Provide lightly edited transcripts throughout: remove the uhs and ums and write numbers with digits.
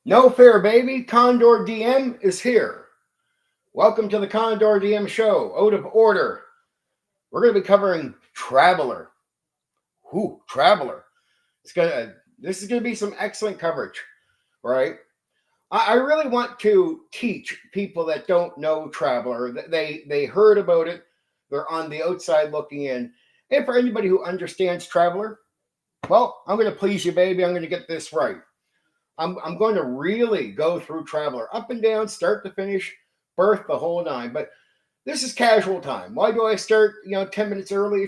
No fair, baby. Condor DM is here. Welcome to the Condor DM show. Out of order. We're going to be covering Traveler. Who? Traveler. This is gonna be some excellent coverage, right? I really want to teach people that don't know Traveler. They heard about it. They're on the outside looking in. And for anybody who understands Traveler, well, I'm going to please you, baby. I'm going to get this right. I'm going to really go through Traveler up and down, start to finish, birth the whole nine. But this is casual time. Why do I start, 10 minutes early?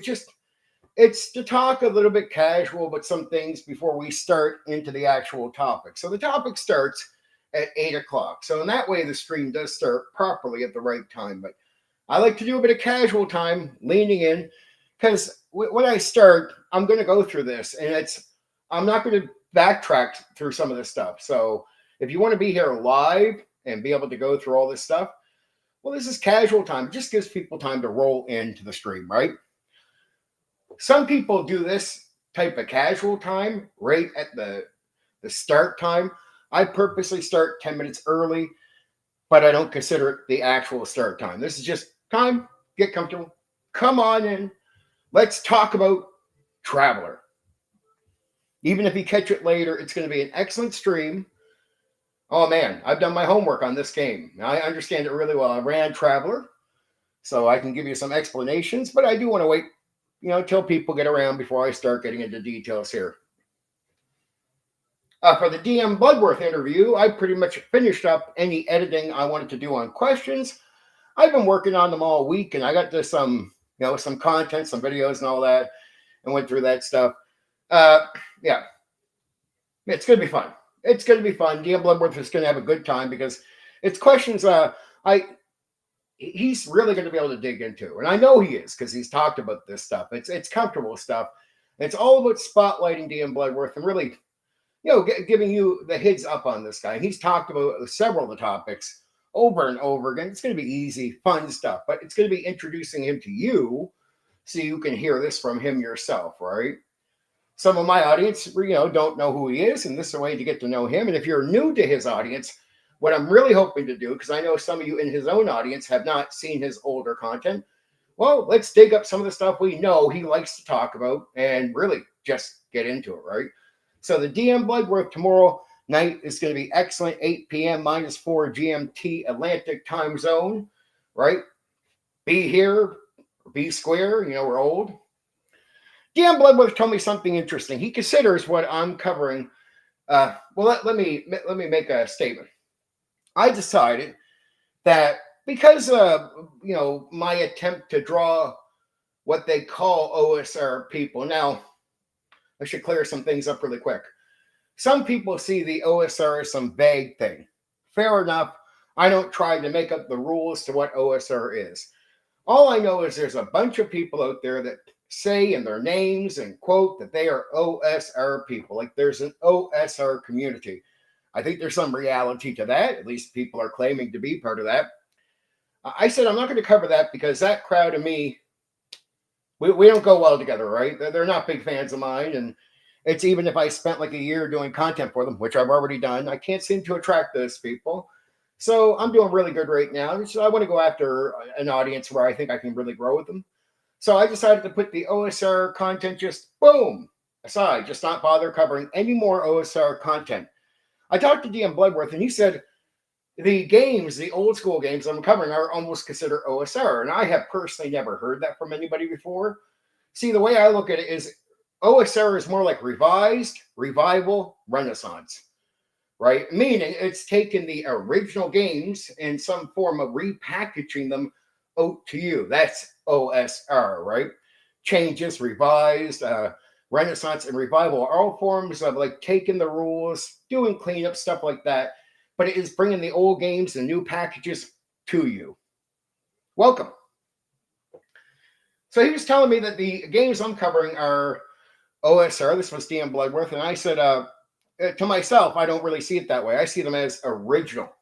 It's to talk a little bit casual about some things before we start into the actual topic. So the topic starts at 8 o'clock. So in that way, the stream does start properly at the right time. But I like to do a bit of casual time, leaning in, because when I start, I'm going to go through this, and I'm not going to backtrack through some of this stuff. So if you want to be here live and be able to go through all this stuff, well, this is casual time. It just gives people time to roll into the stream, right? Some people do this type of casual time right at the start time. I purposely start 10 minutes early, but I don't consider it the actual start time. This is just time, get comfortable, come on in. Let's talk about Traveler. Even if you catch it later, it's going to be an excellent stream. Oh man, I've done my homework on this game. I understand it really well. I ran Traveler, so I can give you some explanations, but I do want to wait, till people get around before I start getting into details here. For the DM Bloodworth interview, I pretty much finished up any editing I wanted to do on questions. I've been working on them all week, and I got to some content, some videos and all that, and went through that stuff. Yeah, it's going to be fun. It's going to be fun. DM Bloodworth is going to have a good time because it's questions he's really going to be able to dig into. And I know he is because he's talked about this stuff. It's comfortable stuff. It's all about spotlighting DM Bloodworth and really, giving you the heads up on this guy. And he's talked about several of the topics over and over again. It's going to be easy, fun stuff, but it's going to be introducing him to you so you can hear this from him yourself, right? Some of my audience, don't know who he is, and this is a way to get to know him. And if you're new to his audience, what I'm really hoping to do, because I know some of you in his own audience have not seen his older content, well, let's dig up some of the stuff we know he likes to talk about and really just get into it, right? So the DM Bloodworth tomorrow night is going to be excellent, 8 p.m. -4 GMT Atlantic time zone, right? Be here, be square, we're old. DM Bloodworth told me something interesting. He considers what I'm covering. Let me make a statement. I decided that because my attempt to draw what they call OSR people. Now, I should clear some things up really quick. Some people see the OSR as some vague thing. Fair enough. I don't try to make up the rules to what OSR is. All I know is there's a bunch of people out there that say in their names and quote that they are OSR people. Like there's an OSR community. I think there's some reality to that. At least people are claiming to be part of that. I said I'm not going to cover that because that crowd and me, we don't go well together, right? They're not big fans of mine. And it's even if I spent like a year doing content for them, which I've already done, I can't seem to attract those people. So I'm doing really good right now. So I want to go after an audience where I think I can really grow with them. So I decided to put the OSR content just boom aside, just not bother covering any more OSR content. I talked to DM Bloodworth and he said the games, the old school games I'm covering are almost considered OSR. And I have personally never heard that from anybody before. See, the way I look at it is OSR is more like revised, revival, renaissance, right? Meaning it's taken the original games in some form of repackaging them out to you. That's OSR, right? Changes, revised, renaissance, and revival are all forms of like taking the rules, doing cleanup, stuff like that. But it is bringing the old games and new packages to you. Welcome. So he was telling me that the games I'm covering are OSR. This was DM Bloodworth. And I said, to myself, I don't really see it that way. I see them as original.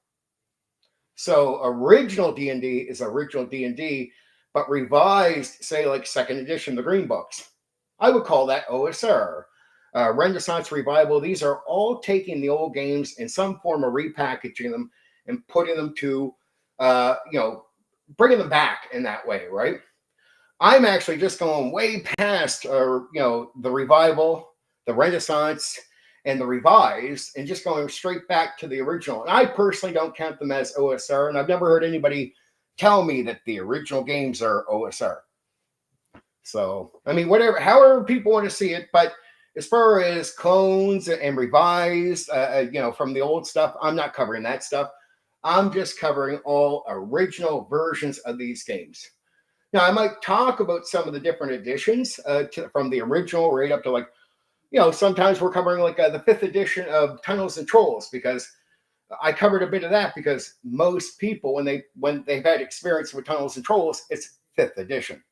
So original D&D is original D&D, but revised, say like second edition, the Green Books. I would call that OSR. Renaissance Revival. These are all taking the old games in some form of repackaging them and putting them to, bringing them back in that way, right? I'm actually just going way past, the revival, the Renaissance, and the revised, and just going straight back to the original. And I personally don't count them as OSR, and I've never heard anybody tell me that the original games are OSR. So, I mean, whatever, however people want to see it, but as far as clones and revised, from the old stuff, I'm not covering that stuff. I'm just covering all original versions of these games. Now, I might talk about some of the different editions from the original right up to sometimes we're covering the 5th edition of Tunnels and Trolls, because I covered a bit of that, because most people, when they've had experience with Tunnels and Trolls, it's 5th edition,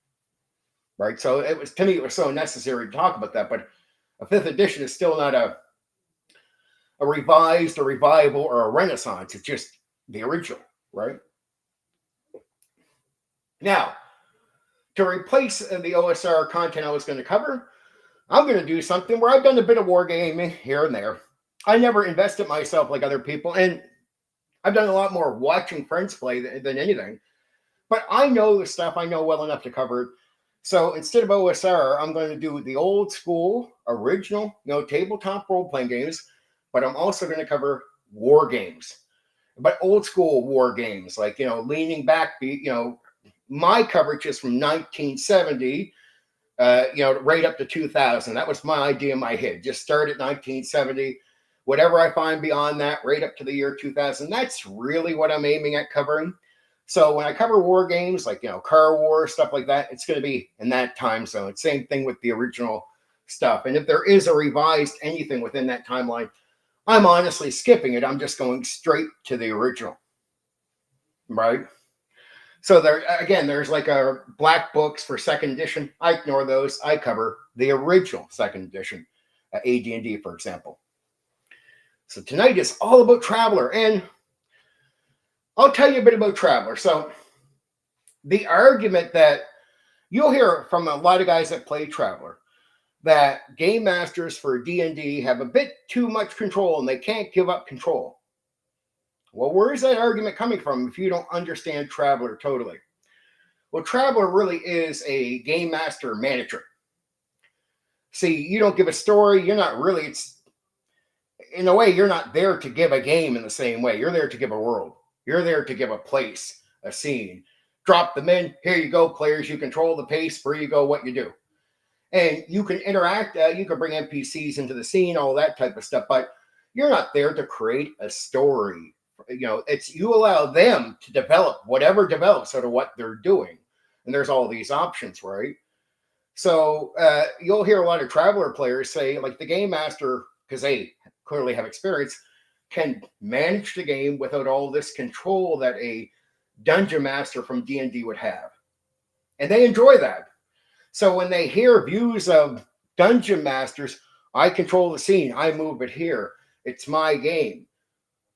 right? So it was so necessary to talk about that. But a 5th edition is still not a revised, a revival, or a Renaissance. It's just the original, right? Now, to replace the OSR content I was going to cover, I'm going to do something where I've done a bit of wargaming here and there. I never invested myself like other people, and I've done a lot more watching friends play than anything. But I know the stuff. I know well enough to cover it. So instead of OSR, I'm going to do the old school, original, tabletop role-playing games, but I'm also going to cover war games. But old school war games, leaning back, my coverage is from 1970, right up to 2000. That was my idea in my head. Just start at 1970. Whatever I find beyond that, right up to the year 2000, that's really what I'm aiming at covering. So when I cover war games, Car War, stuff like that, it's going to be in that time zone. Same thing with the original stuff. And if there is a revised anything within that timeline, I'm honestly skipping it. I'm just going straight to the original, right? So there's a black books for 2nd edition. I ignore those. I cover the original 2nd edition, AD&D, for example. So tonight is all about Traveller, and I'll tell you a bit about Traveller. So the argument that you'll hear from a lot of guys that play Traveller, that game masters for D&D have a bit too much control and they can't give up control. Well, where is that argument coming from if you don't understand Traveller totally? Well, Traveller really is a game master manager. See, you don't give a story. You're not really, in a way, you're not there to give a game in the same way. You're there to give a world. You're there to give a place, a scene. Drop them in. Here you go, players. You control the pace. Where you go, what you do. And you can interact. You can bring NPCs into the scene, all that type of stuff. But you're not there to create a story. You allow them to develop whatever develops out of what they're doing. And there's all these options, right? So you'll hear a lot of Traveller players say, the game master, because they clearly have experience, can manage the game without all this control that a dungeon master from D&D would have. And they enjoy that. So when they hear views of dungeon masters, I control the scene, I move it here, it's my game.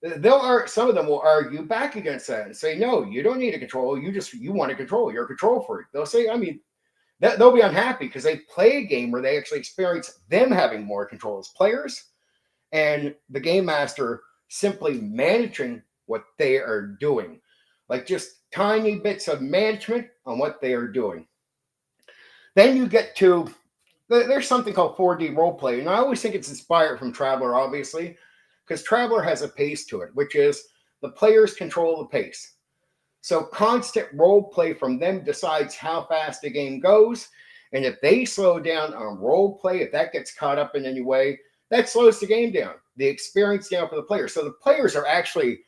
Some of them will argue back against that and say, no, you don't need to control. You want to control. You're a control freak. They'll say, they'll be unhappy because they play a game where they actually experience them having more control as players, and the game master simply managing what they are doing, just tiny bits of management on what they are doing. Then you get to, there's something called 4D roleplay, and I always think it's inspired from Traveller, obviously, because Traveller has a pace to it, which is the players control the pace. So constant role play from them decides how fast the game goes. And if they slow down on role play, if that gets caught up in any way, that slows the game down, the experience down for the players. So the players are actually,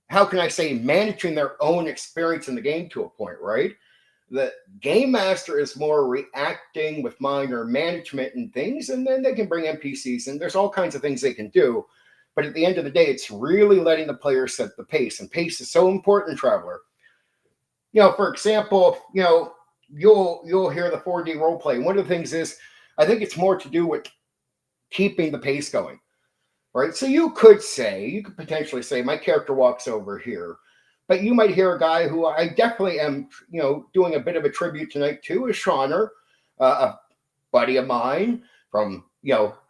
how can I say, managing their own experience in the game to a point, right? The game master is more reacting with minor management and things, and then they can bring NPCs, and there's all kinds of things they can do. But at the end of the day, it's really letting the players set the pace. And pace is so important in Traveller. For example, you'll hear the 4D role play. One of the things is, I think it's more to do with keeping the pace going, right? So you could potentially say, my character walks over here. But you might hear a guy who I definitely am, doing a bit of a tribute tonight to, is Shauner, a buddy of mine from,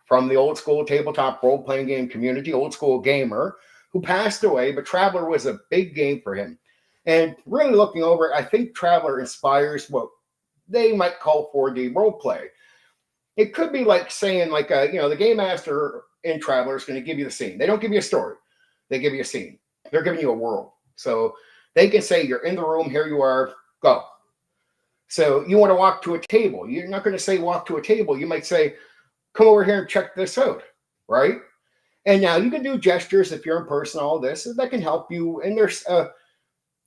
from the old school tabletop role-playing game community, old school gamer, who passed away, but Traveller was a big game for him. And really looking over, I think Traveller inspires what they might call 4D roleplay. It could be like saying, like, the game master in Traveller is going to give you the scene. They don't give you a story. They give you a scene. They're giving you a world. So they can say, you're in the room, here you are, go. So you want to walk to a table. You're not going to say walk to a table. You might say, come over here and check this out, right? And now you can do gestures if you're in person, all this, that can help you. And there's,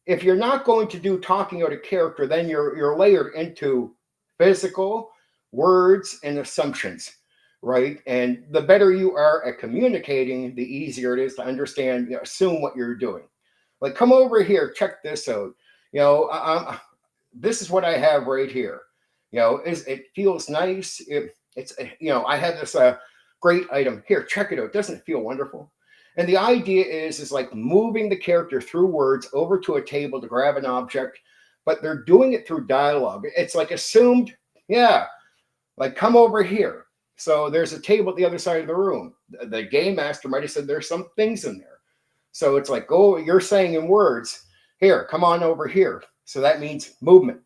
if you're not going to do talking out a character, then you're layered into physical, words, and assumptions, right? And the better you are at communicating, the easier it is to understand, assume what you're doing. Like, come over here, check this out. This is what I have right here. It feels nice. I have this great item here. Check it out. Doesn't it feel wonderful? And the idea is like moving the character through words over to a table to grab an object, but they're doing it through dialogue. It's like assumed, like come over here. So there's a table at the other side of the room. The game master might have said there's some things in there. So it's like, you're saying in words, here, come on over here. So that means movement,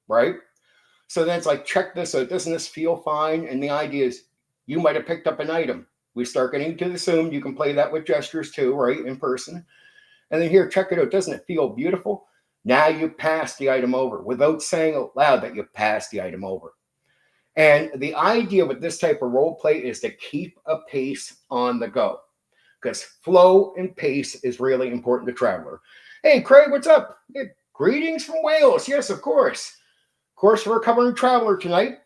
right? So then it's like, check this out. Doesn't this feel fine? And the idea is you might have picked up an item. We start getting to the assumed. You can play that with gestures too, right? In person. And then here, check it out. Doesn't it feel beautiful? Now you pass the item over without saying out loud that you passed the item over. And the idea with this type of role play is to keep a pace on the go, because flow and pace is really important to Traveller. Hey, Craig, what's up? Hey, greetings from Wales. Yes, of course. Of course, we're covering Traveller tonight.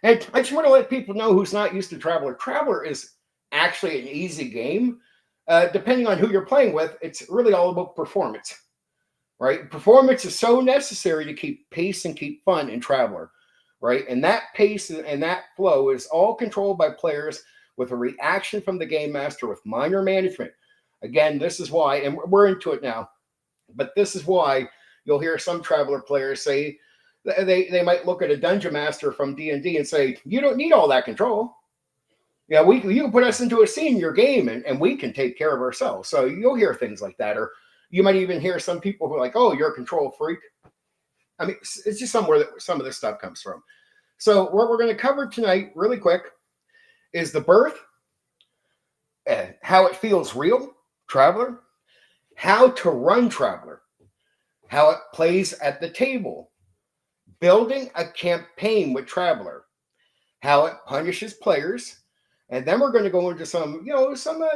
And I just want to let people know who's not used to Traveller. Traveller is actually an easy game. Depending on who you're playing with, it's really all about performance, right? Performance is so necessary to keep pace and keep fun in Traveller, right? And that pace and that flow is all controlled by players with a reaction from the game master with minor management. Again, this is why, and we're into it now, but this is why you'll hear some Traveller players say, they might look at a dungeon master from D&D and say, you don't need all that control. You can put us into a scene in your game and we can take care of ourselves. So you'll hear things like that. Or you might even hear some people who are like, oh, you're a control freak. I mean, it's just somewhere that some of this stuff comes from. So what we're going to cover tonight really quick is the birth, how it feels real, Traveller, how to run Traveller, how it plays at the table, building a campaign with Traveller, how it punishes players, and then we're going to go into some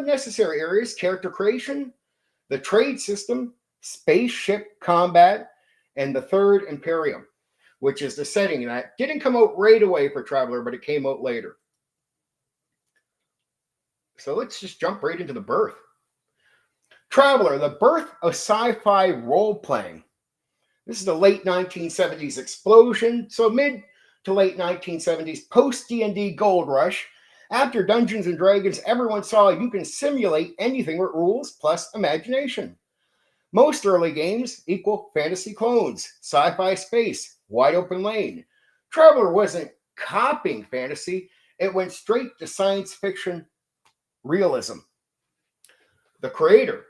necessary areas: character creation, the trade system, spaceship combat, and the third Imperium, which is the setting that didn't come out right away for Traveller, but it came out later. So let's just jump right into the birth. Traveller, the birth of sci-fi role-playing. This is the late 1970s explosion. So mid to late 1970s, post-D&D gold rush. After Dungeons & Dragons, everyone saw you can simulate anything with rules plus imagination. Most early games equal fantasy clones, sci-fi space, wide open lane. Traveller wasn't copying fantasy. It went straight to science fiction realism. The creator,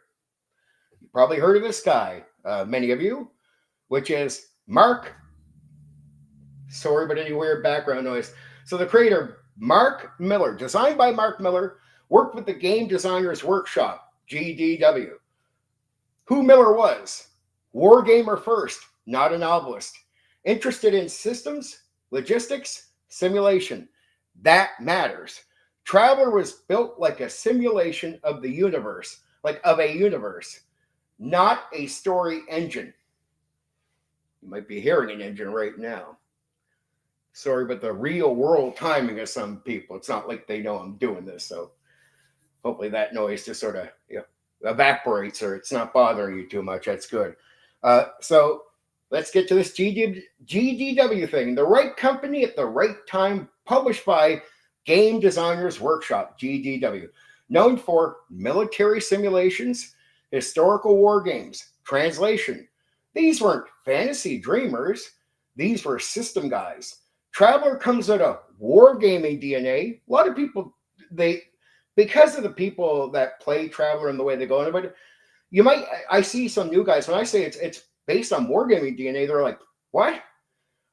you probably heard of this guy, many of you, which is Mark. Sorry about any weird background noise. So the creator, Mark Miller, designed by Mark Miller, worked with the Game Designers Workshop, GDW. Who Miller was: wargamer first, not a novelist. Interested in systems, logistics, simulation. That matters. Traveller was built like a simulation of the universe, like of a universe, not a story engine. You might be hearing an engine right now. Sorry, but the real world timing of some people, it's not like they know I'm doing this. So hopefully that noise just sort of evaporates, or it's not bothering you too much. That's good. So let's get to this GDW thing. The right company at the right time, published by Game Designers Workshop, GDW, known for military simulations, historical war games, translation. These weren't fantasy dreamers. These were system guys. Traveller comes out of wargaming DNA. A lot of people they, because of the people that play Traveler and the way they go into it, you might, I see some new guys, when I say it's based on wargaming DNA, they're like, what?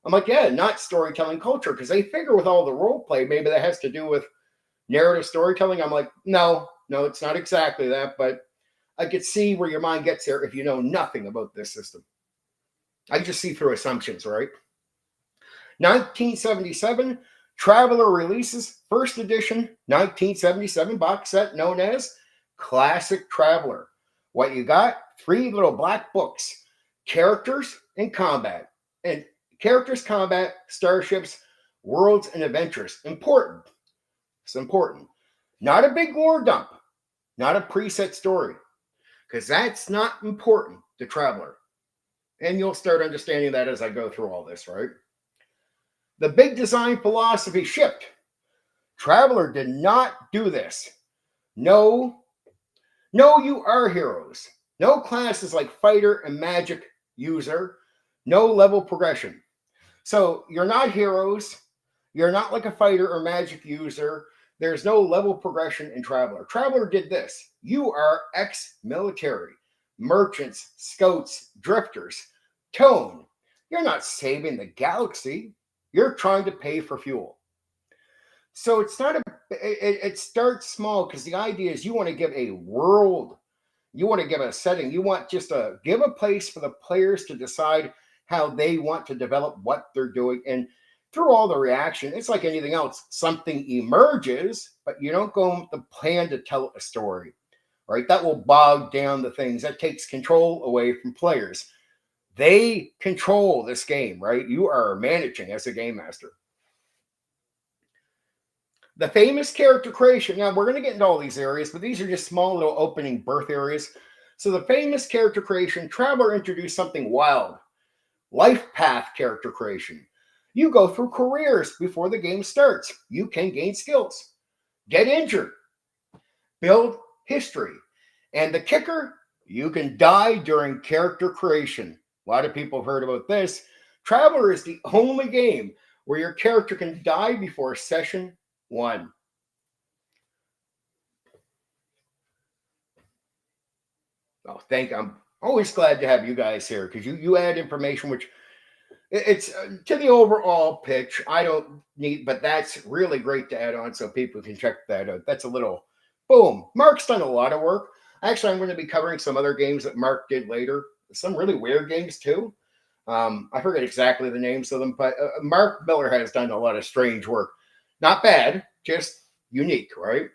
I'm like, yeah, not storytelling culture, because they figure with all the role play, maybe that has to do with narrative storytelling. I'm like, no, it's not exactly that, but I could see where your mind gets there if you know nothing about this system. I just see through assumptions, right? 1977, Traveler releases first edition 1977 box set known as Classic Traveler. What you got? 3 little black books, characters and combat. And characters, combat, starships, worlds, and adventures. Important. It's important. Not a big lore dump. Not a preset story. Because that's not important to Traveler. And you'll start understanding that as I go through all this, right? The big design philosophy shift. Traveler did not do this. No, you are heroes. No classes like fighter and magic user. No level progression. So you're not heroes. You're not like a fighter or magic user. There's no level progression in Traveler. Traveler did this. You are ex-military, merchants, scouts, drifters. Tone. You're not saving the galaxy. You're trying to pay for fuel. So it's not it starts small, because the idea is you want to give a world, you want to give a setting, you want just to give a place for the players to decide how they want to develop what they're doing. And through all the reaction, it's like anything else. Something emerges, but you don't go with the plan to tell a story, right? That will bog down the things. That takes control away from players. They control this game, right? You are managing as a game master. The famous character creation. Now, we're going to get into all these areas, but these are just small little opening birth areas. So the famous character creation, Traveler introduced something wild. Life path character creation. You go through careers before the game starts. You can gain skills, get injured, build history. And the kicker, you can die during character creation. A lot of people have heard about this. Traveler is the only game where your character can die before session 1. Oh, I'm always glad to have you guys here, because you add information which it's to the overall pitch. I don't need, but that's really great to add on so people can check that out. That's a little boom. Mark's done a lot of work. Actually, I'm going to be covering some other games that Mark did later. Some really weird games too. I forget exactly the names of them, but Mark Miller has done a lot of strange work. Not bad, just unique, right?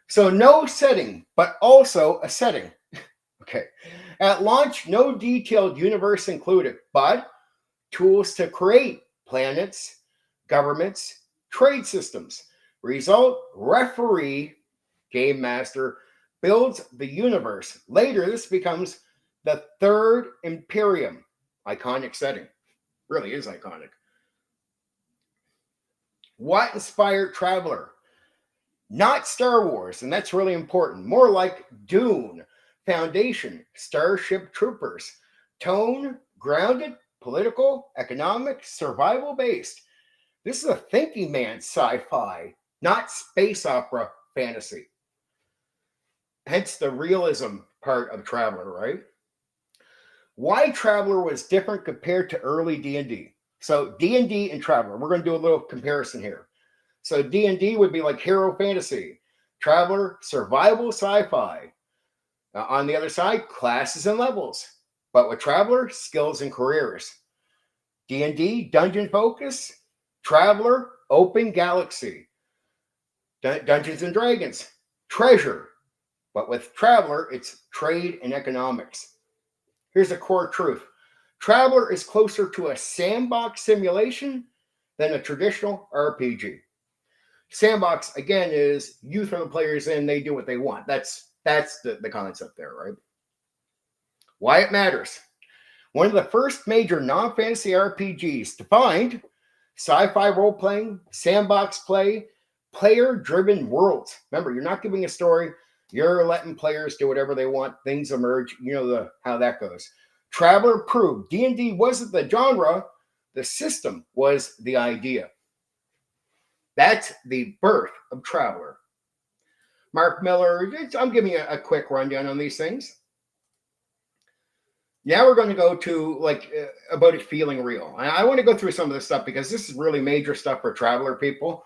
So no setting, but also a setting. Okay. At launch, no detailed universe included, but tools to create planets, governments, trade systems. Result, referee, game master, builds the universe. Later, this becomes the Third Imperium. Iconic setting. Really is iconic. What inspired Traveler? Not Star Wars, and that's really important. More like Dune, Foundation, Starship Troopers. Tone, grounded, political, economic, survival based. This is a thinking man sci-fi, not space opera fantasy. Hence the realism part of Traveler, right? Why Traveler was different compared to early D&D. So D&D and Traveler, we're going to do a little comparison here. So D&D would be like hero fantasy. Traveler, survival sci-fi. On the other side, classes and levels. But with Traveler, skills and careers. D&D, dungeon focus. Traveler, open galaxy. Dungeons and Dragons, treasure. But with Traveler, it's trade and economics. Here's a core truth. Traveler is closer to a sandbox simulation than a traditional RPG. Sandbox, again, is you throw the players in, they do what they want. That's the concept there, right? Why it matters. One of the first major non-fantasy RPGs defined sci-fi role-playing, sandbox play, player-driven worlds. Remember, you're not giving a story. You're letting players do whatever they want. Things emerge. You know how that goes. Traveler proved D&D wasn't the genre. The system was the idea. That's the birth of Traveler. Mark Miller, I'm giving you a quick rundown on these things. Now we're going to go to about it feeling real. I want to go through some of this stuff because this is really major stuff for Traveler people.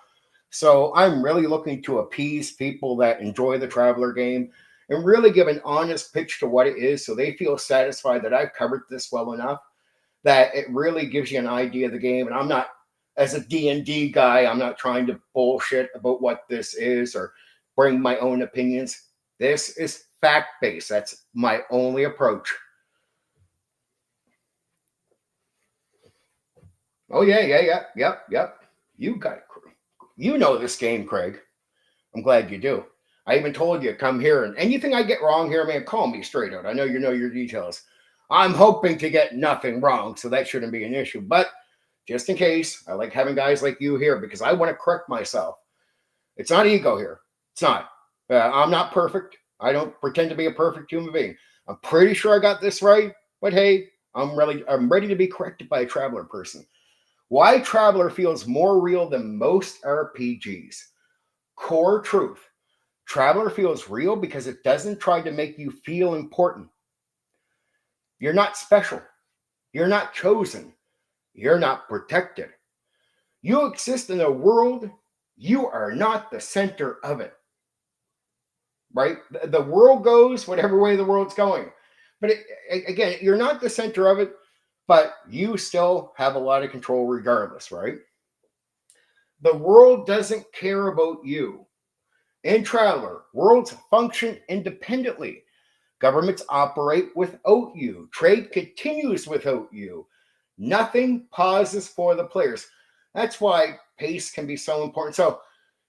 So I'm really looking to appease people that enjoy the Traveler game and really give an honest pitch to what it is so they feel satisfied that I've covered this well enough that it really gives you an idea of the game. And I'm not, as a D&D guy, I'm not trying to bullshit about what this is or bring my own opinions. This is fact-based. That's my only approach. Oh, yep. You know this game, Craig. I'm glad you do. I even told you, come here, and anything I get wrong here, man, call me straight out. I know you know your details. I'm hoping to get nothing wrong, so that shouldn't be an issue. But just in case, I like having guys like you here because I want to correct myself. It's not ego here. It's not. I'm not perfect. I don't pretend to be a perfect human being. I'm pretty sure I got this right, but hey, I'm ready to be corrected by a Traveler person. Why Traveler feels more real than most RPGs. Core truth. Traveler feels real because it doesn't try to make you feel important. You're not special. You're not chosen. You're not protected. You exist in a world. You are not the center of it. Right? The world goes whatever way the world's going. But again, you're not the center of it, but you still have a lot of control regardless, right? The world doesn't care about you. In Traveler, worlds function independently. Governments operate without you. Trade continues without you. Nothing pauses for the players. That's why pace can be so important. So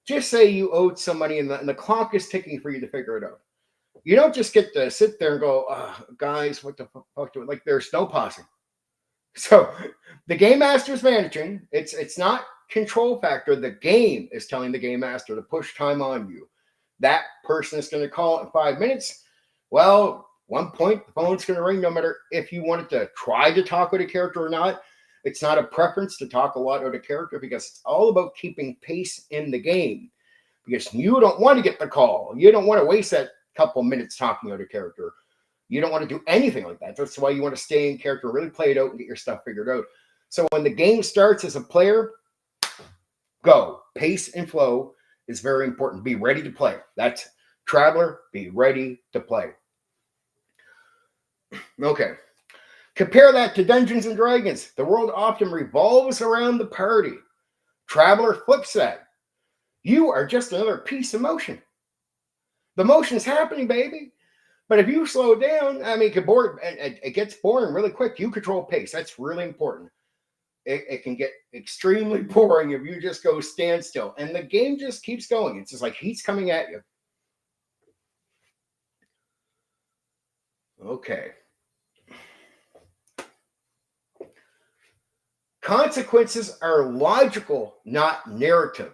just say you owed some money and the clock is ticking for you to figure it out. You don't just get to sit there and go, oh, guys, what the fuck do it? Like there's no pausing. So the game master is managing. It's not control factor. The game is telling the game master to push time on you. That person is going to call in 5 minutes. Well, one point, the phone's going to ring no matter if you wanted to try to talk with a character or not. It's not a preference to talk a lot with a character because it's all about keeping pace in the game. Because you don't want to get the call. You don't want to waste that couple minutes talking with a character. You don't want to do anything like that. That's why you want to stay in character, really play it out and get your stuff figured out. So when the game starts as a player, go. Pace and flow is very important. Be ready to play. That's Traveler, be ready to play. Okay. Compare that to Dungeons and Dragons. The world often revolves around the party. Traveler flips that. You are just another piece of motion. The motion's happening, baby. But if you slow down, I mean, it gets boring really quick. You control pace. That's really important. It can get extremely boring if you just go standstill. And the game just keeps going. It's just like he's coming at you. Okay. Consequences are logical, not narrative.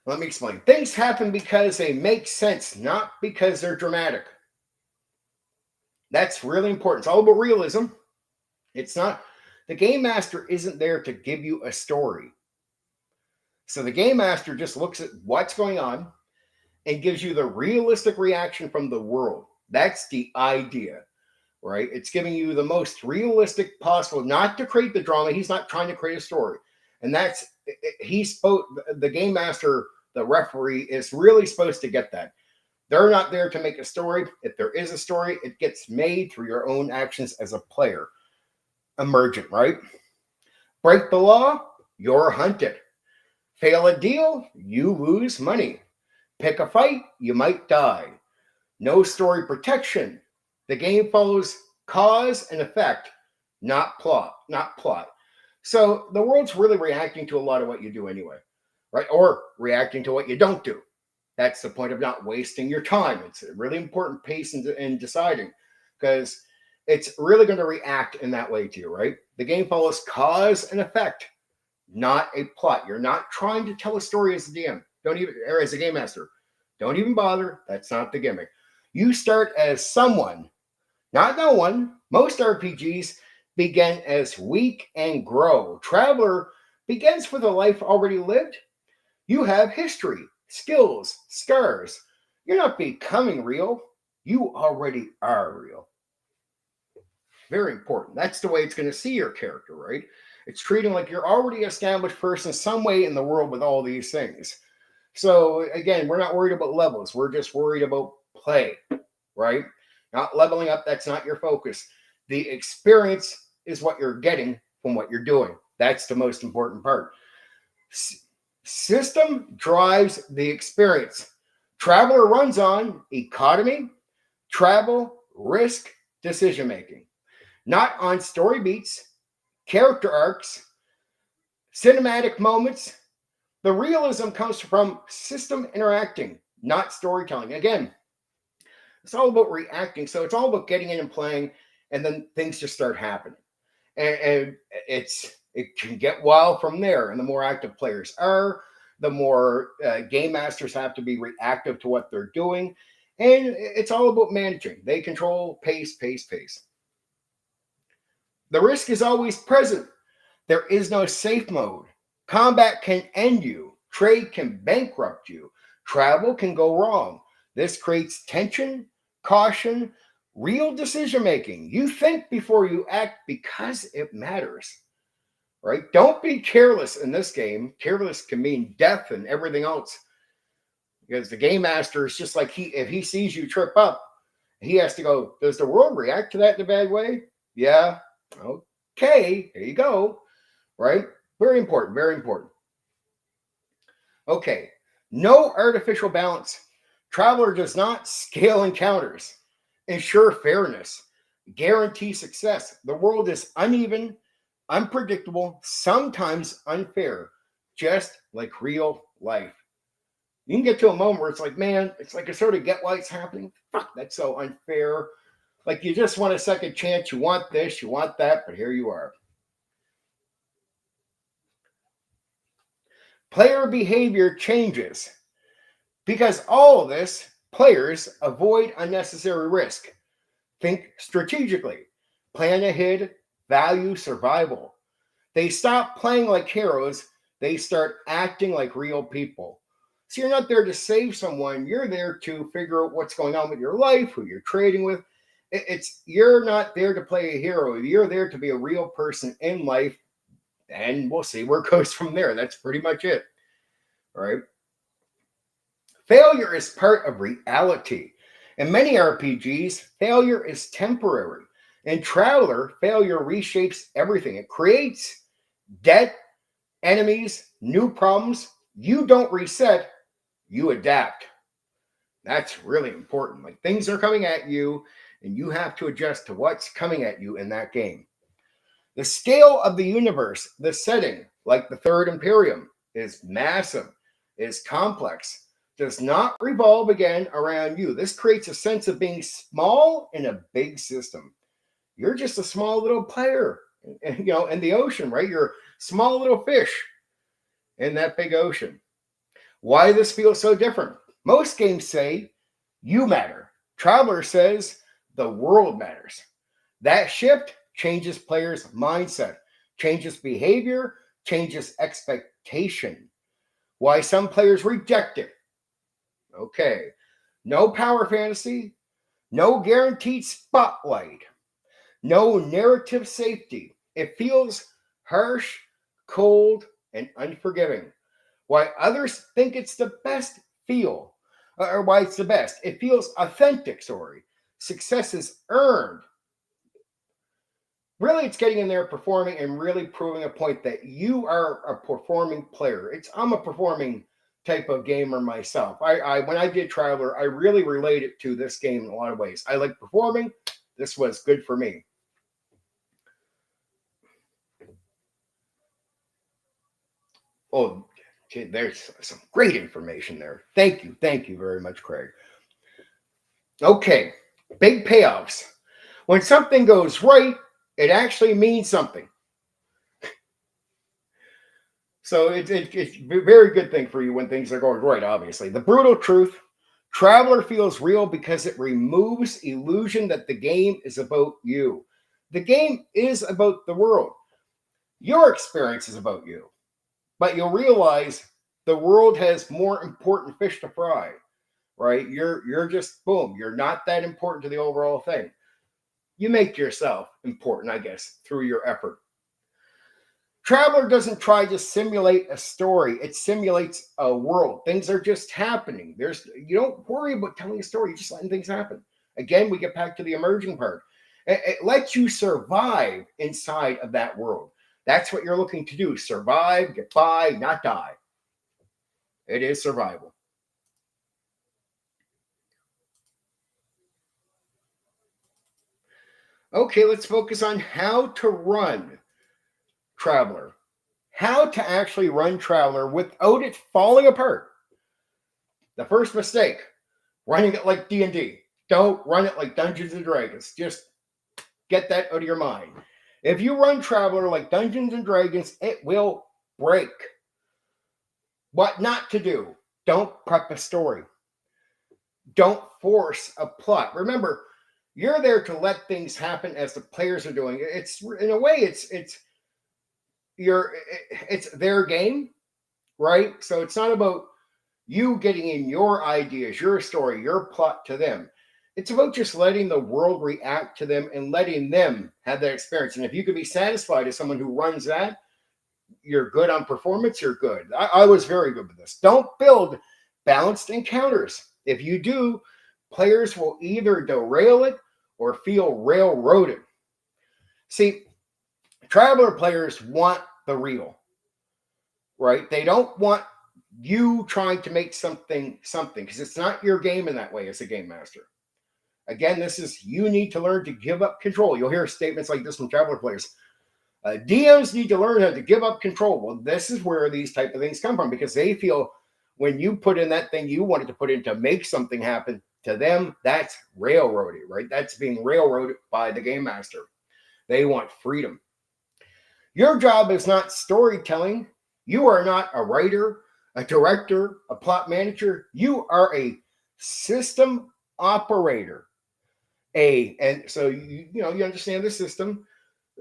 Let me explain. Things happen because they make sense, not because they're dramatic. That's really important. It's all about realism. It's not, the game master isn't there to give you a story. So the game master just looks at what's going on and gives you the realistic reaction from the world. That's the idea, right? It's giving you the most realistic possible, not to create the drama. He's not trying to create a story. And that's, the game master, the referee, is really supposed to get that. They're not there to make a story. If there is a story, it gets made through your own actions as a player. Emergent, right? Break the law, you're hunted. Fail a deal, you lose money. Pick a fight, you might die. No story protection. The game follows cause and effect, not plot. So the world's really reacting to a lot of what you do anyway, right? Or reacting to what you don't do. That's the point of not wasting your time. It's a really important pace in deciding because it's really going to react in that way to you, right? The game follows cause and effect, not a plot. You're not trying to tell a story as a DM. Or as a game master. Don't even bother. That's not the gimmick. You start as someone, not no one. Most RPGs begin as weak and grow. Traveler begins with a life already lived. You have history, skills, scars. You're not becoming real. You already are real. Very important. That's the way it's going to see your character, right? It's treating like you're already established person some way in the world with all these things. So again, we're not worried about levels. We're just worried about play, right? Not leveling up. That's not your focus. The experience is what you're getting from what you're doing. That's the most important part. System drives the experience. Traveler runs on economy, travel, risk, decision making, not on story beats, character arcs, cinematic moments. The realism comes from system interacting, not storytelling. Again, it's all about reacting. So it's all about getting in and playing, and then things just start happening. And it can get wild from there. And the more active players are, the more game masters have to be reactive to what they're doing. And it's all about managing. They control pace, pace, pace. The risk is always present. There is no safe mode. Combat can end you. Trade can bankrupt you. Travel can go wrong. This creates tension, caution, real decision making. You think before you act because it matters, right? Don't be careless in this game. Careless can mean death and everything else, because the game master is just like if he sees you trip up, he has to go, does the world react to that in a bad way? Yeah. Okay. Here you go. Right? Very important. Very important. Okay. No artificial balance. Traveler does not scale encounters, ensure fairness, guarantee success. The world is uneven, unpredictable, sometimes unfair, just like real life. You can get to a moment where it's like, man, it's like I sort of get why it's happening. Fuck, that's so unfair. Like you just want a second chance. You want this, you want that, but here you are. Player behavior changes. Because all of this, players avoid unnecessary risk. Think strategically, plan ahead, value survival. They stop playing like heroes, they start acting like real people. So you're not there to save someone, you're there to figure out what's going on with your life, who you're trading with. You're not there to play a hero, you're there to be a real person in life, and we'll see where it goes from there. That's pretty much it. All right. Failure is part of reality. In many RPGs, failure is temporary. In Traveler, failure reshapes everything. It creates debt, enemies, new problems. You don't reset, you adapt. That's really important. Like things are coming at you, and you have to adjust to what's coming at you in that game. The scale of the universe, the setting, like the Third Imperium, is massive, is complex, does not revolve again around you. This creates a sense of being small in a big system. You're just a small little player, in the ocean, right? You're a small little fish in that big ocean. Why this feels so different? Most games say you matter. Traveler says the world matters. That shift changes players' mindset, changes behavior, changes expectation. Why some players reject it. Okay. No power fantasy, no guaranteed spotlight, no narrative safety. It feels harsh, cold, and unforgiving. Why others think it's the best feel, or why it's the best. It feels authentic, sorry. Success is earned. Really, it's getting in there, performing, and really proving a point that you are a performing player. I'm a performing type of gamer myself. I when I did Traveler, I really related to this game in a lot of ways. I like performing. This was good for me. Oh, okay, there's some great information there. Thank you very much, Craig. Okay, big payoffs. When something goes right, it actually means something. So it's a very good thing for you when things are going right, obviously. The brutal truth, Traveler feels real because it removes illusion that the game is about you. The game is about the world. Your experience is about you. But you'll realize the world has more important fish to fry, right? You're just boom, you're not that important to the overall thing. You make yourself important, I guess, through your effort. Traveler doesn't try to simulate a story. It simulates a world. Things are just happening. You don't worry about telling a story. You're just letting things happen. Again, we get back to the emerging part. It lets you survive inside of that world. That's what you're looking to do. Survive, get by, not die. It is survival. Okay, let's focus on how to run Traveler. How to actually run Traveler without it falling apart. The first mistake, running it like D&D. Don't run it like Dungeons and Dragons. Just get that out of your mind. If you run Traveler like Dungeons and Dragons, it will break. What not to do? Don't prep a story. Don't force a plot. Remember, you're there to let things happen as the players are doing it. It's in a way, it's their game, right? So it's not about you getting in your ideas, your story, your plot to them. It's about just letting the world react to them and letting them have that experience. And if you could be satisfied as someone who runs that, you're good on performance, you're good. I was very good with this. Don't build balanced encounters. If you do, players will either derail it or feel railroaded. See, Traveler players want the real, right? They don't want you trying to make something because it's not your game in that way as a game master. Again, you need to learn to give up control. You'll hear statements like this from Traveler players. DMs need to learn how to give up control. Well, this is where these type of things come from because they feel when you put in that thing you wanted to put in to make something happen, to them, that's railroading, right? That's being railroaded by the game master. They want freedom. Your job is not storytelling. You are not a writer, a director, a plot manager. You are a system operator. And so you understand the system,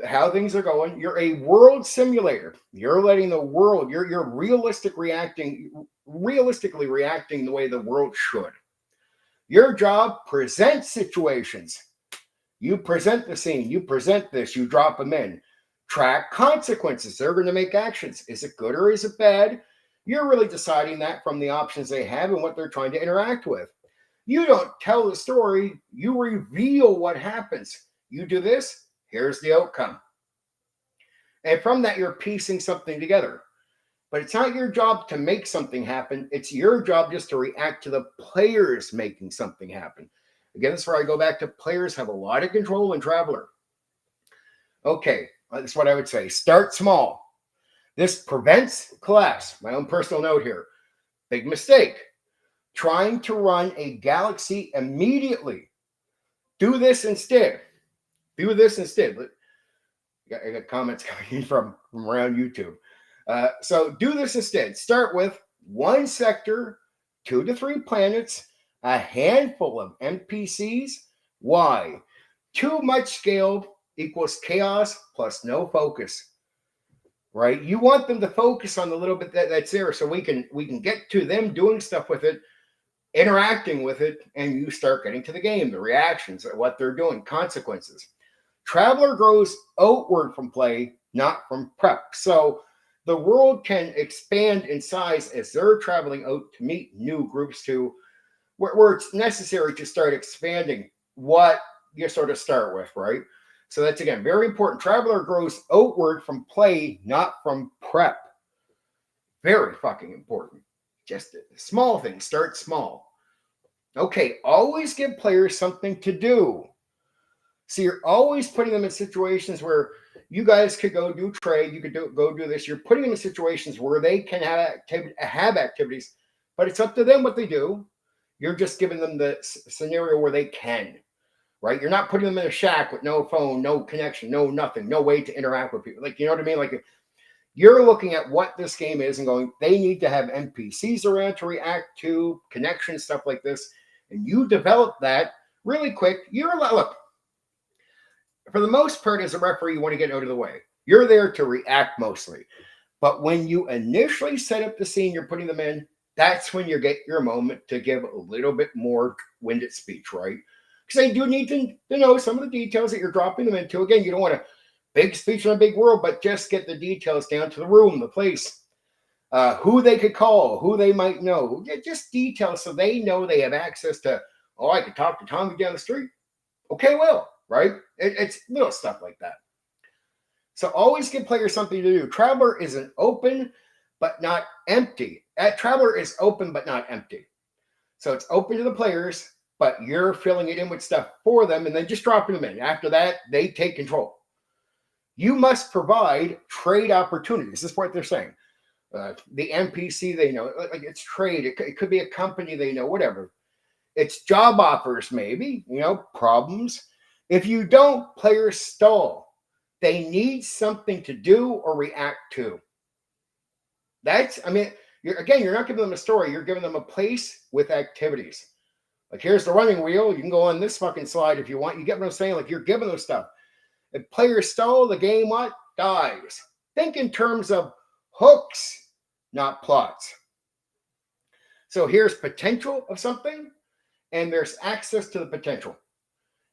how things are going. You're a world simulator. You're letting the world, you're realistically reacting the way the world should. Your job, present situations. You present the scene, you present this, you drop them in. Track consequences. They're going to make actions. Is it good or is it bad? You're really deciding that from the options they have and what they're trying to interact with. You don't tell the story, you reveal what happens. You do this, here's the outcome. And from that, you're piecing something together. But it's not your job to make something happen. It's your job just to react to the players making something happen. Again, that's where I go back to players have a lot of control in Traveler. Okay, that's what I would say. Start small. This prevents collapse. My own personal note here. Big mistake. Trying to run a galaxy immediately. Do this instead. I got comments coming from around YouTube. So do this instead. Start with one sector, 2 to 3 planets, a handful of NPCs. Why? Too much scale equals chaos plus no focus. Right? You want them to focus on the little bit that's there so we can get to them doing stuff with it, interacting with it, and you start getting to the game, the reactions, what they're doing, consequences. Traveler grows outward from play, not from prep. So the world can expand in size as they're traveling out to meet new groups where it's necessary to start expanding what you sort of start with, right? So that's, again, very important. Traveler grows outward from play, not from prep. Very fucking important. Just a small thing. Start small. Okay, always give players something to do. So you're always putting them in situations where you guys could go do trade, you could go do this. You're putting them in situations where they can have activities, but it's up to them what they do. You're just giving them the scenario where they can, right? You're not putting them in a shack with no phone, no connection, no nothing, no way to interact with people. Like, you know what I mean? Like, you're looking at what this game is and going, they need to have NPCs around to react to, connections, stuff like this. And you develop that really quick. Look, for the most part, as a referee, you want to get out of the way. You're there to react mostly. But when you initially set up the scene, you're putting them in, that's when you get your moment to give a little bit more winded speech, right? Because they do need to know some of the details that you're dropping them into. Again, you don't want a big speech in a big world, but just get the details down to the room, the place, who they could call, who they might know. Just details so they know they have access to, oh, I could talk to Tommy down the street. Okay, well, right? It's little stuff like that. So always give players something to do. Traveler isn't open, but not empty. Traveler is open, but not empty. So it's open to the players, but you're filling it in with stuff for them and then just dropping them in. After that, they take control. You must provide trade opportunities. This is what they're saying. The NPC they know, like it's trade. It could be a company they know, whatever. It's job offers, maybe, problems. If you don't, players stall. They need something to do or react to. You're not giving them a story. You're giving them a place with activities. Like, here's the running wheel. You can go on this fucking slide if you want. You get what I'm saying? Like, you're giving them stuff. If players stall, the game what? Dies. Think in terms of hooks, not plots. So here's potential of something, and there's access to the potential.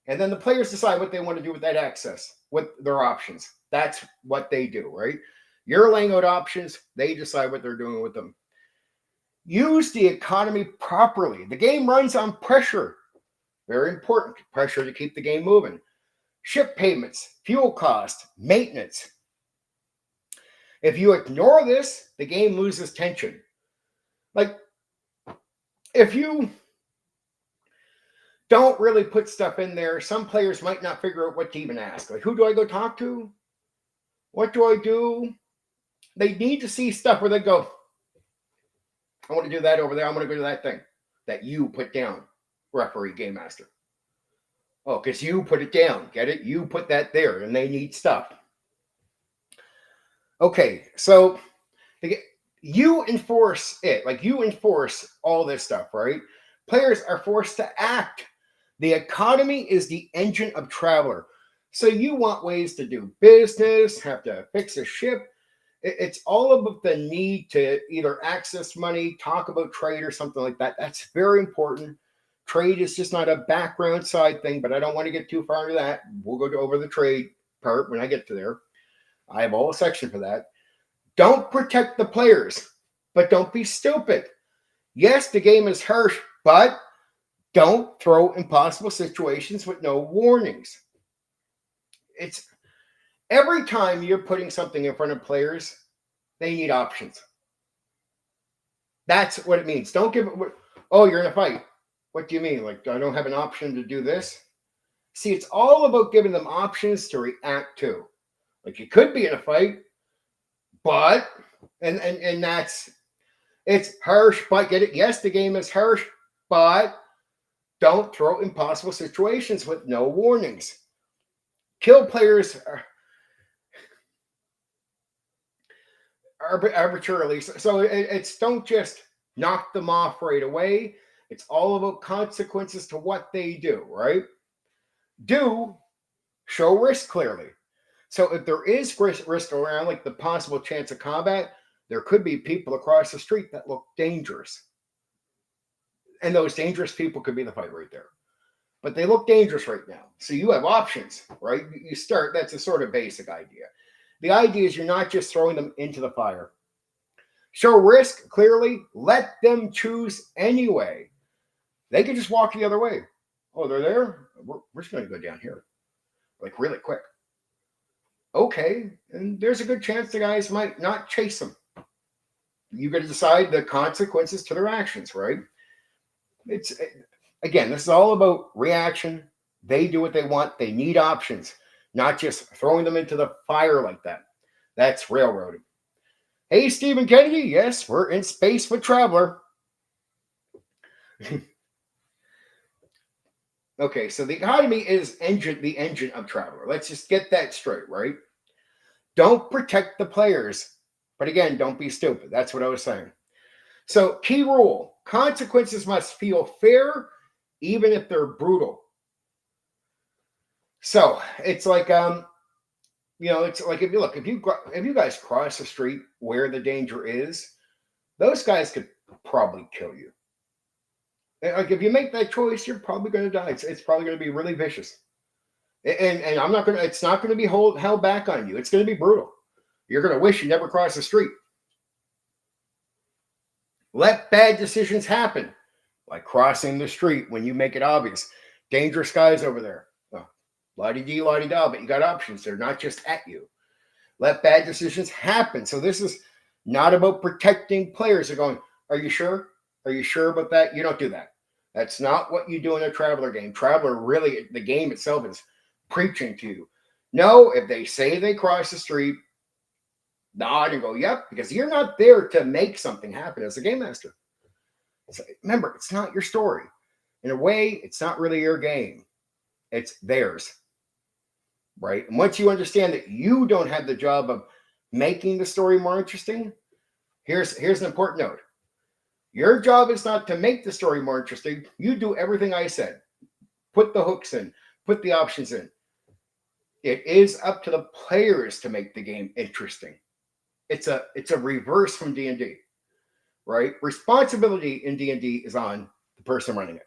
And then the players decide what they want to do with that access, with their options. That's what they do, right? You're laying out options. They decide what they're doing with them. Use the economy properly. The game runs on pressure. Very important. Pressure to keep the game moving. Ship payments, fuel cost, maintenance. If you ignore this, the game loses tension. Like, if you don't really put stuff in there, some players might not figure out what to even ask. Like, who do I go talk to? What do I do? They need to see stuff where they go, I want to do that over there. I'm going to go to that thing that you put down, referee, game master. Oh, because you put it down. Get it? You put that there, and they need stuff. Okay, so you enforce it. Like, you enforce all this stuff, right? Players are forced to act. The economy is the engine of Traveler. So you want ways to do business, have to fix a ship. It's all about the need to either access money, talk about trade or something like that. That's very important. Trade is just not a background side thing, but I don't want to get too far into that. We'll go over the trade part when I get to there. I have a whole section for that. Don't protect the players, but don't be stupid. Yes, the game is harsh, but don't throw impossible situations with no warnings. It's every time you're putting something in front of players, they need options. That's what it means. Don't give it, oh, you're in a fight. What do you mean? Like, I don't have an option to do this? See, it's all about giving them options to react to. Like, you could be in a fight, but, and that's, it's harsh, but get it? Yes, the game is harsh, but don't throw impossible situations with no warnings. Kill players arbitrarily. So it's don't just knock them off right away. It's all about consequences to what they do, right? Do show risk clearly. So if there is risk around, like the possible chance of combat, there could be people across the street that look dangerous. And those dangerous people could be the fight right there. But they look dangerous right now. So you have options, right? You start, that's a sort of basic idea. The idea is you're not just throwing them into the fire. Show risk clearly, let them choose anyway. They can just walk the other way. Oh, they're there? We're just going to go down here, like really quick. Okay, and there's a good chance the guys might not chase them. You got to decide the consequences to their actions, right? Again, this is all about reaction. They do what they want. They need options, not just throwing them into the fire like that. That's railroading. Hey, Stephen Kennedy. Yes, we're in space with Traveler. Okay, so the economy is the engine of Traveler. Let's just get that straight, right? Don't protect the players. But again, don't be stupid. That's what I was saying. So key rule, consequences must feel fair, even if they're brutal. So it's like it's like if you guys cross the street where the danger is, those guys could probably kill you. Like if you make that choice, you're probably going to die. It's probably going to be really vicious, and I'm not going to. It's not going to be held back on you. It's going to be brutal. You're going to wish you never crossed the street. Let bad decisions happen, like crossing the street when you make it obvious. Dangerous guys over there. Oh, la-di-dee, la-di-da, but you got options. They're not just at you. Let bad decisions happen. So this is not about protecting players. They're going, are you sure? Are you sure about that? You don't do that. That's not what you do in a Traveler game. Traveler really, the game itself is preaching to you. No, if they say they cross the street, nod and go, yep, because you're not there to make something happen as a game master. So remember, it's not your story. In a way, it's not really your game. It's theirs. Right? And once you understand that you don't have the job of making the story more interesting, here's an important note. Your job is not to make the story more interesting. You do everything I said. Put the hooks in, put the options in. It is up to the players to make the game interesting. It's a reverse from D&D, right? Responsibility in D&D is on the person running it.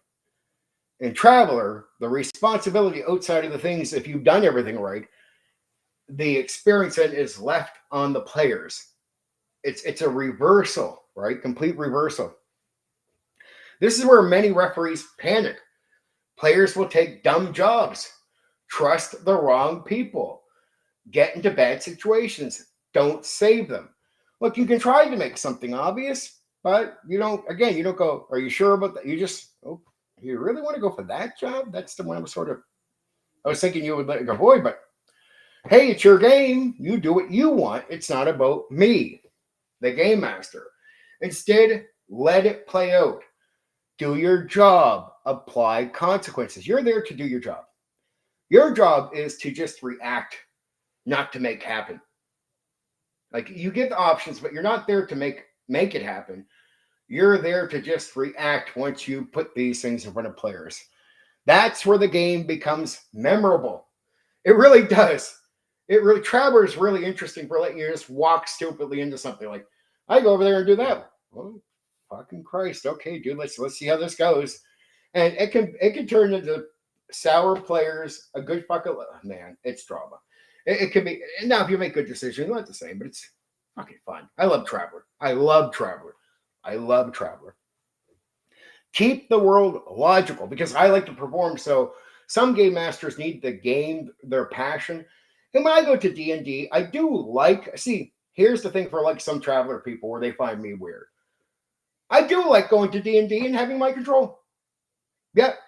In Traveler, the responsibility outside of the things, if you've done everything right, the experience then is left on the players. It's a reversal, right? Complete reversal. This is where many referees panic. Players will take dumb jobs, trust the wrong people, get into bad situations, don't save them. Look, you can try to make something obvious, but you don't go, are you sure about that? You just, oh, you really want to go for that job? That's the one I was thinking you would let it avoid, but hey, it's your game. You do what you want. It's not about me, the game master. Instead, let it play out. Do your job. Apply consequences. You're there to do your job. Your job is to just react, not to make happen. Like you get the options, but you're not there to make it happen. You're there to just react once you put these things in front of players. That's where the game becomes memorable. It really does. Traveler is really interesting for letting you just walk stupidly into something. Like, I go over there and do that. Well, fucking Christ. Okay, dude, let's see how this goes. And it can turn into sour players, a good fucking man. It's drama. It can be now if you make good decisions, not the same, but it's fucking fun. I love Traveler. Keep the world logical because I like to perform. So some game masters need the game, their passion. And when I go to D&D, I do here's the thing for like some Traveler people where they find me weird. I do like going to D&D and having my control. Yep.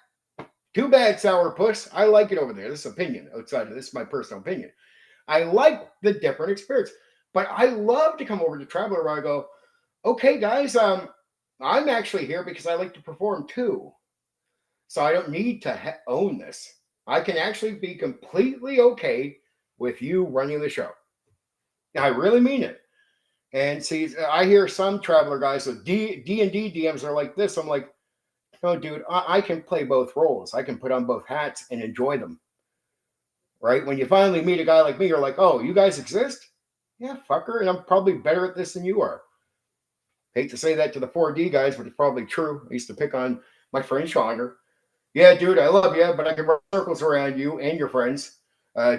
Too bad, sourpuss. I like it over there. This is opinion outside of this is my personal opinion. I like the different experience. But I love to come over to Traveler where I go, okay, guys, I'm actually here because I like to perform too. So I don't need to own this. I can actually be completely okay with you running the show. I really mean it. And see, I hear some Traveler guys with D&D DMs are like this. I'm like, no, dude, I can play both roles. I can put on both hats and enjoy them. Right? When you finally meet a guy like me, you're like, oh, you guys exist? Yeah, fucker. And I'm probably better at this than you are. Hate to say that to the 4D guys, but it's probably true. I used to pick on my friend Shauner. Yeah, dude, I love you, but I can run circles around you and your friends.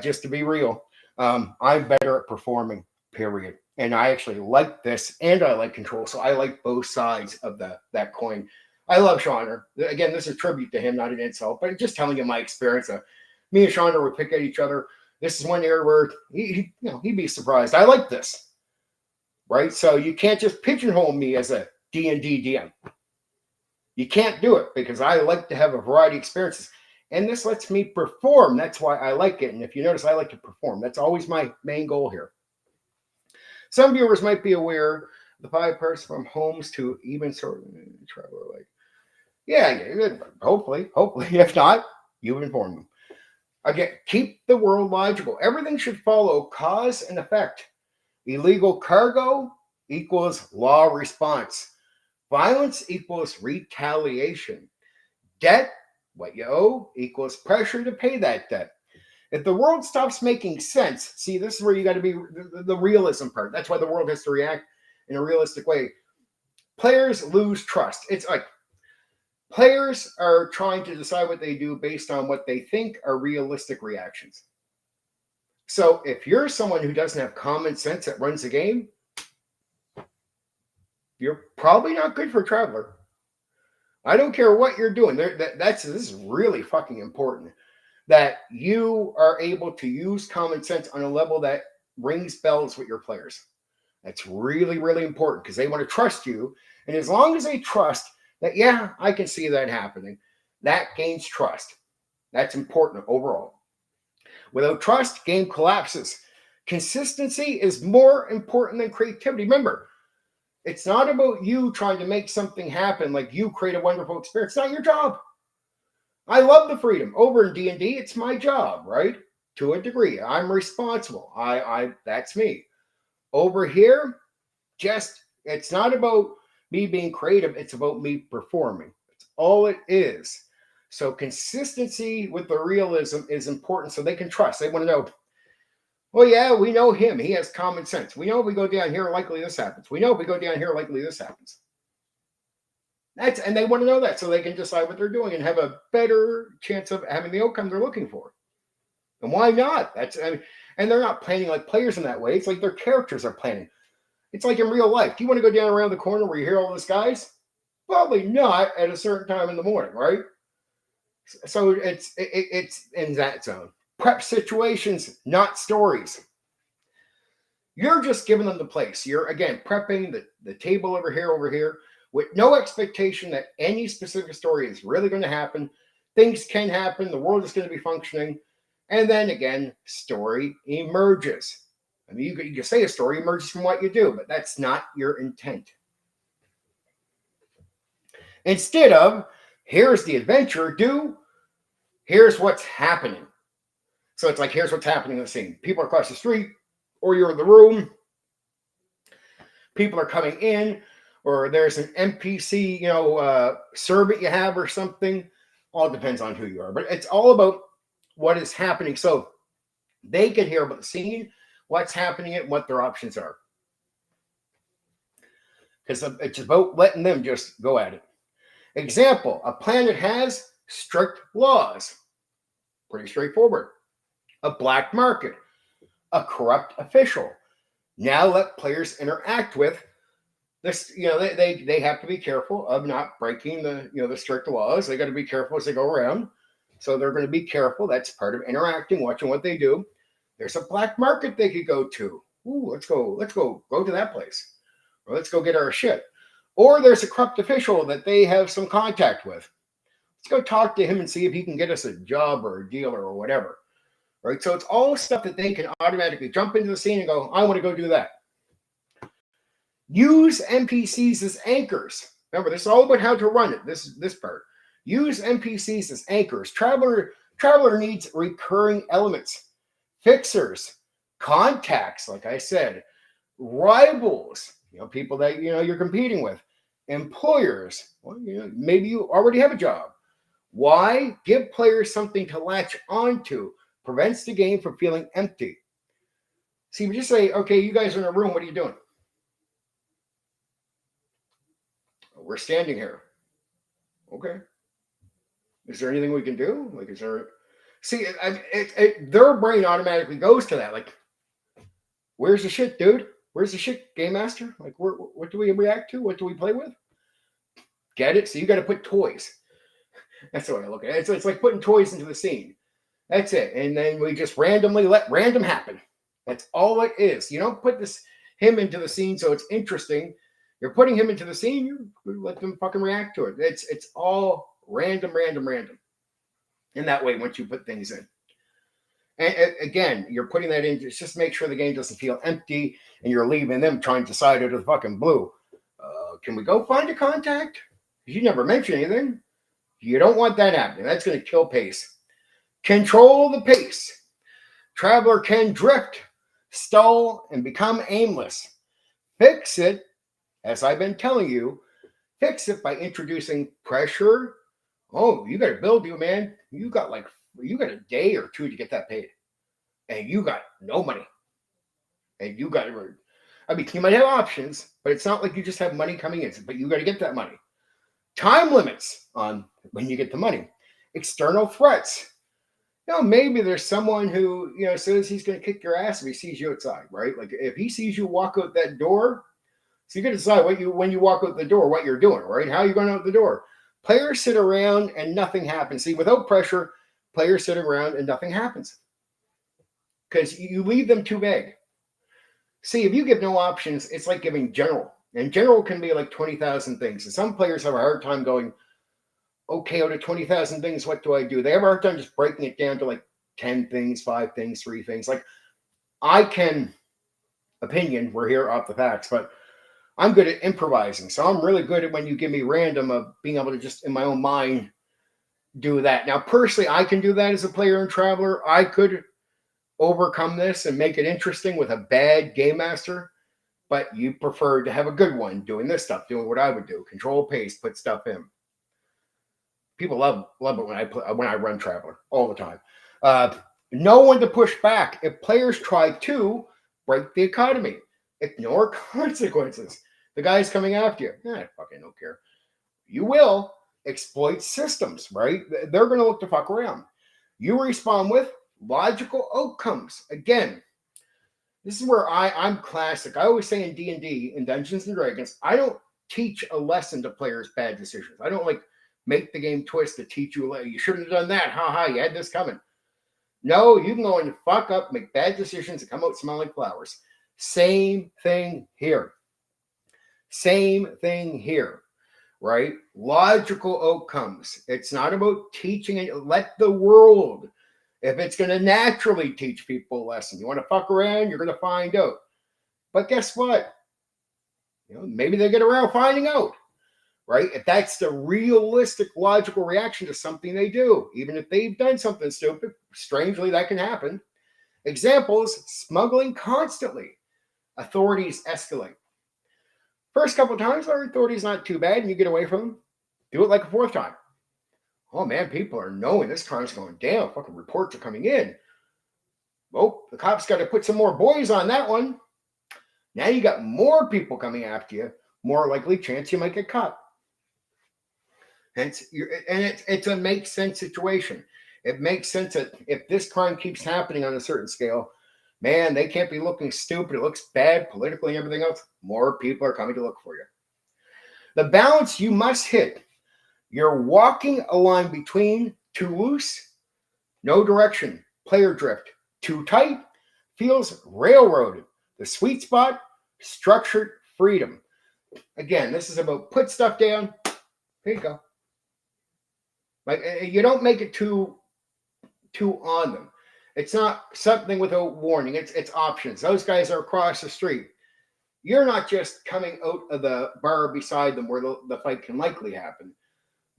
Just to be real, I'm better at performing, period. And I actually like this, and I like control. So I like both sides of that coin. I love Shauner. Again, this is a tribute to him, not an insult, but just telling you my experience. Me and Shauner would pick at each other. This is one area where he'd be surprised. I like this, right? So you can't just pigeonhole me as a D&D DM. You can't do it because I like to have a variety of experiences. And this lets me perform. That's why I like it. And if you notice, I like to perform. That's always my main goal here. Some viewers might be aware the 5-person from homes to even sort of Traveler like. Yeah, hopefully. If not, you've informed them. Again, keep the world logical. Everything should follow cause and effect. Illegal cargo equals law response. Violence equals retaliation. Debt, what you owe, equals pressure to pay that debt. If the world stops making sense, see, this is where you got to be the realism part. That's why the world has to react in a realistic way. Players lose trust. It's like players are trying to decide what they do based on what they think are realistic reactions. So if you're someone who doesn't have common sense that runs the game, you're probably not good for a traveler. I don't care what you're doing. This is really fucking important. That you are able to use common sense on a level that rings bells with your players. That's really, really important because they want to trust you. And as long as they trust that, yeah, I can see that happening, that gains trust. That's important overall. Without trust, game collapses. Consistency is more important than creativity. Remember, it's not about you trying to make something happen, like you create a wonderful experience. It's not your job. I love the freedom. Over in D&D, it's my job, right? To a degree. I'm responsible. That's me. Over here, it's not about me being creative. It's about me performing. That's all it is. So consistency with the realism is important so they can trust. They want to know, well, yeah, we know him. He has common sense. We know if we go down here, likely this happens. We know if we go down here, likely this happens. And they want to know that so they can decide what they're doing and have a better chance of having the outcome they're looking for. And why not? And they're not planning like players in that way. It's like their characters are planning. It's like in real life. Do you want to go down around the corner where you hear all those guys? Probably not at a certain time in the morning, right? So it's in that zone. Prep situations, not stories. You're just giving them the place. You're, again, prepping the table over here, with no expectation that any specific story is really going to happen. Things can happen. The world is going to be functioning. And then, again, story emerges. I mean, you can say a story emerges from what you do, but that's not your intent. Instead of, here's the adventure, here's what's happening. So it's like, here's what's happening in the scene. People are across the street, or you're in the room. People are coming in, or there's an NPC, servant you have or something. All depends on who you are. But it's all about what is happening. So they can hear about the scene, what's happening, and what their options are. Because it's about letting them just go at it. Example, a planet has strict laws. Pretty straightforward. A black market. A corrupt official. Now let players interact with this. They have to be careful of not breaking the strict laws. They got to be careful as they go around. So they're going to be careful. That's part of interacting, watching what they do. There's a black market they could go to. Ooh, let's go to that place. Or let's go get our shit. Or there's a corrupt official that they have some contact with. Let's go talk to him and see if he can get us a job or a deal or whatever. Right? So it's all stuff that they can automatically jump into the scene and go, I want to go do that. Use NPCs as anchors. Remember, this is all about how to run it. This part. Use NPCs as anchors. Traveler needs recurring elements. Fixers, contacts, like I said, rivals, people that you're competing with, employers. Well, maybe you already have a job. Why? Give players something to latch onto. Prevents the game from feeling empty. See, we just say, okay, you guys are in a room. What are you doing? We're standing here. Okay. Is there anything we can do? Like, is there? See, their brain automatically goes to that. Like, where's the shit, dude? Where's the shit, game master? Like, what do we react to? What do we play with? Get it? So you got to put toys. That's the way I look at it. It's like putting toys into the scene. That's it. And then we just randomly let random happen. That's all it is. You don't put him into the scene so it's interesting. You're putting him into the scene, you let them fucking react to it. It's all random. In that way, once you put things in. And again, you're putting that in just make sure the game doesn't feel empty and you're leaving them trying to decide out of the fucking blue. Can we go find a contact? You never mentioned anything. You don't want that happening. That's going to kill pace. Control the pace. Traveler can drift, stall, and become aimless. Fix it, as I've been telling you, fix it by introducing pressure. Oh, you got a bill due, man. You got a day or two to get that paid. and you got no money, and you got to. I mean, you might have options, but it's not like you just have money coming in. But you got to get that money. Time limits on when you get the money. External threats. Maybe there's someone who, says he's going to kick your ass if he sees you outside, right? Like if he sees you walk out that door, so you got to decide when you walk out the door, what you're doing, right? How are you going out the door? Players sit around and nothing happens. See, without pressure, players sit around and nothing happens because you leave them too vague. See, if you give no options, it's like giving general. And general can be like 20,000 things. And some players have a hard time going, okay, out of 20,000 things, what do I do? They have a hard time just breaking it down to like 10 things, 5 things, 3 things. Like I can, opinion, we're here off the facts, but I'm good at improvising. So I'm really good at when you give me random of being able to just in my own mind do that. Now, personally, I can do that as a player and traveler. I could overcome this and make it interesting with a bad game master, but you prefer to have a good one doing this stuff, doing what I would do, control pace, put stuff in. People love it when I run traveler all the time. No one to push back. If players try to break the economy, ignore consequences. The guy's coming after you. I fucking don't care. You will exploit systems, right? They're going to look to fuck around. You respond with logical outcomes. Again, this is where I'm classic. I always say in D&D, in Dungeons and Dragons, I don't teach a lesson to players' bad decisions. I don't make the game twist to teach you, you shouldn't have done that. You had this coming. No, you can go and fuck up, make bad decisions, and come out smelling like flowers. Same thing here. Right? Logical outcomes. It's not about teaching it. Let the world, if it's going to naturally teach people a lesson, you want to fuck around, you're going to find out. But guess what? Maybe they get around finding out. Right? If that's the realistic, logical reaction to something they do, even if they've done something stupid, strangely, that can happen. Examples, smuggling constantly. Authorities escalate. First couple of times, our authority's not too bad and you get away from them. Do it like a 4th time. Oh man, people are knowing this crime's going down. Fucking reports are coming in. Oh, the cops got to put some more boys on that one. Now you got more people coming after you. More likely chance you might get caught. Hence, it's a make sense situation. It makes sense that if this crime keeps happening on a certain scale, man, they can't be looking stupid. It looks bad politically and everything else. More people are coming to look for you. The balance you must hit. You're walking a line between too loose, no direction, player drift, too tight, feels railroaded. The sweet spot, structured freedom. Again, this is about put stuff down. Here you go. Like you don't make it too on them. It's not something without warning. It's options. Those guys are across the street. You're not just coming out of the bar beside them where the fight can likely happen.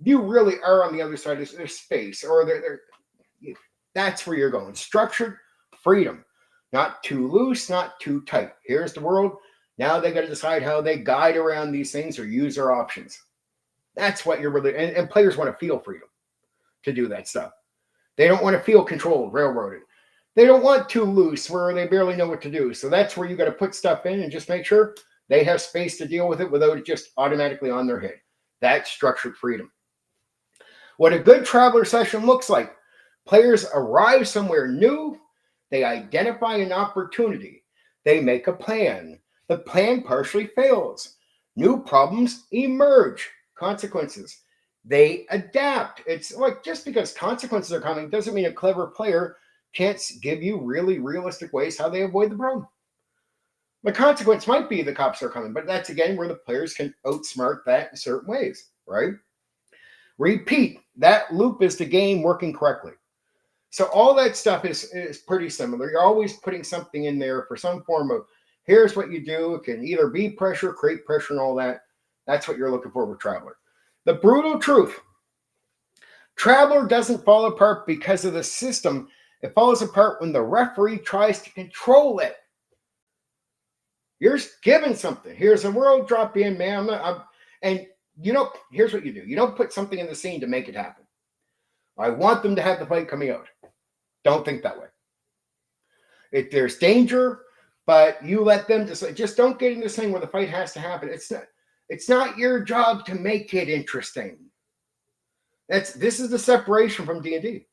You really are on the other side of their space, or that's where you're going. Structured freedom. Not too loose, not too tight. Here's the world. Now they got to decide how they guide around these things or use their options. That's what you're really, and players want to feel freedom to do that stuff. They don't want to feel controlled, railroaded. They don't want too loose where they barely know what to do. So that's where you got to put stuff in and just make sure they have space to deal with it without it just automatically on their head. That's structured freedom. What a good traveler session looks like. Players arrive somewhere new. They identify an opportunity. They make a plan. The plan partially fails. New problems emerge. Consequences. They adapt. It's like just because consequences are coming doesn't mean a clever player can't give you really realistic ways how they avoid the problem. The consequence might be the cops are coming, but that's again where the players can outsmart that in certain ways, right? Repeat. That loop is the game working correctly. So all that stuff is pretty similar. You're always putting something in there for some form of, here's what you do. It can either be pressure, create pressure, and all that. That's what you're looking for with Traveler. The brutal truth. Traveler doesn't fall apart because of the system. It falls apart when the referee tries to control it. You're given something. Here's a world, drop in, man. Here's what you do. You don't put something in the scene to make it happen. I want them to have the fight coming out. Don't think that way. If there's danger, but you let them just don't get in this thing where the fight has to happen. It's not your job to make it interesting. This is the separation from D&D.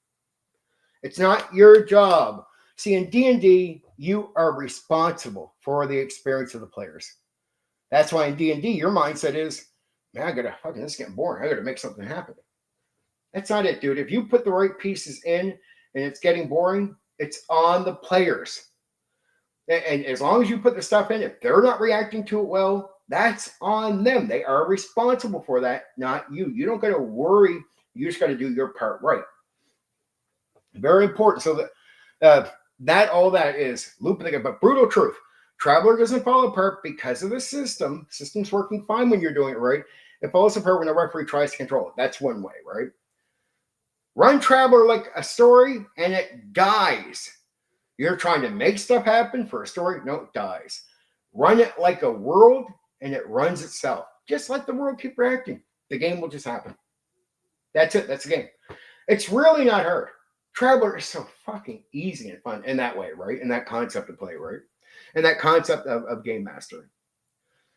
It's not your job. See, in D&D, you are responsible for the experience of the players. That's why in D&D, your mindset is, man, this is getting boring. I gotta make something happen. That's not it, dude. If you put the right pieces in and it's getting boring, it's on the players. And as long as you put the stuff in, if they're not reacting to it well, that's on them. They are responsible for that, not you. You don't got to worry. You just got to do your part right. Very important. So all that is looping again. But brutal truth. Traveler doesn't fall apart because of the system. System's working fine when you're doing it right. It falls apart when the referee tries to control it. That's one way, right? Run Traveler like a story and it dies. You're trying to make stuff happen for a story. No, it dies. Run it like a world and it runs itself. Just let the world keep reacting. The game will just happen. That's it. That's the game. It's really not hard. Traveler is so fucking easy and fun in that way, right? In that concept of play, right? And that concept of game mastery.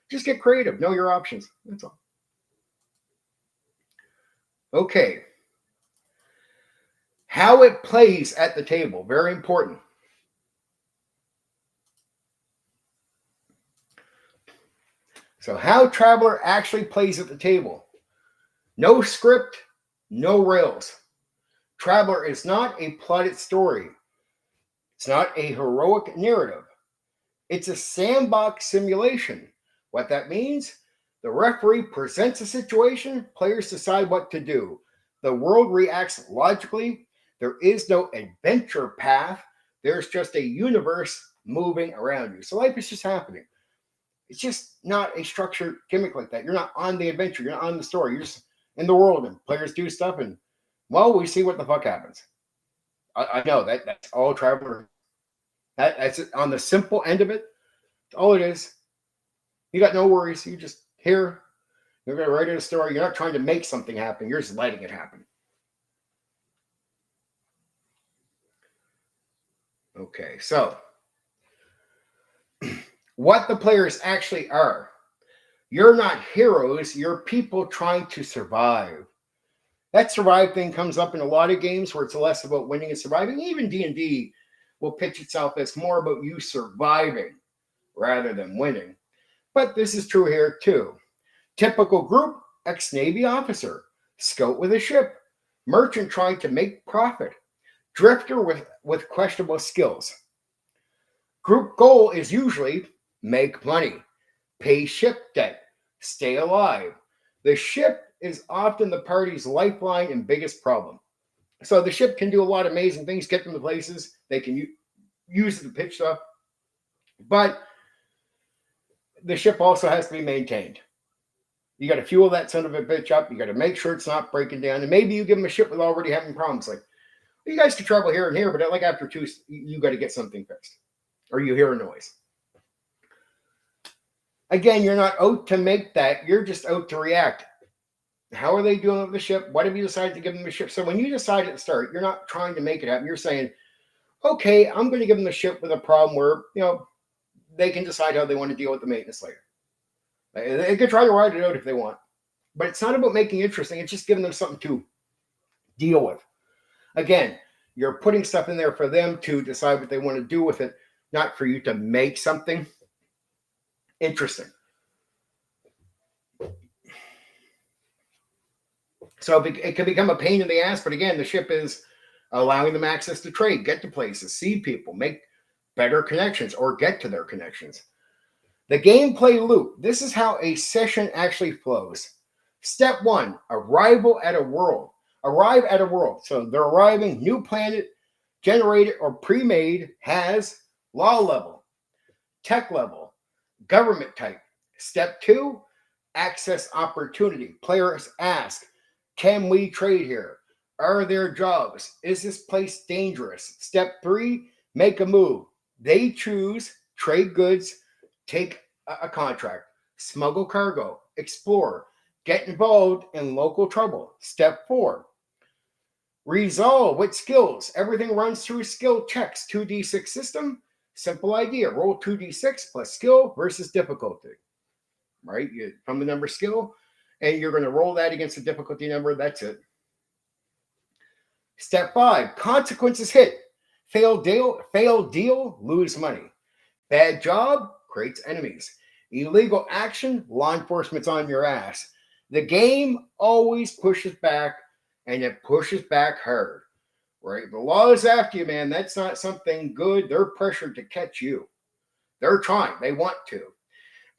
Just get creative. Know your options. That's all. Okay. How it plays at the table. Very important. So how Traveler actually plays at the table. No script, no rails. Traveler is not a plotted story. It's not a heroic narrative. It's a sandbox simulation. What that means, the referee presents a situation, players decide what to do. The world reacts logically. There is no adventure path. There's just a universe moving around you. So life is just happening. It's just not a structured gimmick like that. You're not on the adventure. You're not on the story. You're just in the world and players do stuff and, well, we see what the fuck happens. I know that's all Traveler. That's it. On the simple end of it. All it is. You got no worries. You just here. You're going to write a story. You're not trying to make something happen. You're just letting it happen. Okay, so what the players actually are. You're not heroes. You're people trying to survive. That survive thing comes up in a lot of games where it's less about winning and surviving. Even D&D will pitch itself as more about you surviving rather than winning. But this is true here too. Typical group, ex-Navy officer, scout with a ship, merchant trying to make profit, drifter with questionable skills. Group goal is usually make money, pay ship debt, stay alive. The ship is often the party's lifeline and biggest problem. So the ship can do a lot of amazing things, get them to places. They can use it to pitch stuff. But the ship also has to be maintained. You got to fuel that son of a bitch up. You got to make sure it's not breaking down. And maybe you give them a ship with already having problems. Like, well, you guys can travel here and here, but like after 2, you got to get something fixed. Or you hear a noise. Again, you're not out to make that. You're just out to react. How are they doing with the ship? What have you decided to give them the ship? So when you decide at the start, you're not trying to make it happen. You're saying, okay, I'm going to give them the ship with a problem where, they can decide how they want to deal with the maintenance later. They could try to ride it out if they want. But it's not about making it interesting. It's just giving them something to deal with. Again, you're putting stuff in there for them to decide what they want to do with it, not for you to make something interesting. So it can become a pain in the ass, but again, the ship is allowing them access to trade, get to places, see people, make better connections, or get to their connections. The gameplay loop. This is how a session actually flows. Step 1, arrive at a world. So they're arriving, new planet, generated or pre-made, has law level, tech level, government type. Step 2, access opportunity. Players ask, can we trade here? Are there jobs? Is this place dangerous? Step 3, make a move. They choose, trade goods, take a contract, smuggle cargo, explore, get involved in local trouble. Step 4, resolve with skills. Everything runs through skill checks, 2d6 system. Simple idea. Roll 2d6 plus skill versus difficulty. Right? From the number skill, and you're going to roll that against the difficulty number. That's it. Step 5, consequences hit. Failed deal, lose money. Bad job, creates enemies. Illegal action, law enforcement's on your ass. The game always pushes back, and it pushes back hard. Right? The law is after you, man. That's not something good. They're pressured to catch you. They're trying. They want to.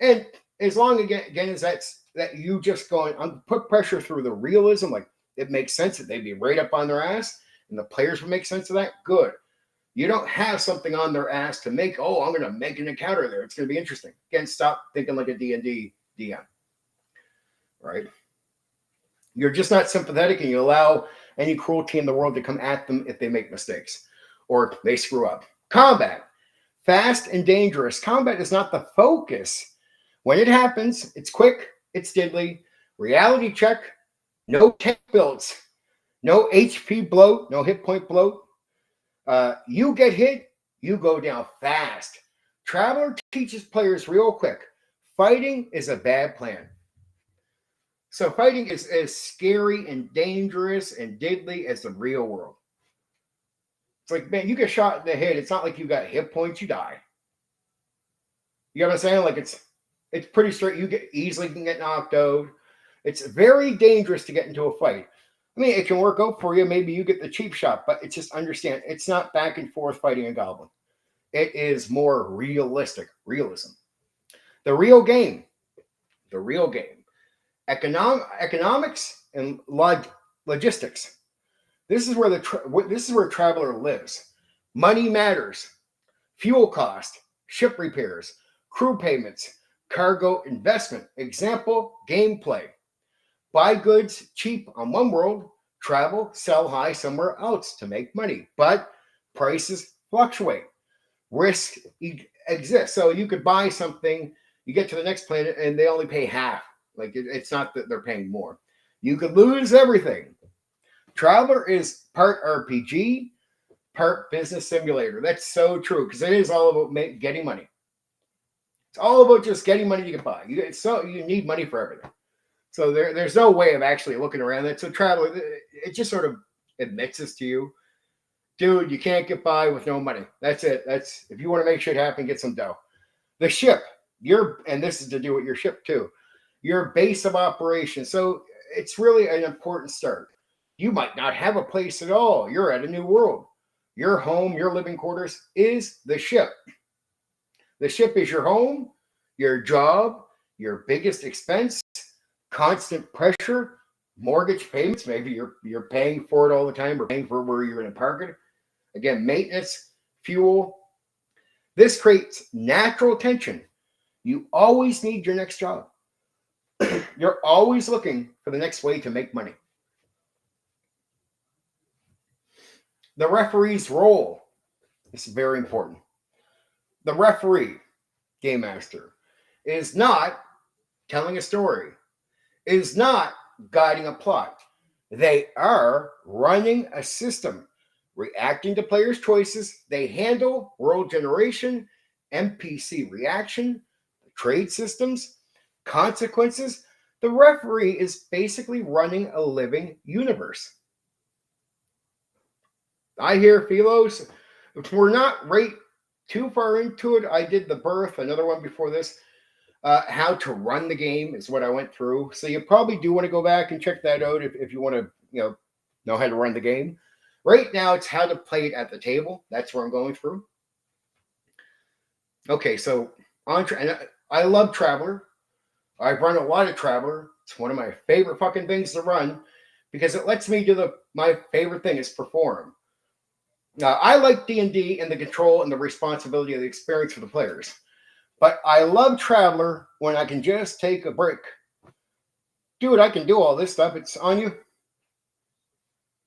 And as long again as that you just going put pressure through the realism, like it makes sense that they'd be right up on their ass, and the players would make sense of that. Good. You don't have something on their ass to make, oh, I'm going to make an encounter there. It's going to be interesting. Again, stop thinking like a D&D DM. Right? You're just not sympathetic, and you allow any cruelty in the world to come at them if they make mistakes or they screw up. Combat. Fast and dangerous. Combat is not the focus. When it happens, it's quick, it's diddly. Reality check. No tech builds. No HP bloat. No hit point bloat. You get hit, you go down fast. Traveler teaches players real quick. Fighting is a bad plan. So fighting is as scary and dangerous and diddly as the real world. It's like, man, you get shot in the head. It's not like you got hit points, you die. You know what I'm saying? Like it's pretty straight. You can get knocked out. It's very dangerous to get into a fight. I mean, it can work out for you. Maybe you get the cheap shot, but it's just understand it's not back and forth fighting a goblin. It is more realistic realism. The real game. Economics and logistics. This is where Traveler lives. Money matters. Fuel cost, ship repairs, crew payments, cargo investment. Example, gameplay. Buy goods cheap on one world, travel, sell high somewhere else to make money. But prices fluctuate. Risk exists. So you could buy something, you get to the next planet, and they only pay half. Like it's not that they're paying more. You could lose everything. Traveler is part RPG, part business simulator. That's so true because it is all about getting money. It's all about just getting money to get by. You need money for everything. So there's no way of actually looking around that. So Traveler, it just sort of admits this to you. Dude, you can't get by with no money. That's it. That's if you want to make shit happen, get some dough. The ship, and this is to do with your ship too. Your base of operation. So it's really an important start. You might not have a place at all. You're at a new world. Your home, your living quarters is the ship. The ship is your home, your job, your biggest expense, constant pressure, mortgage payments. Maybe you're paying for it all the time or paying for where you're going to park it. Again, maintenance, fuel. This creates natural tension. You always need your next job. You're always looking for the next way to make money. The referee's role is very important. The referee, game master, is not telling a story, is not guiding a plot. They are running a system, reacting to players' choices. They handle world generation, NPC reaction, trade systems, consequences. The referee is basically running a living universe. I hear Philos. If we're not right too far into it, I did the birth, another one before this. How to run the game is what I went through. So you probably do want to go back and check that out if you want to, know how to run the game. Right now, it's how to play it at the table. That's where I'm going through. Okay, so and I love Traveler. I've run a lot of Traveler. It's one of my favorite fucking things to run because it lets me do my favorite thing is perform. Now, I like D&D and the control and the responsibility of the experience for the players. But I love Traveler when I can just take a break. Dude, I can do all this stuff. It's on you.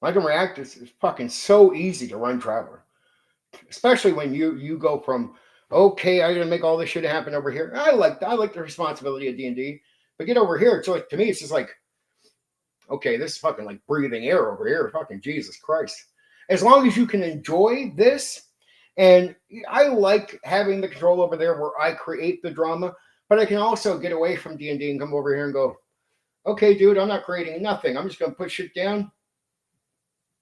I can react. It's fucking so easy to run Traveler. Especially when you go from, okay, I gotta make all this shit happen over here. I like the responsibility of D&D. But get over here. So to me, it's just like, okay, this is fucking like breathing air over here. Fucking Jesus Christ. As long as you can enjoy this And I like having the control over there where I create the drama, but I can also get away from D&D and come over here and go, okay, dude, I'm not creating nothing. I'm just going to put shit down.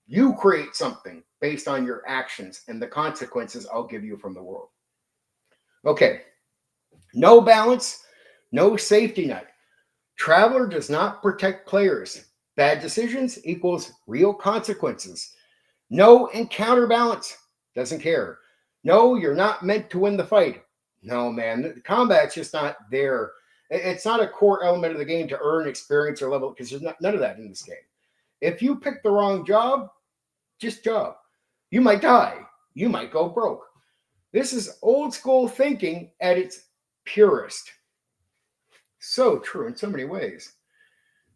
You create something based on your actions and the consequences I'll give you from the world. Okay. No balance, no safety net. Traveler does not protect players. Bad decisions equals real consequences. No encounter balance. Doesn't care. No, you're not meant to win the fight. No, man. The combat's just not there. It's not a core element of the game to earn experience or level because there's none of that in this game. If you pick the wrong job, just job. You might die. You might go broke. This is old school thinking at its purest. So true in so many ways.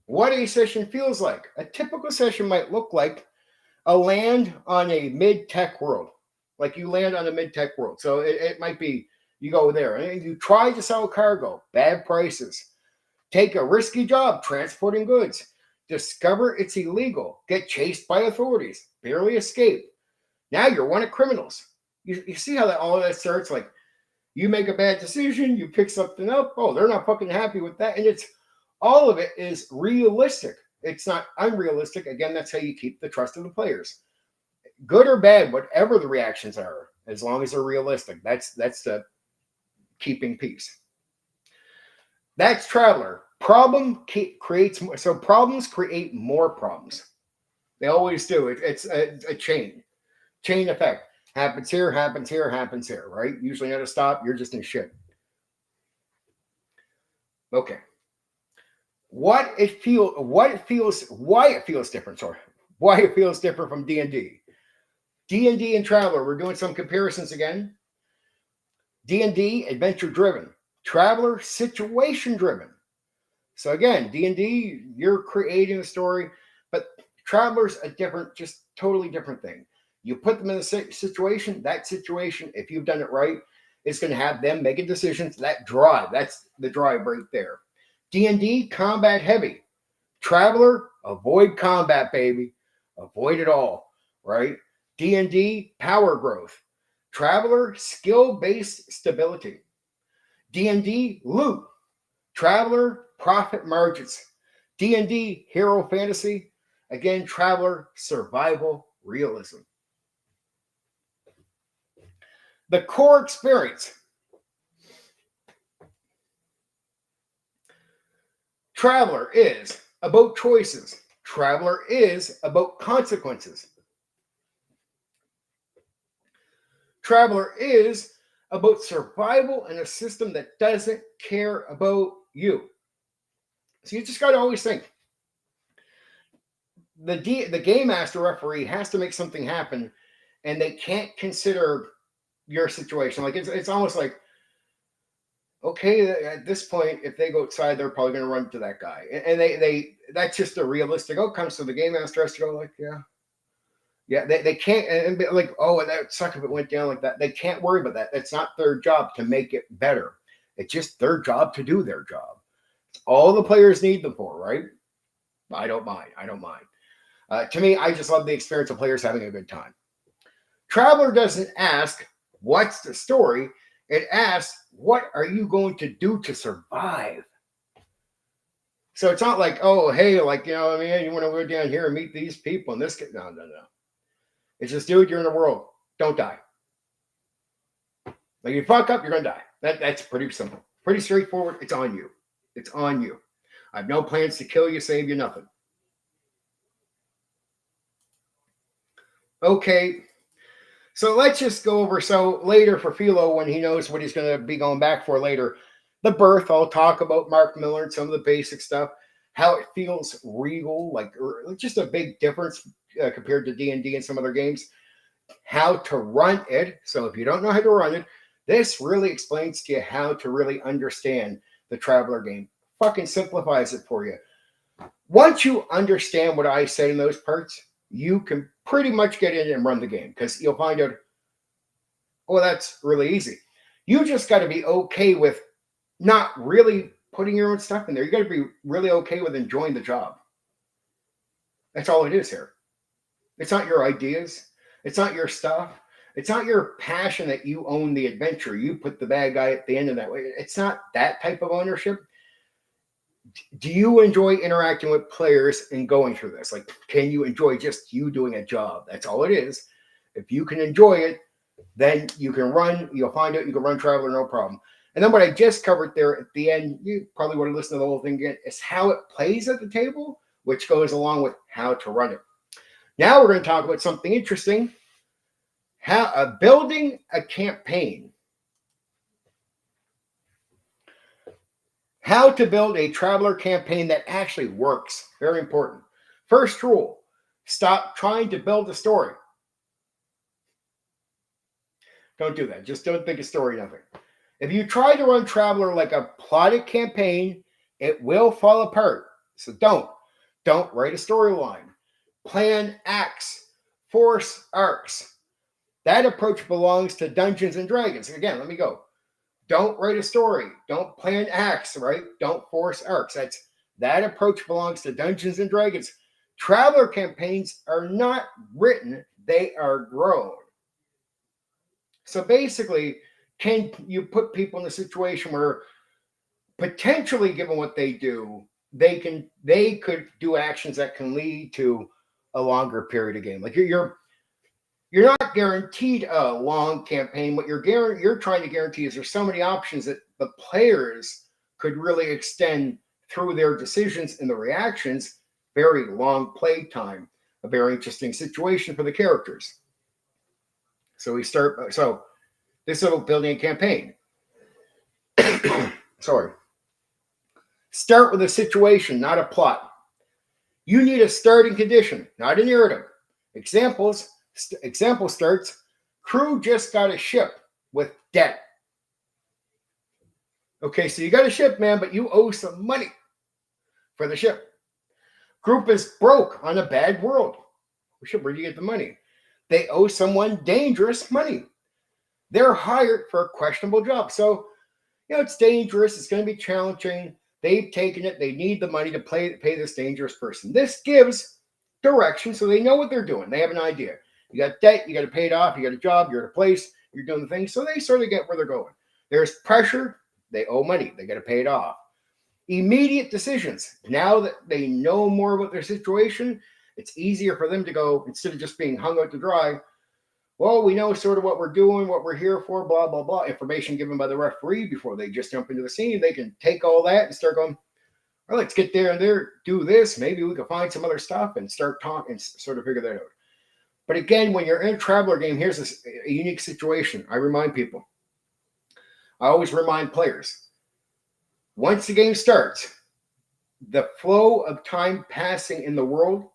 What a session feels like. A typical session might look like a land on a mid-tech world. Like you land on a mid-tech world. So it might be you go there and you try to sell cargo, bad prices. Take a risky job transporting goods. Discover it's illegal. Get chased by authorities. Barely escape. Now you're one of criminals. You see how all of that starts? Like you make a bad decision, you pick something up. Oh, they're not fucking happy with that. And it's all of it is realistic. It's not unrealistic. Again, that's how you keep the trust of the players. Good or bad, whatever the reactions are, as long as they're realistic. That's the keeping peace. That's Traveler. Problem creates more. So problems create more problems. They always do. It's a chain effect. Happens here, happens here, happens here, right? Usually at a stop, you're just in shit. Okay. Why it feels different, sorry. Why it feels different from D&D. D&D and Traveler, we're doing some comparisons again. D&D, adventure driven. Traveler, situation driven. So again, D&D, you're creating a story, but Traveler's a different, just totally different thing. You put them in a situation, that situation, if you've done it right, is going to have them making decisions. That drive, that's the drive right there. D&D, combat heavy. Traveler, avoid combat, baby. Avoid it all, right? D&D, power growth. Traveler, skill-based stability. D&D, loot. Traveler, profit margins. D&D, hero fantasy. Again, Traveler, survival realism. The core experience. Traveler is about choices. Traveler is about consequences. Traveler is about survival in a system that doesn't care about you. So you just got to always think. The game master referee has to make something happen, and they can't consider your situation. Like it's almost like, okay, at this point, if they go outside, they're probably going to run to that guy, and they that's just a realistic outcome. So the game master has to go like, yeah, they can't and be like, oh, that suck if it went down like that. They can't worry about that. It's not their job to make it better. It's just their job to do their job. It's all the players need them for, right? I don't mind. To me, I just love the experience of players having a good time. Traveler doesn't ask, what's the story? It asks, what are you going to do to survive? So it's not like, oh, hey, like, you know what I mean? You want to go down here and meet these people and this kid. No. It's just, dude, you're in the world. Don't die. Like, you fuck up, you're going to die. That's pretty simple. Pretty straightforward. It's on you. It's on you. I have no plans to kill you, save you, nothing. Okay. So let's just go over. So later for Philo, when he knows what he's going to be going back for later, the birth, I'll talk about Mark Miller and some of the basic stuff, how it feels regal, like just a big difference compared to D&D and some other games, how to run it. So if you don't know how to run it, this really explains to you how to really understand the Traveler game. Fucking simplifies it for you. Once you understand what I said in those parts, you can pretty much get in and run the game because you'll find out, oh, that's really easy. You just got to be okay with not really putting your own stuff in there. You got to be really okay with enjoying the job. That's all it is here. It's not your ideas. It's not your stuff. It's not your passion that you own the adventure. You put the bad guy at the end of that way. It's not that type of ownership. Do you enjoy interacting with players and going through this? Like, can you enjoy just you doing a job? That's all it is. If you can enjoy it, then you can run. You'll find out you can run Traveler, no problem. And then what I just covered there at the end, you probably want to listen to the whole thing again, is how it plays at the table, which goes along with how to run it. Now we're going to talk about something interesting, how building a campaign. How to build a Traveler campaign that actually works. Very important. First rule, stop trying to build a story. Don't do that. Just don't think a story, nothing. If you try to run Traveler like a plotted campaign, it will fall apart. So don't write a storyline. Plan acts, force arcs. That approach belongs to Dungeons and Dragons. Again, let me go. Don't write a story. Don't plan acts, right? Don't force arcs. That approach belongs to Dungeons and Dragons. Traveler campaigns are not written, they are grown. So basically, can you put people in a situation where potentially, given what they do, they could do actions that can lead to a longer period of game. Like you're not guaranteed a long campaign. What you're trying to guarantee is there's so many options that the players could really extend through their decisions and the reactions. Very long play time, a very interesting situation for the characters. So this is about building a campaign. Sorry. Start with a situation, not a plot. You need a starting condition, not a narrative. Example starts, crew just got a ship with debt. Okay, so you got a ship, man, but you owe some money for the ship. Group is broke on a bad world. Where do you get the money? They owe someone dangerous money. They're hired for a questionable job. So, it's dangerous. It's going to be challenging. They've taken it. They need the money to pay this dangerous person. This gives direction so they know what they're doing. They have an idea. You got debt. You got to pay it off. You got a job. You're at a place. You're doing the things. So they sort of get where they're going. There's pressure. They owe money. They got to pay it off. Immediate decisions. Now that they know more about their situation, it's easier for them to go, instead of just being hung out to dry, well, we know sort of what we're doing, what we're here for, blah, blah, blah. Information given by the referee before they just jump into the scene. They can take all that and start going, well, let's get there and there, do this. Maybe we can find some other stuff and start talking and sort of figure that out. But again, when you're in a Traveler game, here's a unique situation. I remind people. I always remind players. Once the game starts, the flow of time passing in the world,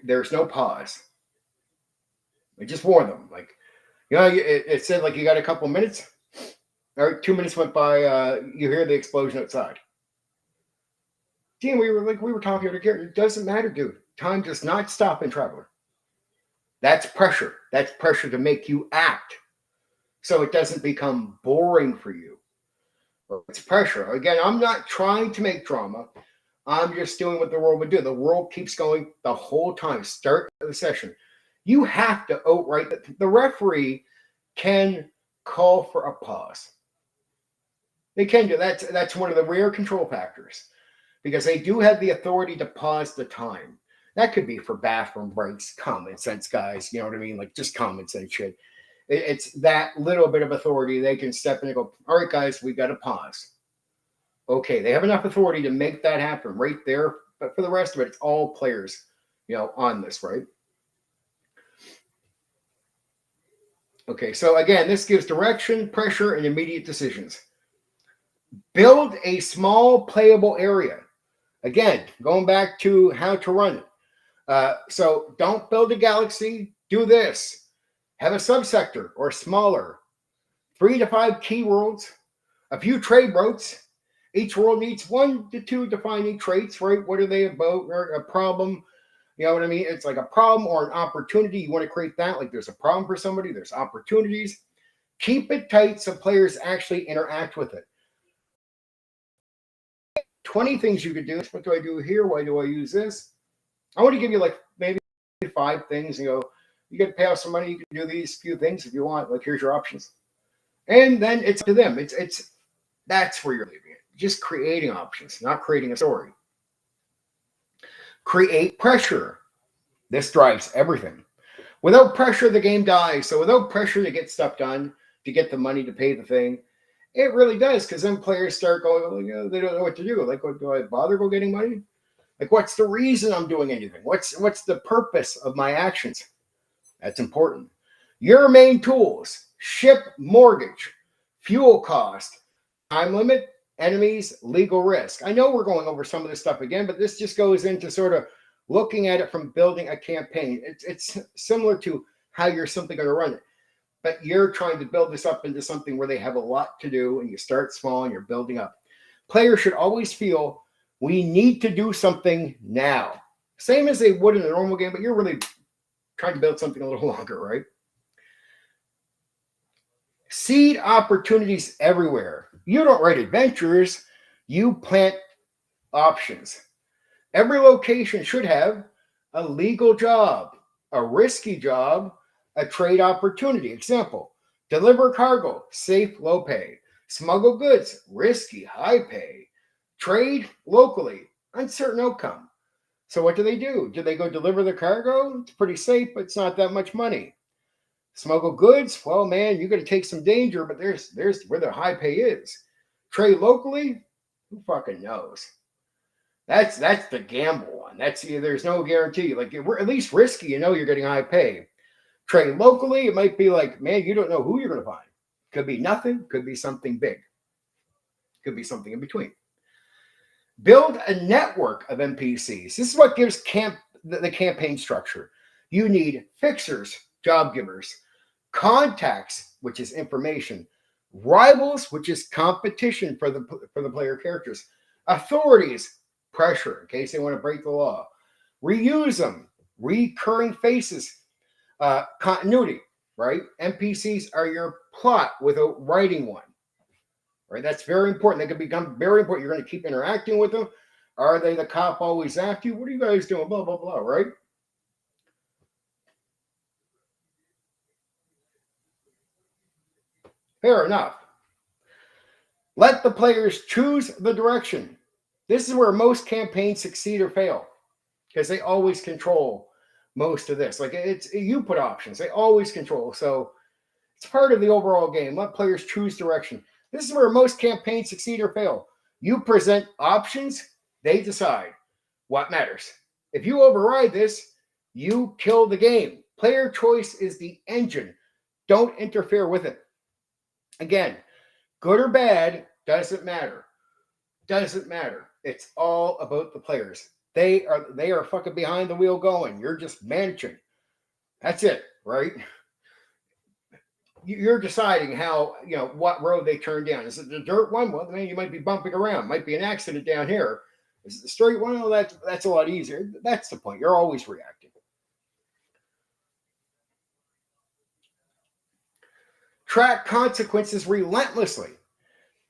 there's no pause. I just warn them, it said like you got a couple minutes, or 2 minutes went by. You hear the explosion outside. Damn, we were talking to the character. It doesn't matter, dude. Time does not stop in Traveler. That's pressure. That's pressure to make you act, so it doesn't become boring for you. It's pressure. Again, I'm not trying to make drama. I'm just doing what the world would do. The world keeps going the whole time. Start the session. You have to outright, the referee can call for a pause. They can do that. That's one of the rare control factors, because they do have the authority to pause the time. That could be for bathroom breaks, common sense, guys. You know what I mean? Like just common sense shit. It's that little bit of authority. They can step in and go, all right, guys, we got to pause. Okay, they have enough authority to make that happen right there. But for the rest of it, it's all players, on this, right? Okay, so again, this gives direction, pressure, and immediate decisions. Build a small playable area. Again, going back to how to run it. So don't build a galaxy. Do this. Have a subsector or smaller. 3 to 5 key worlds. A few trade routes. Each world needs 1 to 2 defining traits, right? What are they about? Or a problem. You know what I mean? It's like a problem or an opportunity. You want to create that. Like there's a problem for somebody. There's opportunities. Keep it tight so players actually interact with it. 20 things you could do. What do I do here? Why do I use this? I want to give you like maybe 5 things. You get to pay off some money. You can do these few things if you want. Like, here's your options. And then it's up to them. That's where you're leaving it. Just creating options, not creating a story. Create pressure. This drives everything. Without pressure, the game dies. So without pressure to get stuff done, to get the money to pay the thing, it really does, because then players start going, well, you know, they don't know what to do. Like, what, do I bother go getting money? Like, what's the reason I'm doing anything? What's the purpose of my actions? That's important. Your main tools: ship mortgage, fuel cost, time limit, enemies, legal risk. I know we're going over some of this stuff again, but this just goes into sort of looking at it from building a campaign. It's similar to how you're simply going to run it, but you're trying to build this up into something where they have a lot to do, and you start small and you're building up. Players should always feel we need to do something now. Same as they would in a normal game, but you're really trying to build something a little longer, right? Seed opportunities everywhere. You don't write adventures, you plant options. Every location should have a legal job, a risky job, a trade opportunity. Example: deliver cargo, safe, low pay. Smuggle goods, risky, high pay. Trade locally, uncertain outcome. So what do? Do they go deliver the cargo? It's pretty safe, but it's not that much money. Smuggle goods, well, man, you're going to take some danger, but there's where the high pay is. Trade locally, who fucking knows? That's the gamble one. There's no guarantee. Like, we're at least risky, you know, you're getting high pay. Trade locally, it might be like, man, you don't know who you're going to find. Could be nothing, could be something big, could be something in between. Build a network of NPCs. This is what gives the campaign structure. You need fixers, job givers, contacts, which is information, rivals, which is competition for the player characters, authorities, pressure in case they want to break the law, reuse them, recurring faces, continuity, right? NPCs are your plot without writing one, right? That's very important. They can become very important. You're going to keep interacting with them. Are they the cop always after you? What are you guys doing? Blah, blah, blah, right? Fair enough. Let the players choose the direction. This is where most campaigns succeed or fail, because they always control most of this. Like, you put options, they always control. So it's part of the overall game. Let players choose direction. This is where most campaigns succeed or fail. You present options, they decide what matters. If you override this, you kill the game. Player choice is the engine. Don't interfere with it. Again, good or bad, doesn't matter. Doesn't matter. It's all about the players. They are fucking behind the wheel going. You're just managing. That's it, right? You're deciding how, you know, what road they turn down. Is it the dirt one? Well, man, you might be bumping around. Might be an accident down here. Is it the straight one? Oh, that's a lot easier. That's the point. You're always reacting. Track consequences relentlessly.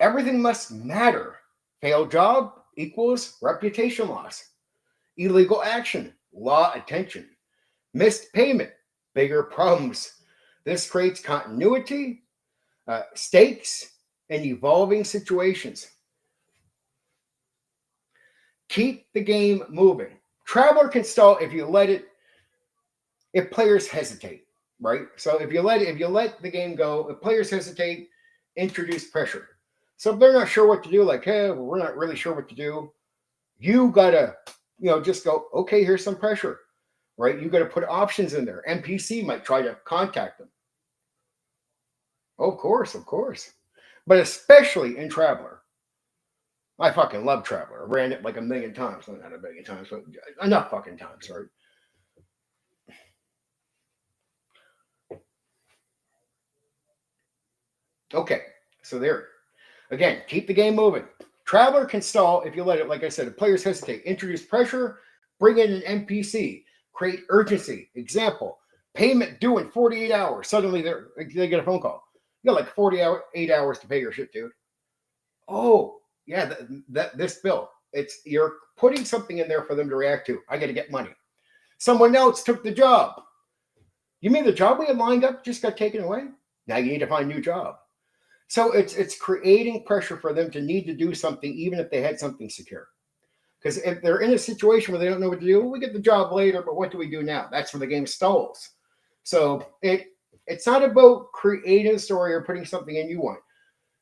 Everything must matter. Failed job equals reputation loss. Illegal action, law attention. Missed payment, bigger problems. This creates continuity, stakes, and evolving situations. Keep the game moving. Traveler can stall if players hesitate, right? So if you let the game go, if players hesitate, introduce pressure. So if they're not sure what to do, like, hey, well, we're not really sure what to do, you gotta, just go, okay, here's some pressure, right? You gotta put options in there. NPC might try to contact them. Of course. But especially in Traveler. I fucking love Traveler. I ran it like a million times. Well, not a million times, but enough fucking times, right? Okay, so there. Again, keep the game moving. Traveler can stall if you let it, like I said, if players hesitate. Introduce pressure, bring in an NPC, create urgency. Example, payment due in 48 hours. Suddenly they get a phone call. You got like 48 hours to pay your shit, dude. Oh, yeah, this bill. You're putting something in there for them to react to. I got to get money. Someone else took the job. You mean the job we had lined up just got taken away? Now you need to find a new job. So it's creating pressure for them to need to do something, even if they had something secure. Because if they're in a situation where they don't know what to do, well, we get the job later, but what do we do now? That's where the game stalls. So it's not about creating a story or putting something in you want.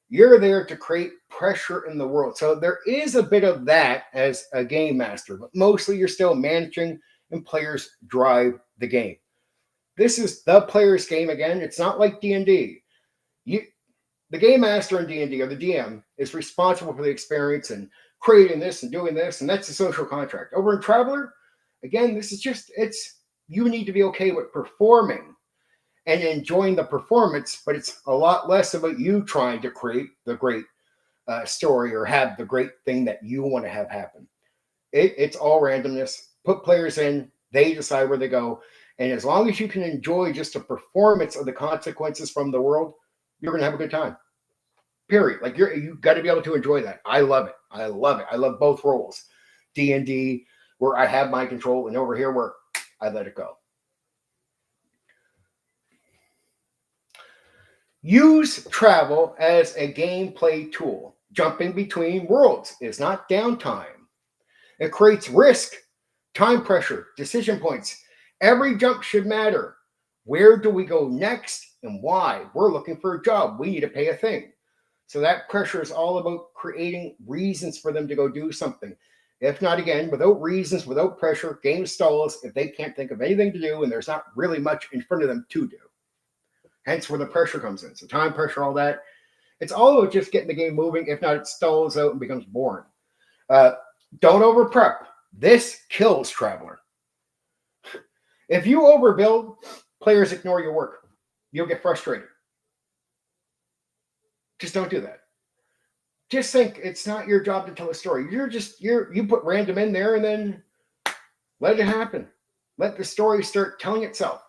You're there to create pressure in the world. So there is a bit of that as a game master, but mostly you're still managing and players drive the game. This is the player's game again. It's not like D&D. The game master in D&D or the DM is responsible for the experience and creating this and doing this, and that's the social contract. Over in Traveler, again, this is just, you need to be okay with performing and enjoying the performance, but it's a lot less about you trying to create the great story or have the great thing that you want to have happen. It's all randomness. Put players in, they decide where they go, and as long as you can enjoy just the performance of the consequences from the world, you're going to have a good time. Period. Like you've got to be able to enjoy that. I love it. I love it. I love both roles. D&D, where I have my control, and over here where I let it go. Use travel as a gameplay tool. Jumping between worlds is not downtime. It creates risk, time pressure, decision points. Every jump should matter. Where do we go next and why? We're looking for a job. We need to pay a thing. So that pressure is all about creating reasons for them to go do something. If not, again, without reasons, without pressure, game stalls if they can't think of anything to do and there's not really much in front of them to do. Hence where the pressure comes in. So time pressure, all that. It's all about just getting the game moving. If not, it stalls out and becomes boring. Don't over prep. This kills Traveler. If you overbuild, players ignore your work. You'll get frustrated. Just don't do that. Just think it's not your job to tell a story. You put random in there and then let it happen. Let the story start telling itself.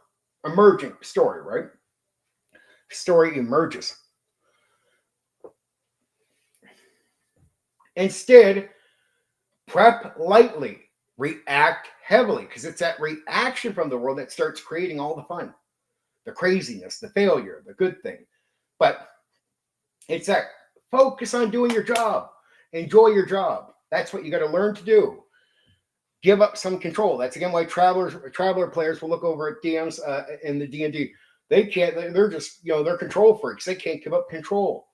Emerging story, right? Story emerges. Instead, prep lightly, react heavily, because it's that reaction from the world that starts creating all the fun, the craziness, the failure, the good thing. But it's that focus on doing your job. Enjoy your job. That's what you got to learn to do. Give up some control. That's again why Traveler players will look over at DMs in the D&D. They can't. They're just they're control freaks. They can't give up control.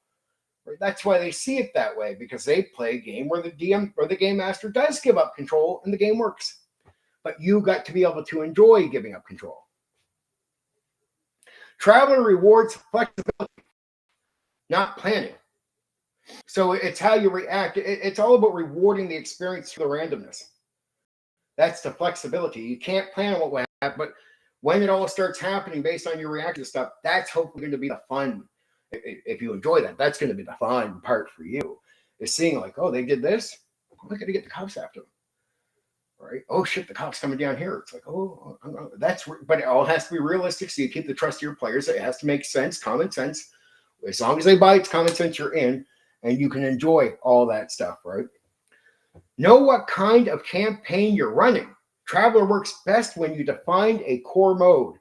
Right? That's why they see it that way, because they play a game where the DM or the game master does give up control and the game works. But you got to be able to enjoy giving up control. Traveler rewards flexibility, not planning. So it's how you react. It's all about rewarding the experience through the randomness. That's the flexibility. You can't plan on what will happen, but when it all starts happening based on your reaction to stuff, that's hopefully going to be the fun. If you enjoy that, that's going to be the fun part for you. Is seeing like, oh, they did this. I'm not going to get the cops after them. Right? Oh shit, the cops coming down here. It's like, but it all has to be realistic. So you keep the trust of your players. It has to make sense, common sense. As long as they buy it's common sense, you're in, and you can enjoy all that stuff, right? Know what kind of campaign you're running. Traveler works best when you define a core mode.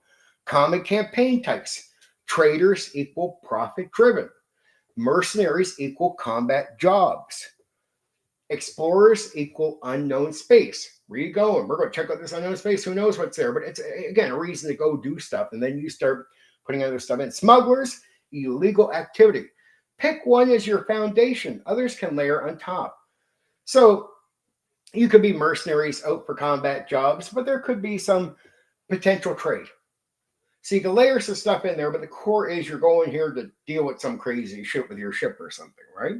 Common campaign types. Traders equal profit driven. Mercenaries equal combat jobs. Explorers equal unknown space. Where you going? We're going to check out this unknown space. Who knows what's there? But it's, again, a reason to go do stuff. And then you start putting other stuff in. Smugglers, illegal activity. Pick one as your foundation. Others can layer on top. So you could be mercenaries out for combat jobs, but there could be some potential trade. So you can layer some stuff in there, but the core is you're going here to deal with some crazy shit with your ship or something, right?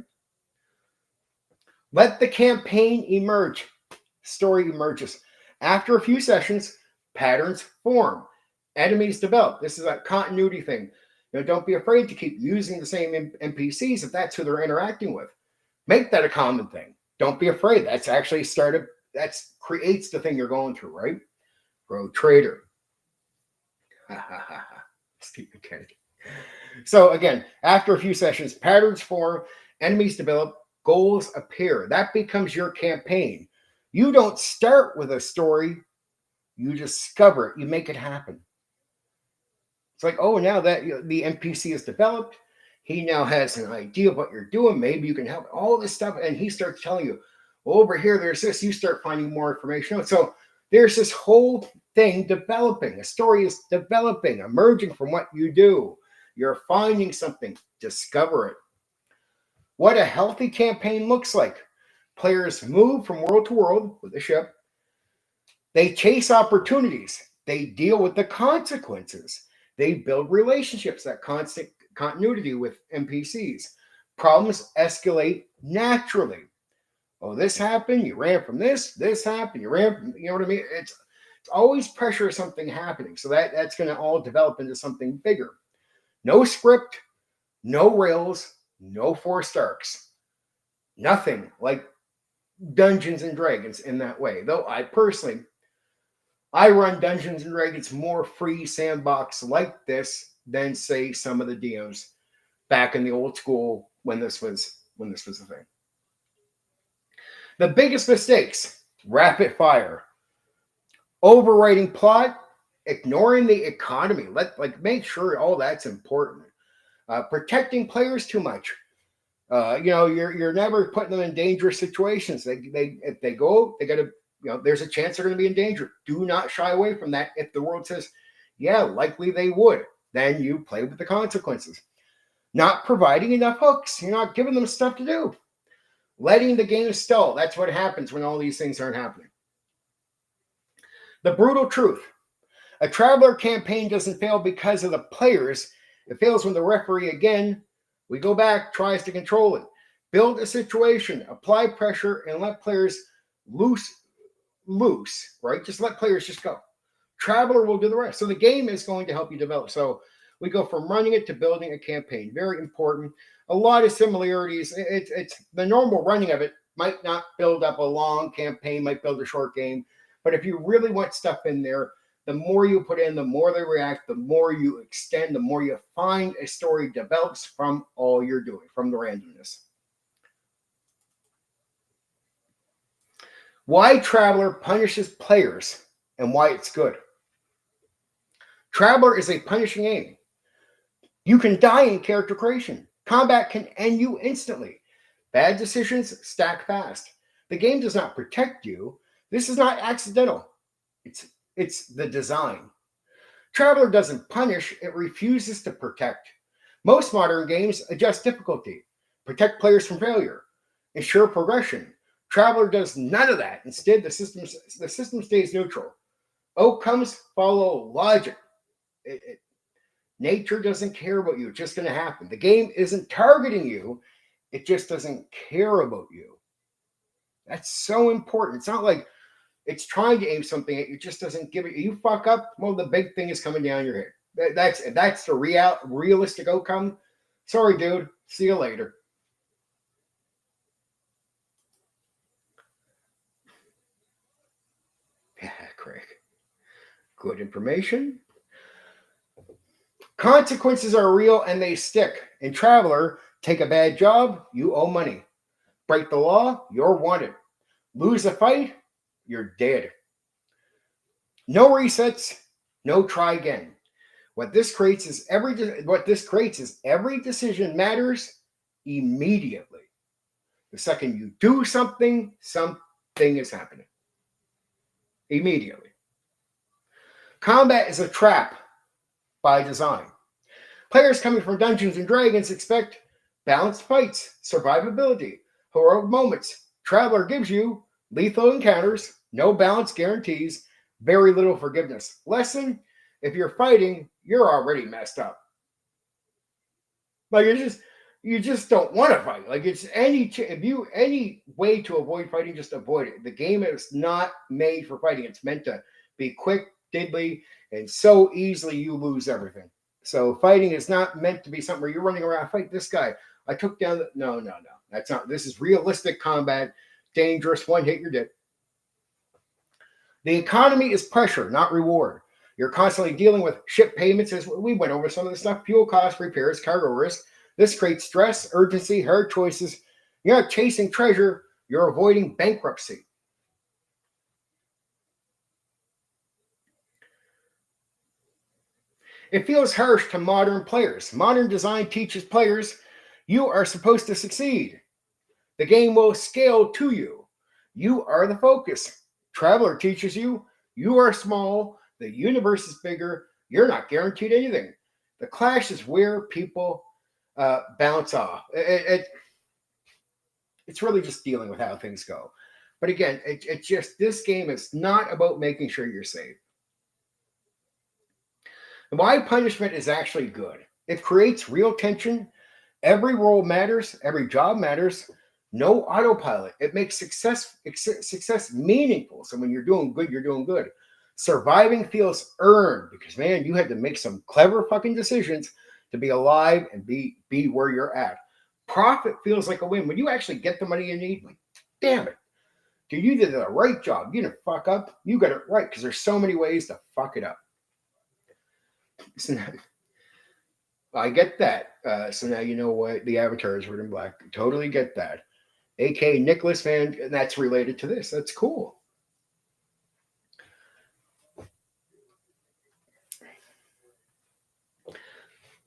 Let the campaign emerge. Story emerges. After a few sessions, patterns form. Enemies develop. This is a continuity thing. Don't be afraid to keep using the same NPCs if that's who they're interacting with. Make that a common thing. Don't be afraid. That's actually that creates the thing you're going through, right? Grow trader. Stephen Kennedy. So again, after a few sessions, patterns form, enemies develop, goals appear. That becomes your campaign. You don't start with a story. You discover it. You make it happen. It's like, oh, now that the NPC is developed, he now has an idea of what you're doing. Maybe you can help all this stuff. And he starts telling you, well, over here, there's this. You start finding more information. So there's this whole thing developing. A story is developing, emerging from what you do. You're finding something, discover it. What a healthy campaign looks like. Players move from world to world with the ship. They chase opportunities. They deal with the consequences. They build relationships, that constant continuity with NPCs. Problems escalate naturally. Oh, this happened, you ran from this happened, you ran from, you know what I mean? It's always pressure of something happening. So that's going to all develop into something bigger. No script, no rails, no forced arcs. Nothing like Dungeons and Dragons in that way. Though I run Dungeons and Dragons more free sandbox like this than say some of the DMs back in the old school when this was a thing. The biggest mistakes: rapid fire, overwriting plot, ignoring the economy. Make sure all that's important. Protecting players too much. You're never putting them in dangerous situations. If they go, they got to. There's a chance they're going to be in danger. Do not shy away from that. If the world says, yeah, likely they would, then you play with the consequences. Not providing enough hooks. You're not giving them stuff to do. Letting the game stall. That's what happens when all these things aren't happening. The brutal truth. A Traveler campaign doesn't fail because of the players. It fails when the referee, again, we go back, tries to control it. Build a situation, apply pressure, and let players loose, right? Just let players just go. Traveler will do the rest. So the game is going to help you develop. So we go from running it to building a campaign. Very important. A lot of similarities. It's the normal running of it might not build up a long campaign, might build a short game. But if you really want stuff in there, the more you put in, the more they react, the more you extend, the more you find a story develops from all you're doing, from the randomness. Why Traveler punishes players and why it's good. Traveler is a punishing game. You can die in character creation. Combat can end you instantly. Bad decisions stack fast. The game does not protect you. This is not accidental. It's the design. Traveler doesn't punish, it refuses to protect. Most modern games adjust difficulty, protect players from failure, ensure progression. Traveler does none of that. Instead, the system stays neutral. Outcomes follow logic. Nature doesn't care about you. It's just going to happen. The game isn't targeting you. It just doesn't care about you. That's so important. It's not like it's trying to aim something at you. It just doesn't give it. You fuck up, well, the big thing is coming down your head. That's the realistic outcome. Sorry, dude. See you later. Yeah, Craig. Good information. Consequences are real and they stick. In Traveler, take a bad job, you owe money. Break the law, you're wanted. Lose a fight, you're dead. No resets, no try again. What this creates is every decision matters immediately. The second you do something is happening. Immediately. Combat is a trap by design. Players coming from Dungeons and Dragons expect balanced fights, survivability, heroic moments. Traveler gives you lethal encounters, no balance guarantees, very little forgiveness. Lesson: if you're fighting, you're already messed up. Like you just don't want to fight. Like any way to avoid fighting, just avoid it. The game is not made for fighting. It's meant to be quick, diddly, and so easily you lose everything. So fighting is not meant to be something where you're running around, fight this guy. I took down the no. That's not. This is realistic combat. Dangerous. One hit, you're dead. The economy is pressure, not reward. You're constantly dealing with ship payments, as we went over some of the stuff, fuel costs, repairs, cargo risk. This creates stress, urgency, hard choices. You're not chasing treasure, you're avoiding bankruptcy. It feels harsh to modern players. Modern design teaches players you are supposed to succeed. The game will scale to you. You are the focus. Traveler teaches you are small, the universe is bigger, you're not guaranteed anything. The clash is where people bounce off. It's really just dealing with how things go. But again, it's just this game is not about making sure you're safe. And why punishment is actually good. It creates real tension. Every role matters. Every job matters. No autopilot. It makes success meaningful. So when you're doing good, you're doing good. Surviving feels earned because, man, you had to make some clever fucking decisions to be alive and be where you're at. Profit feels like a win. When you actually get the money you need, like, damn it. Dude, you did the right job. You didn't fuck up. You got it right because there's so many ways to fuck it up. So now, I get that. So now you know what the avatar is written in black. Totally get that. AK Nicholas fan, and that's related to this. That's cool.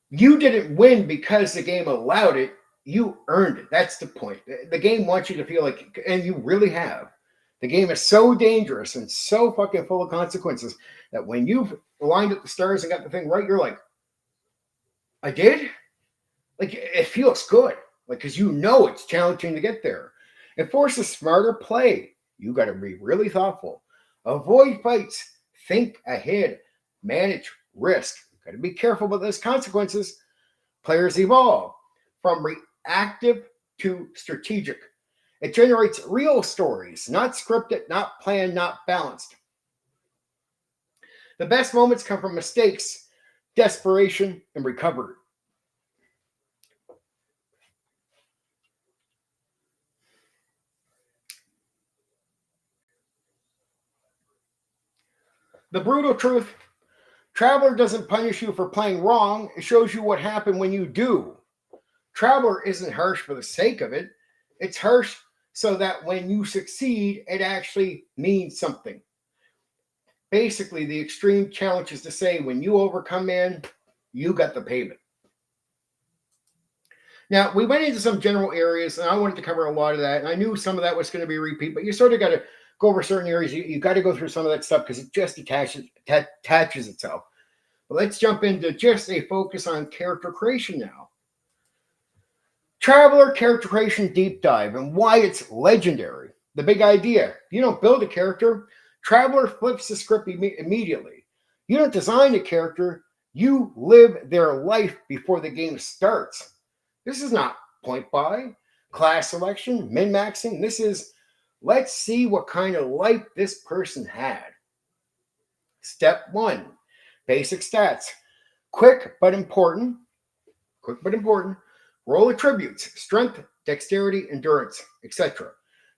You didn't win because the game allowed it. You earned it. That's the point. The game wants you to feel like, and you really have. The game is so dangerous and so fucking full of consequences that when you've lined up the stars and got the thing right, you're like, I did? Like, it feels good. Like, because you know it's challenging to get there. It forces smarter play. You got to be really thoughtful. Avoid fights. Think ahead. Manage risk. Got to be careful about those consequences. Players evolve from reactive to strategic. It generates real stories, not scripted, not planned, not balanced. The best moments come from mistakes, desperation, and recovery. The brutal truth, Traveler doesn't punish you for playing wrong. It shows you what happened when you do. Traveler isn't harsh for the sake of it. It's harsh so that when you succeed, it actually means something. Basically, the extreme challenge is to say when you overcome, man, you got the payment. Now, we went into some general areas, and I wanted to cover a lot of that. And I knew some of that was going to be a repeat, but you sort of got to go over certain areas. You got to go through some of that stuff because it just attaches itself. But let's jump into just a focus on character creation now. Traveler character creation deep dive and why it's legendary. The big idea, you don't build a character. Traveler flips the script immediately. You don't design a character. You live their life before the game starts. This is not point buy, class selection, min-maxing. This is, let's see what kind of life this person had. Step 1, basic stats. Quick but important. Roll attributes, strength, dexterity, endurance, etc.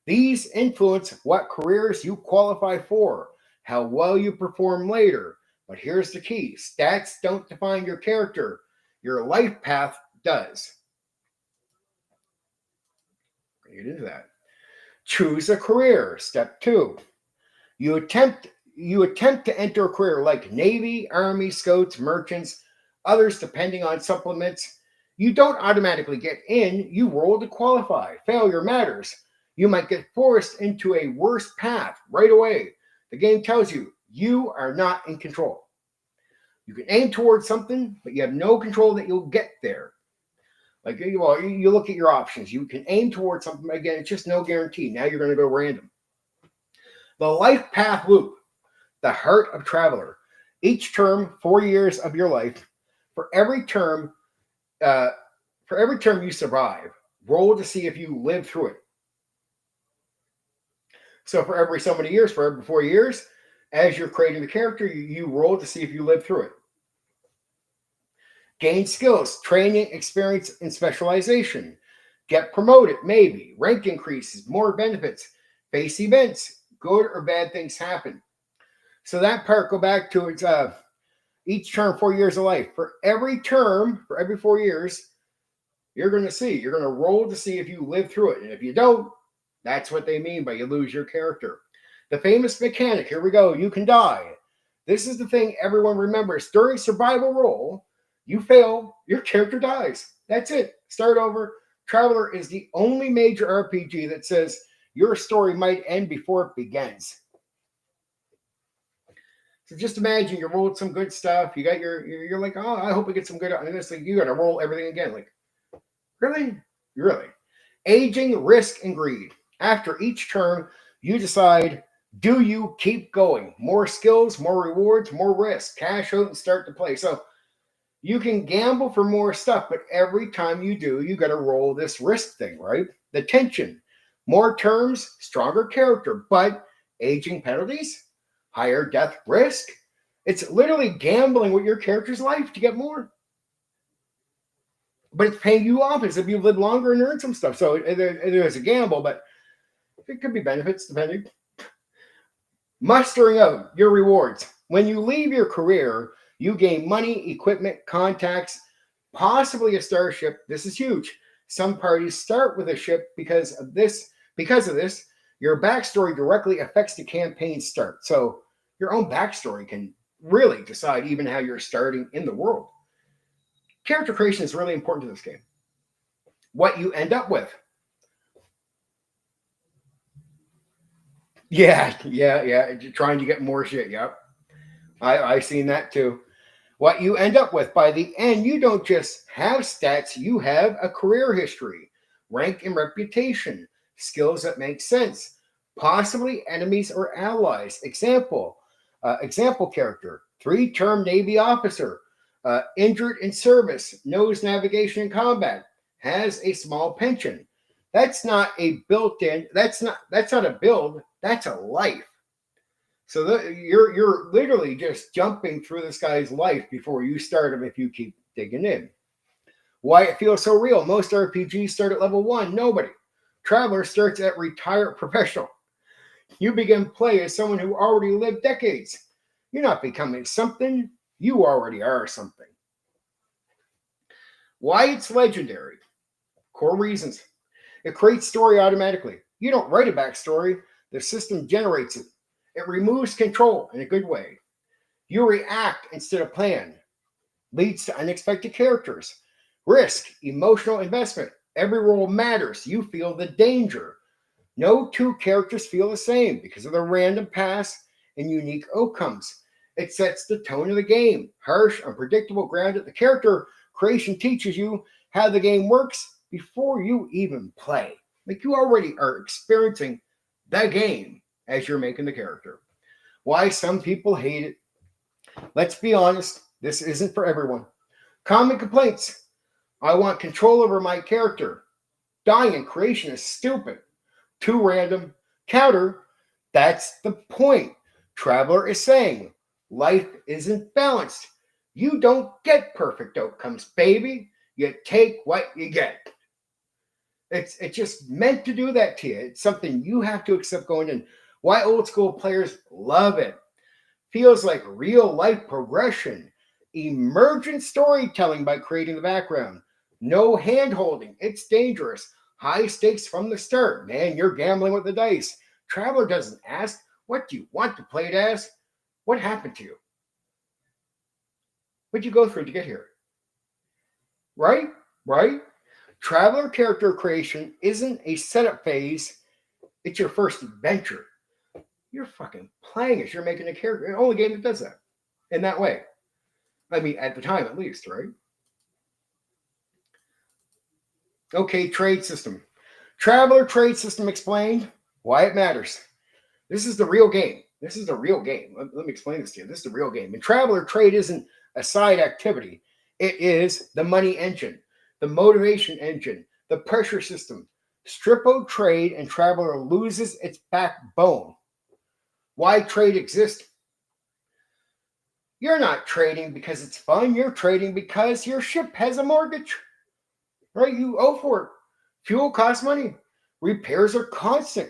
These influence what careers you qualify for, how well you perform later. But here's the key. Stats don't define your character. Your life path does. Get into that. Choose a career. Step 2. You attempt to enter a career like Navy, Army, Scouts, merchants, others depending on supplements. You don't automatically get in. You roll to qualify. Failure matters. You might get forced into a worse path right away. The game tells you you are not in control. You can aim towards something, but you have no control that you'll get there. Like, you look at your options. You can aim towards something. Again, it's just no guarantee. Now you're going to go random. The life path loop, the heart of Traveler. Each term, 4 years of your life. For every term you survive, roll to see if you live through it. So for every so many years, for every 4 years, as you're creating the character, you roll to see if you live through it. Gain skills, training, experience, and specialization. Get promoted, maybe. Rank increases, more benefits. Face events. Good or bad things happen. So that part, go back to its each term, 4 years of life. For every term, for every 4 years, you're going to roll to see if you live through it. And if you don't, that's what they mean by you lose your character. The famous mechanic, here we go, you can die. This is the thing everyone remembers. During survival roll, you fail, your character dies. That's it. Start over. Traveler is the only major RPG that says your story might end before it begins. So just imagine you rolled some good stuff. You got you're like, oh, I hope we get some good. And it's like you got to roll everything again. Like, really? Really? Aging, risk, and greed. After each turn, you decide, do you keep going? More skills, more rewards, more risk. Cash out and start to play. So you can gamble for more stuff, but every time you do, you got to roll this risk thing, right? The tension. More terms, stronger character, but aging penalties, higher death risk. It's literally gambling with your character's life to get more. But it's paying you off as if you live longer and earn some stuff. So there's a gamble, but it could be benefits depending. Mustering out your rewards. When you leave your career, you gain money, equipment, contacts, possibly a starship. This is huge. Some parties start with a ship because of this. Your backstory directly affects the campaign start. So your own backstory can really decide even how you're starting in the world. Character creation is really important to this game. What you end up with. Yeah. Trying to get more shit. Yep. I've seen that too. What you end up with by the end, you don't just have stats, you have a career history, rank and reputation, skills that make sense, possibly enemies or allies. Example character, 3-term Navy officer, injured in service, knows navigation and combat, has a small pension. That's not a built-in, that's not a build, that's a life. So you're literally just jumping through this guy's life before you start him if you keep digging in. Why it feels so real. Most RPGs start at level 1. Nobody. Traveler starts at retired professional. You begin play as someone who already lived decades. You're not becoming something. You already are something. Why it's legendary. Core reasons. It creates story automatically. You don't write a backstory. The system generates it. It removes control in a good way. You react instead of plan. Leads to unexpected characters. Risk, emotional investment. Every roll matters. You feel the danger. No two characters feel the same because of the random pass and unique outcomes. It sets the tone of the game. Harsh, unpredictable, grounded. The character creation teaches you how the game works before you even play. Like you already are experiencing the game as you're making the character. Why some people hate it. Let's be honest, this isn't for everyone. Common complaints. I want control over my character. Dying in creation is stupid. Too random. Counter, that's the point. Traveler is saying, life isn't balanced. You don't get perfect outcomes, baby. You take what you get. It's just meant to do that to you. It's something you have to accept going in. Why old school players love it. Feels like real life progression. Emergent storytelling by creating the background. No hand holding. It's dangerous. High stakes from the start. Man, you're gambling with the dice. Traveler doesn't ask, what do you want to play it as? What happened to you? What'd you go through to get here? Right? Traveler character creation isn't a setup phase. It's your first adventure. You're fucking playing as you're making a character. The only game that does that in that way. I mean, at the time at least, right? Okay, trade system. Traveler trade system explained. Why it matters. This is the real game. Let me explain this to you. This is the real game. And Traveler trade isn't a side activity. It is the money engine, the motivation engine, the pressure system. Strip out trade and Traveler loses its backbone. Why trade exists? You're not trading because it's fun. You're trading because your ship has a mortgage. Right? You owe for it. Fuel costs money. Repairs are constant.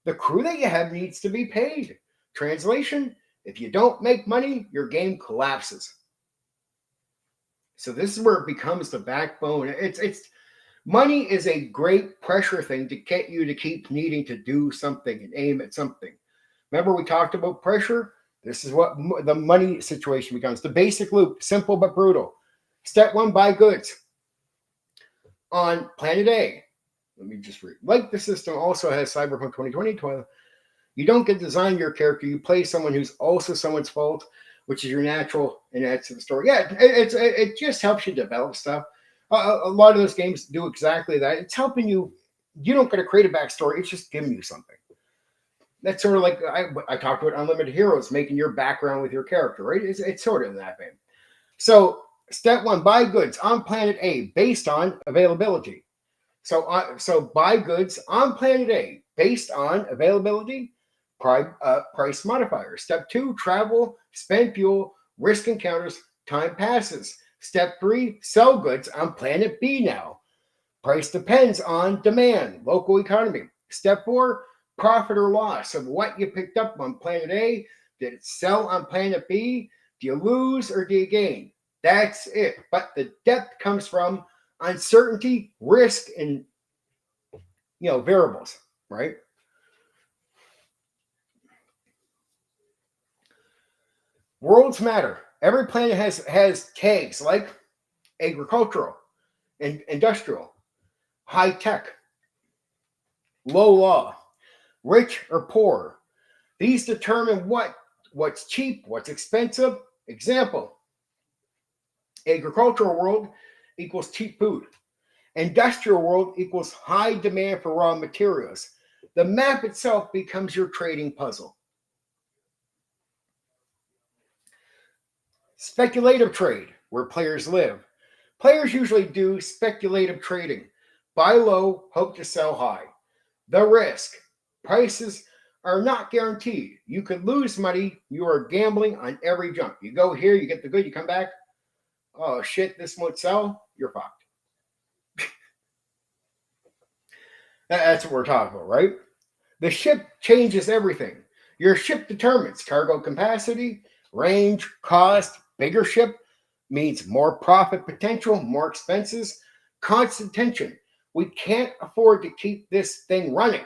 The crew that you have needs to be paid. Translation, if you don't make money, your game collapses. So this is where it becomes the backbone. It's money is a great pressure thing to get you to keep needing to do something and aim at something. Remember we talked about pressure? This is what the money situation becomes. The basic loop, simple but brutal. Step 1, buy goods. On planet A, let me just read. Like the system also has Cyberpunk 2020. You don't get to design your character. You play someone who's also someone's fault, which is your natural and adds to the story. Yeah, it just helps you develop stuff. A lot of those games do exactly that. It's helping you. You don't get to create a backstory. It's just giving you something. That's sort of like I talked about Unlimited Heroes, making your background with your character, right? It's sort of in that vein. So step 1, buy goods on planet A based on availability. So buy goods on planet A based on availability, price modifier. Step 2, travel, spend fuel, risk encounters, time passes. Step 3, sell goods on planet B now. Price depends on demand, local economy. Step 4, profit or loss of what you picked up on planet A. Did it sell on planet B? Do you lose or do you gain? That's it. But the depth comes from uncertainty, risk, and variables, right? Worlds matter. Every planet has tags like agricultural, and industrial, high tech, low law, rich or poor. These determine what's cheap, what's expensive. Example, agricultural world equals cheap food. Industrial world equals high demand for raw materials. The map itself becomes your trading puzzle. Speculative trade, where players live. Players usually do speculative trading. Buy low, hope to sell high. The risk. Prices are not guaranteed. You could lose money. You are gambling on every jump. You go here, you get the good, you come back. Oh shit, this won't sell. You're fucked. That's what we're talking about, right? The ship changes everything. Your ship determines cargo capacity, range, cost. Bigger ship means more profit potential, more expenses, constant tension. We can't afford to keep this thing running.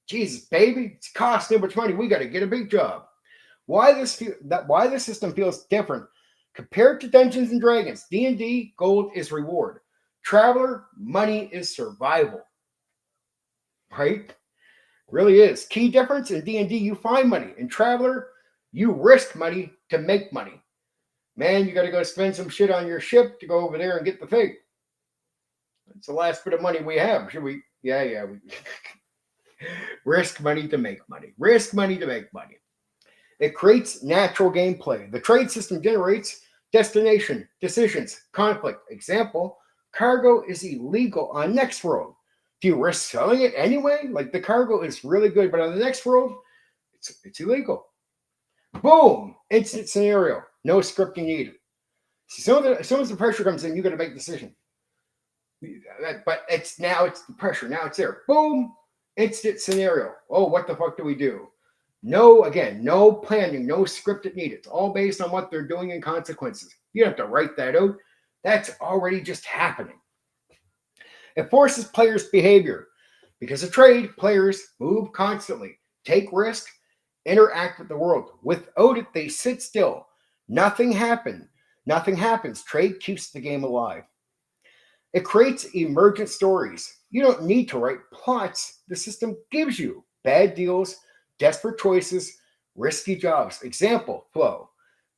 Jesus, baby, it's costing too much money. We got to get a big job. Why this system feels different compared to Dungeons and Dragons? D&D, gold is reward. Traveler, money is survival. Right? Really is. Key difference in D&D, you find money. In Traveler, you risk money to make money. Man, you got to go spend some shit on your ship to go over there and get the thing. It's the last bit of money we have. Should we? Yeah. Risk money to make money. Risk money to make money. It creates natural gameplay. The trade system generates destination, decisions, conflict. Example, cargo is illegal on next world. Do you risk selling it anyway? Like the cargo is really good, but on the next world, it's illegal. Boom! Instant scenario. No scripting needed. As soon as the pressure comes in, you got to make a decision. But it's the pressure. Now it's there. Boom! Instant scenario. Oh, what the fuck do we do? No planning, no scripted needed. It's all based on what they're doing and consequences. You don't have to write that out. That's already just happening. It forces players' behavior. Because of trade, players move constantly, take risk, interact with the world. Without it, they sit still. Nothing happens. Trade keeps the game alive. It creates emergent stories. You don't need to write plots. The system gives you bad deals, desperate choices, risky jobs. Example, flow.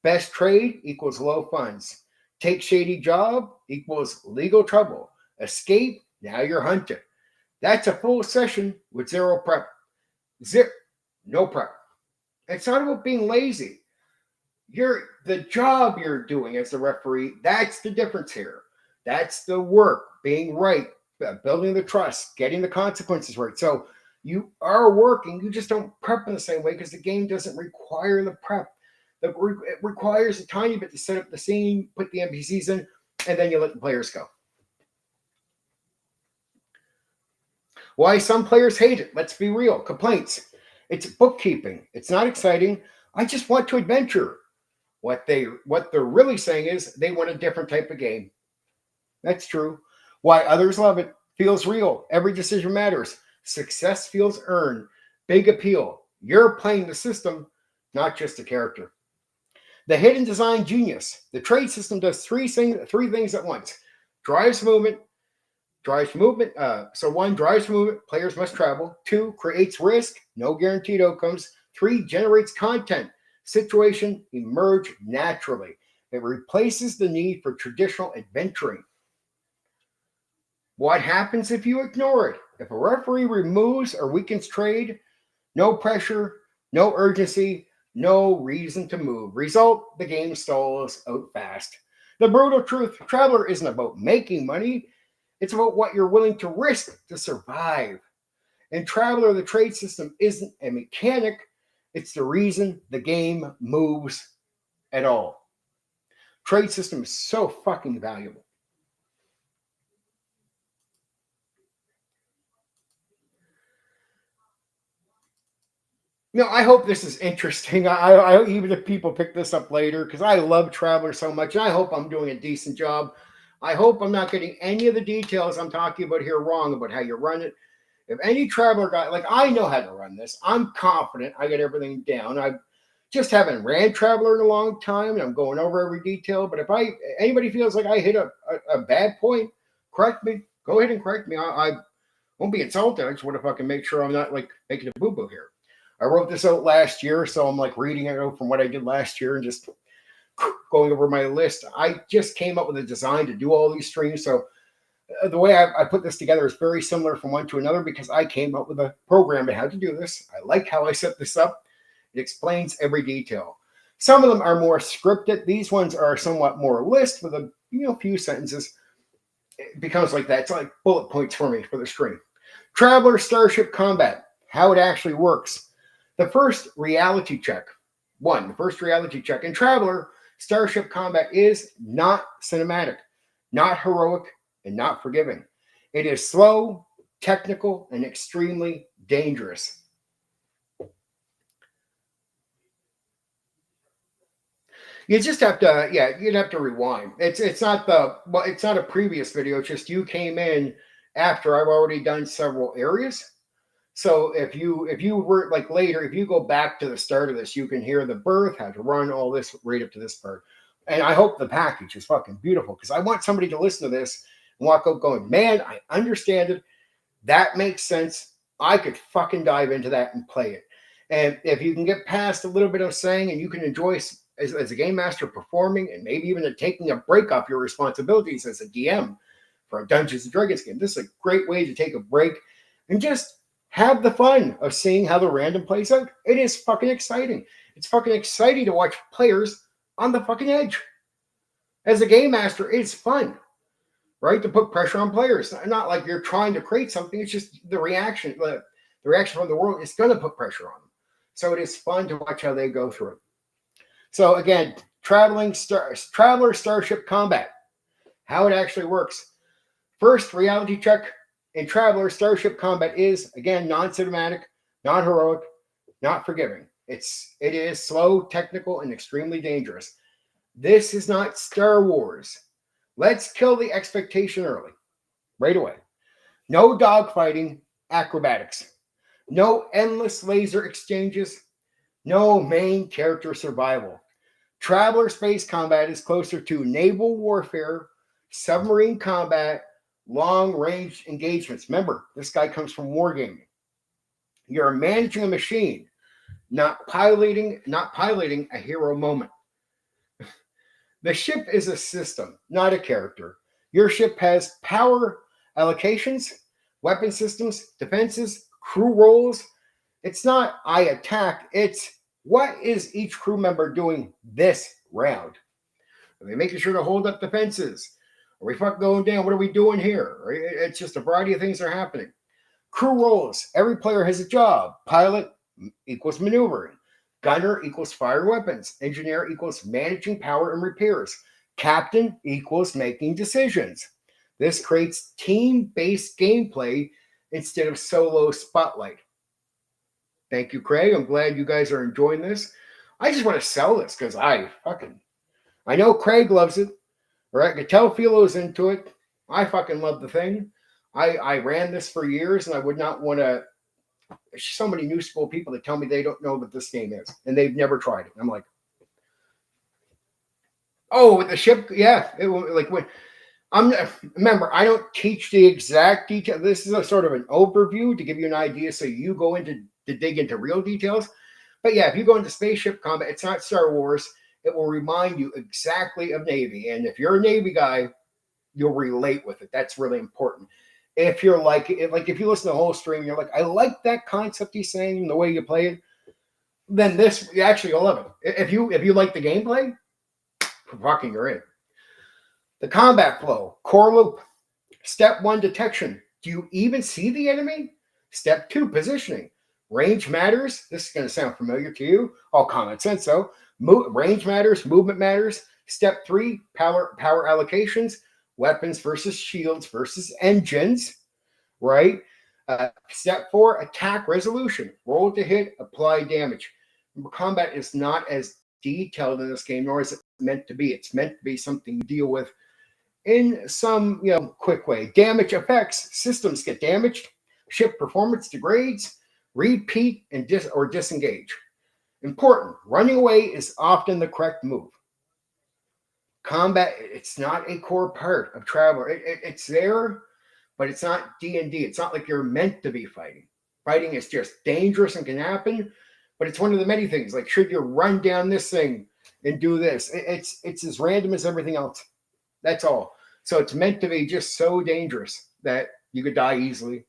Best trade equals low funds. Take shady job equals legal trouble. Escape, now you're hunted. That's a full session with zero prep. No prep. It's not about being lazy. The job you're doing as a referee, that's the difference here. That's the work, being right, building the trust, getting the consequences right. So you are working, you just don't prep in the same way because the game doesn't require the prep. It requires a tiny bit to set up the scene, put the NPCs in, and then you let the players go. Why some players hate it? Let's be real. Complaints. It's bookkeeping. It's not exciting. I just want to adventure. What they're really saying is they want a different type of game. That's true. Why others love it. Feels real. Every decision matters. Success feels earned. Big appeal. You're playing the system. not just a character. The hidden design genius. The trade system does three things at once. Drives movement. So one, drives movement. Players must travel. Two, creates risk. No guaranteed outcomes. Three, generates content. Situation emerge naturally. It replaces the need for traditional adventuring. What happens if you ignore it? If a referee removes or weakens trade, no pressure, no urgency, no reason to move. Result, the game stalls out fast. The brutal truth, Traveler isn't about making money. It's about what you're willing to risk to survive. In Traveler, the trade system isn't a mechanic. It's the reason the game moves at all. Trade system is so fucking valuable. I hope this is interesting. I even if people pick this up later, because I love Traveler so much, and I hope I'm doing a decent job. I hope I'm not getting any of the details I'm talking about here wrong about how you run it. If any Traveler guy, like I know how to run this, I'm confident I get everything down. I just haven't ran Traveler in a long time, and I'm going over every detail. But if anybody feels like I hit a bad point, correct me. Go ahead and correct me. I won't be insulted. I just want to fucking make sure I'm not like making a boo-boo here. I wrote this out last year, so I'm like reading it out from what I did last year and just going over my list. I just came up with a design to do all these streams. So the way I put this together is very similar from one to another because I came up with a program to how to do this. I like how I set this up. It explains every detail. Some of them are more scripted. These ones are somewhat more list with a few sentences. It becomes like that. It's like bullet points for me for the stream. Traveler Starship Combat, how it actually works. The first reality check. The first reality check in Traveler Starship Combat is not cinematic, not heroic, and not forgiving. It is slow, technical, and extremely dangerous. You just have to, you'd have to rewind. It's not a previous video. It's just you came in after I've already done several areas. So if you were like later, if you go back to the start of this, you can hear the birth, how to run all this right up to this part. And I hope the package is fucking beautiful because I want somebody to listen to this and walk out going, man, I understand it. That makes sense. I could fucking dive into that and play it. And if you can get past a little bit of saying and you can enjoy as a game master performing and maybe even taking a break off your responsibilities as a DM for a Dungeons and Dragons game, this is a great way to take a break and just have the fun of seeing how the random plays out. It is fucking exciting. It's fucking exciting to watch players on the fucking edge. As a game master, it's fun, right? To put pressure on players. Not like you're trying to create something. It's just the reaction. The reaction from the world is going to put pressure on them. So it is fun to watch how they go through it. So again, Traveler Starship Combat. How it actually works. First reality check in Traveler Starship Combat is, again, non-cinematic, not heroic, not forgiving. It is slow, technical, and extremely dangerous. This is not Star Wars. Let's kill the expectation early, right away. No dogfighting, acrobatics. No endless laser exchanges. No main character survival. Traveler space combat is closer to naval warfare, submarine combat, long-range engagements. Remember, this guy comes from wargaming. You're managing a machine, not piloting a hero moment. The ship is a system, not a character. Your ship has power allocations, weapon systems, defenses, crew roles. It's not I attack, it's what is each crew member doing this round? Are they making sure to hold up defenses? Are we fucking going down? What are we doing here? It's just a variety of things that are happening. Crew roles. Every player has a job. Pilot equals maneuvering. Gunner equals firing weapons. Engineer equals managing power and repairs. Captain equals making decisions. This creates team-based gameplay instead of solo spotlight. Thank you, Craig. I'm glad you guys are enjoying this. I just want to sell this because I know Craig loves it. Right? I could tell Philo's into it. I fucking love the thing. I ran this for years and I would not want to there's so many new school people that tell me they don't know what this game is and they've never tried it. I'm like, oh, with the ship, yeah. Like when remember, I don't teach the exact detail. This is a sort of an overview to give you an idea, so you go into to dig into real details. But yeah, if you go into spaceship combat, it's not Star Wars. It will remind you exactly of Navy, and if you're a Navy guy, you'll relate with it. That's really important. If you're like if you listen to the whole stream, you're like, I like that concept he's saying, the way you play it, then this actually you'll love it. If you like the gameplay, fucking you're in. The combat flow, core loop. Step 1, detection. Do you even see the enemy? Step 2, positioning. Range matters. This is going to sound familiar to you. All common sense, though. Range matters. Movement matters. Step 3, power allocations. Weapons versus shields versus engines. Right? Step 4, attack resolution. Roll to hit, apply damage. Combat is not as detailed in this game, nor is it meant to be. It's meant to be something you deal with in some quick way. Damage effects. Systems get damaged. Ship performance degrades. Repeat and disengage. Important. Running away is often the correct move. Combat, it's not a core part of Traveler. It's there, but it's not D&D. It's not like you're meant to be fighting. Fighting is just dangerous and can happen, but it's one of the many things. Like, should you run down this thing and do this? It's as random as everything else. That's all. So it's meant to be just so dangerous that you could die easily.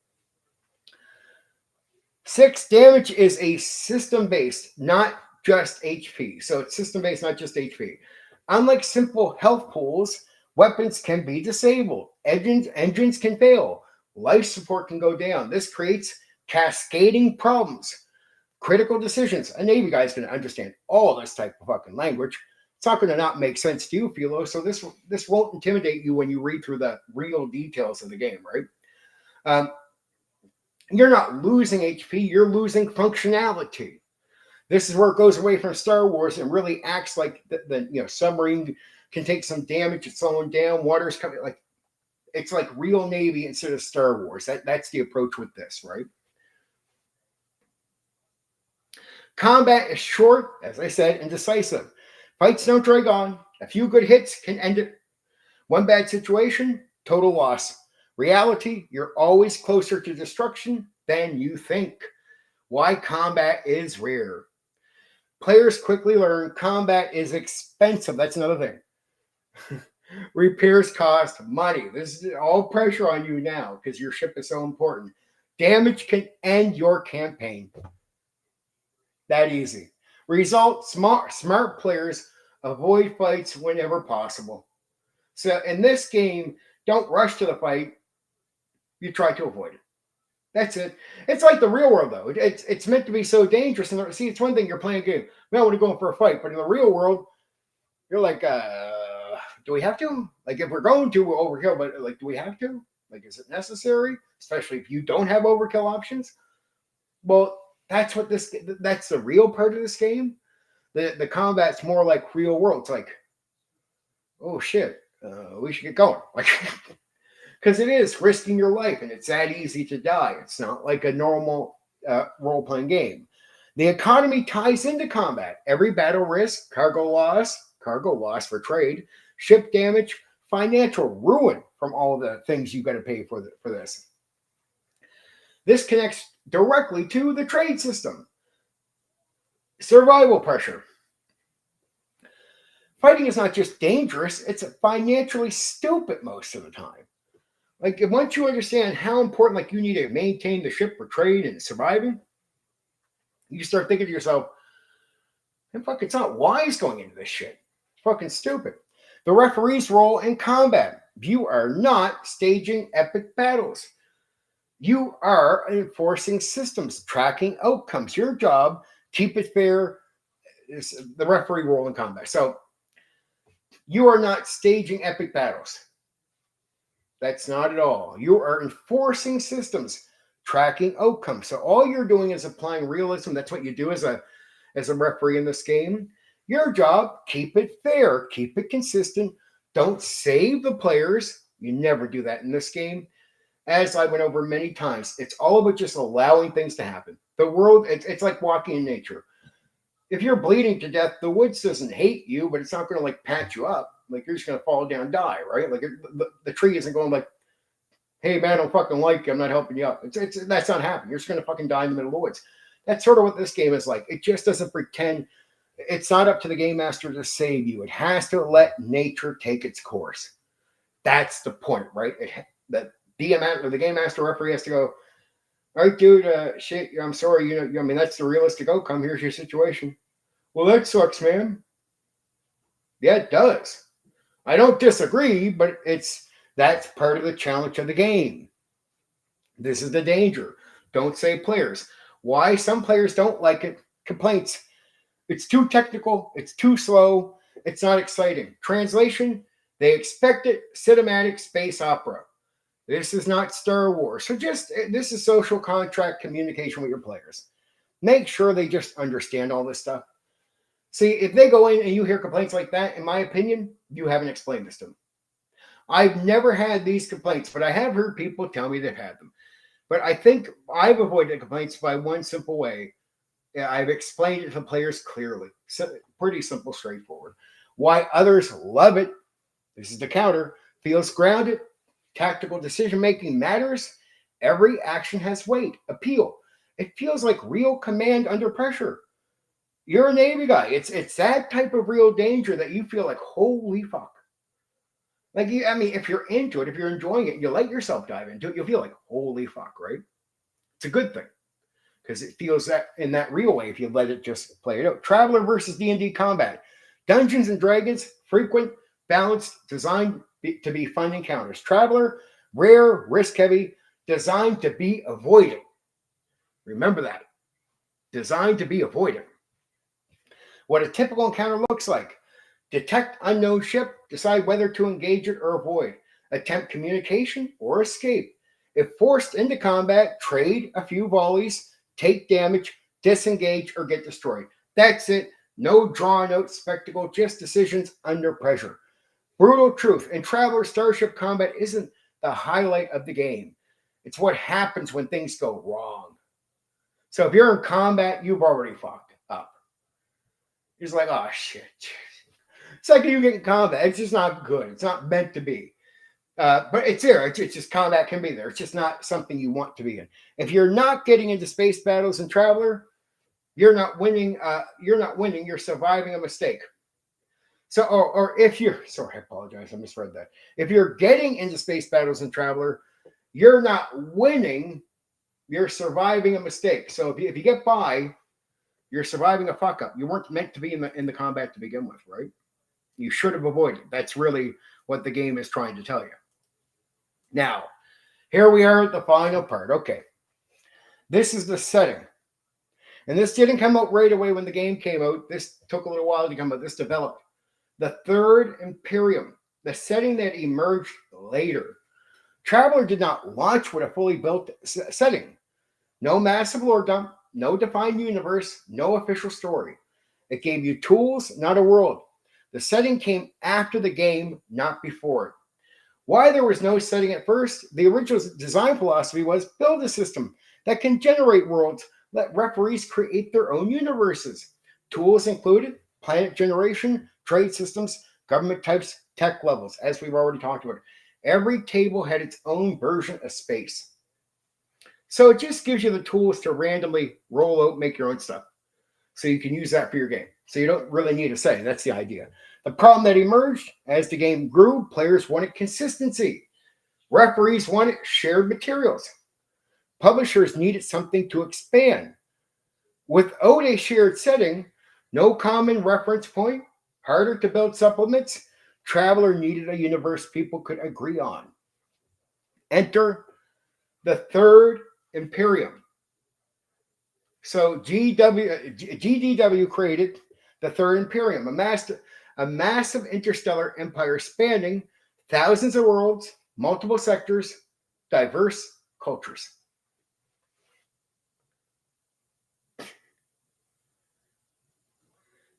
6, damage is a system-based, not just HP. So it's system-based, not just HP. Unlike simple health pools, weapons can be disabled. Engines can fail. Life support can go down. This creates cascading problems. Critical decisions. A Navy guy is going to understand all this type of fucking language. It's not going to not make sense to you, Philo. So this won't intimidate you when you read through the real details of the game, right? You're not losing HP. You're losing functionality. This is where it goes away from Star Wars and really acts like the submarine can take some damage. It's slowing down. Water's coming. Like it's like real Navy instead of Star Wars. That's the approach with this, right? Combat is short, as I said, and decisive. Fights don't drag on. A few good hits can end it. One bad situation, total loss. Reality, you're always closer to destruction than you think. Why combat is rare. Players quickly learn combat is expensive. That's another thing. Repairs cost money. This is all pressure on you now because your ship is so important. Damage can end your campaign. That easy. Result, smart players avoid fights whenever possible. So in this game, don't rush to the fight. You try to avoid it. That's it. It's like the real world, though. It's meant to be so dangerous. And see, it's one thing you're playing a game. We don't want to go for a fight. But in the real world, you're like, do we have to? Like, if we're going to overkill, but like, do we have to? Like, is it necessary? Especially if you don't have overkill options. Well, that's the real part of this game. The combat's more like real world. It's like, oh shit, we should get going. Like, because it is risking your life, and it's that easy to die. It's not like a normal role-playing game. The economy ties into combat. Every battle risk, cargo loss for trade, ship damage, financial ruin from all the things you got to pay for this. This connects directly to the trade system. Survival pressure. Fighting is not just dangerous, it's financially stupid most of the time. Like, once you understand how important, like, you need to maintain the ship for trade and surviving, you start thinking to yourself, fuck, it's not wise going into this shit. It's fucking stupid. The referee's role in combat. You are not staging epic battles. You are enforcing systems, tracking outcomes. Your job, keep it fair, is the referee role in combat. So you are not staging epic battles. That's not at all. You are enforcing systems, tracking outcomes. So all you're doing is applying realism. That's what you do as a referee in this game. Your job, keep it fair, keep it consistent. Don't save the players. You never do that in this game. as I went over many times, it's all about just allowing things to happen. The world, it's like walking in nature. If you're bleeding to death, the woods doesn't hate you, but it's not going to like patch you up. Like you're just going to fall down and die, right? Like the tree isn't going like, hey man, I don't fucking like you. I'm not helping you up. That's not happening. You're just going to fucking die in the middle of the woods. That's sort of what this game is like. It just doesn't pretend. It's not up to the game master to save you. It has to let nature take its course. That's the point, right? The DM or the game master referee has to go, all right, dude, shit, I'm sorry. I mean, that's the realistic outcome. Here's your situation. Well, that sucks, man. Yeah, it does. I don't disagree, but that's part of the challenge of the game. This is the danger. Don't say players. Why some players don't like it? Complaints. It's too technical. It's too slow. It's not exciting. Translation, they expect it. Cinematic space opera. This is not Star Wars. So this is social contract communication with your players. Make sure they just understand all this stuff. See, if they go in and you hear complaints like that, in my opinion, you haven't explained this to them. I've never had these complaints, but I have heard people tell me they've had them. But I think I've avoided complaints by one simple way. I've explained it to players clearly. So, pretty simple, straightforward. Why others love it, this is the counter, feels grounded, tactical decision-making matters, every action has weight, appeal. It feels like real command under pressure. You're a Navy guy. It's that type of real danger that you feel like, holy fuck. Like, if you're into it, if you're enjoying it, you let yourself dive into it, you'll feel like, holy fuck, right? It's a good thing because it feels that in that real way if you let it just play it out. Traveler versus D&D combat. Dungeons and Dragons, frequent, balanced, designed to be fun encounters. Traveler, rare, risk-heavy, designed to be avoided. Remember that. Designed to be avoided. What a typical encounter looks like. Detect unknown ship, decide whether to engage it or avoid. Attempt communication or escape. If forced into combat, trade a few volleys, take damage, disengage, or get destroyed. That's it. No drawn out spectacle, just decisions under pressure. Brutal truth. In Traveler, Starship combat isn't the highlight of the game. It's what happens when things go wrong. So if you're in combat, you've already fucked up. It's like, oh shit. It's like you get in combat. It's just not good. It's not meant to be. But it's there. It's just combat can be there. It's just not something you want to be in. If you're not getting into space battles in Traveler, you're not winning. You're not winning. You're surviving a mistake. So, or if you're sorry, I apologize. I misread that. If you're getting into space battles in Traveler, you're not winning. You're surviving a mistake. So if you get by, you're surviving a fuck up. You weren't meant to be in the combat to begin with, right? You should have avoided. That's really what the game is trying to tell you. Now, here we are at the final part. Okay. This is the setting. And this didn't come out right away when the game came out. This took a little while to come out. This developed. The Third Imperium, the setting that emerged later. Traveler did not launch with a fully built setting. No massive lore dump, no defined universe, no official story. It gave you tools, not a world. The setting came after the game, not before it. Why there was no setting at first? The original design philosophy was build a system that can generate worlds, let referees create their own universes. Tools included planet generation, trade systems, government types, tech levels, as we've already talked about. Every table had its own version of space. So it just gives you the tools to randomly roll out, make your own stuff. So you can use that for your game. So you don't really need a setting. That's the idea. The problem that emerged as the game grew, players wanted consistency. Referees wanted shared materials. Publishers needed something to expand. Without a shared setting, no common reference point, harder to build supplements, Traveler needed a universe people could agree on. Enter the Third Imperium. So GDW created the Third Imperium, a massive interstellar empire spanning thousands of worlds, multiple sectors, diverse cultures.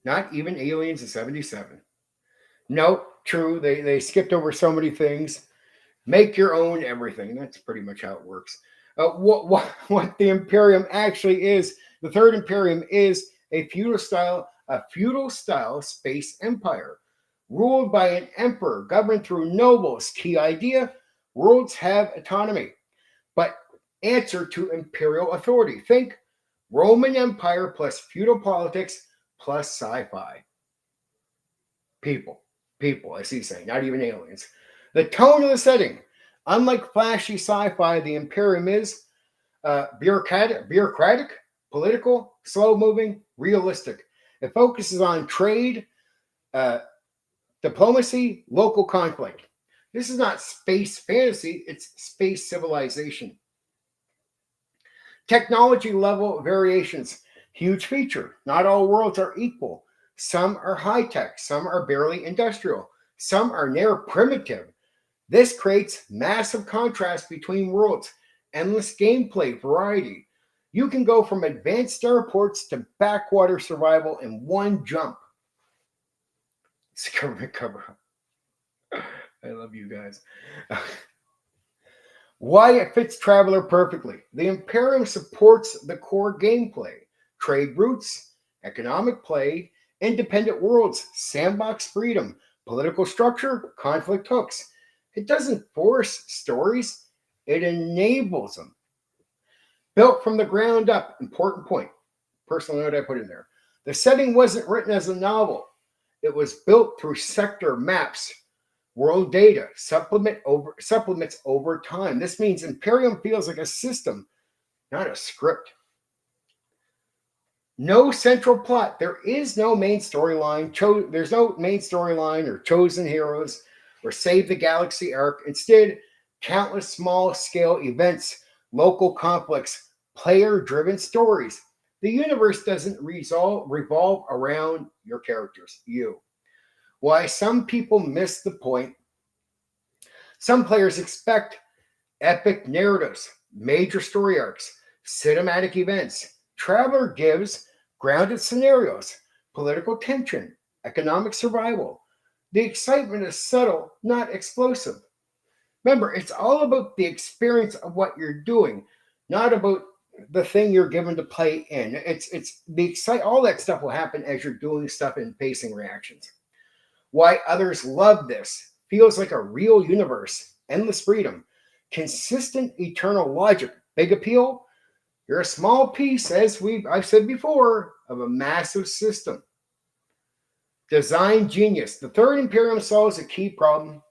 Not even Aliens in 77. No, true, they skipped over so many things. Make your own everything. That's pretty much how it works. What the Imperium actually is? The Third Imperium is a feudal style space empire ruled by an emperor, governed through nobles. Key idea: worlds have autonomy, but answer to imperial authority. Think Roman Empire plus feudal politics plus sci-fi. People, as he's saying, not even aliens. The tone of the setting. Unlike flashy sci-fi, the Imperium is bureaucratic, political, slow-moving, realistic. It focuses on trade, uh, diplomacy, local conflict. This is not space fantasy, it's space civilization. Technology level variations. Huge feature. Not all worlds are equal. Some are high tech, some are barely industrial, some are near primitive. This creates massive contrast between worlds, endless gameplay variety. You can go from advanced starports to backwater survival in one jump. It's cover up. I love you guys. Why it fits Traveler perfectly. The Imperium supports the core gameplay, trade routes, economic play, independent worlds, sandbox freedom, political structure, conflict hooks. It doesn't force stories, it enables them. Built from the ground up, important point, personal note I put in there. The setting wasn't written as a novel, it was built through sector maps, world data, supplements over time. This means Imperium feels like a system, not a script. No central plot. There is no main storyline. There's no main storyline or chosen heroes or save the galaxy arc. Instead, countless small-scale events, local conflicts, player-driven stories. The universe doesn't revolve around your characters, you. Why some people miss the point. Some players expect epic narratives, major story arcs, cinematic events. Traveler gives grounded scenarios, political tension, economic survival. The excitement is subtle, not explosive. Remember, it's all about the experience of what you're doing, not about the thing you're given to play in. It's the all that stuff will happen as you're doing stuff in pacing reactions. Why others love this. Feels like a real universe, endless freedom, consistent eternal logic, big appeal. You're a small piece, as I've said before, of a massive system. Design genius. The Third Imperium solves a key problem.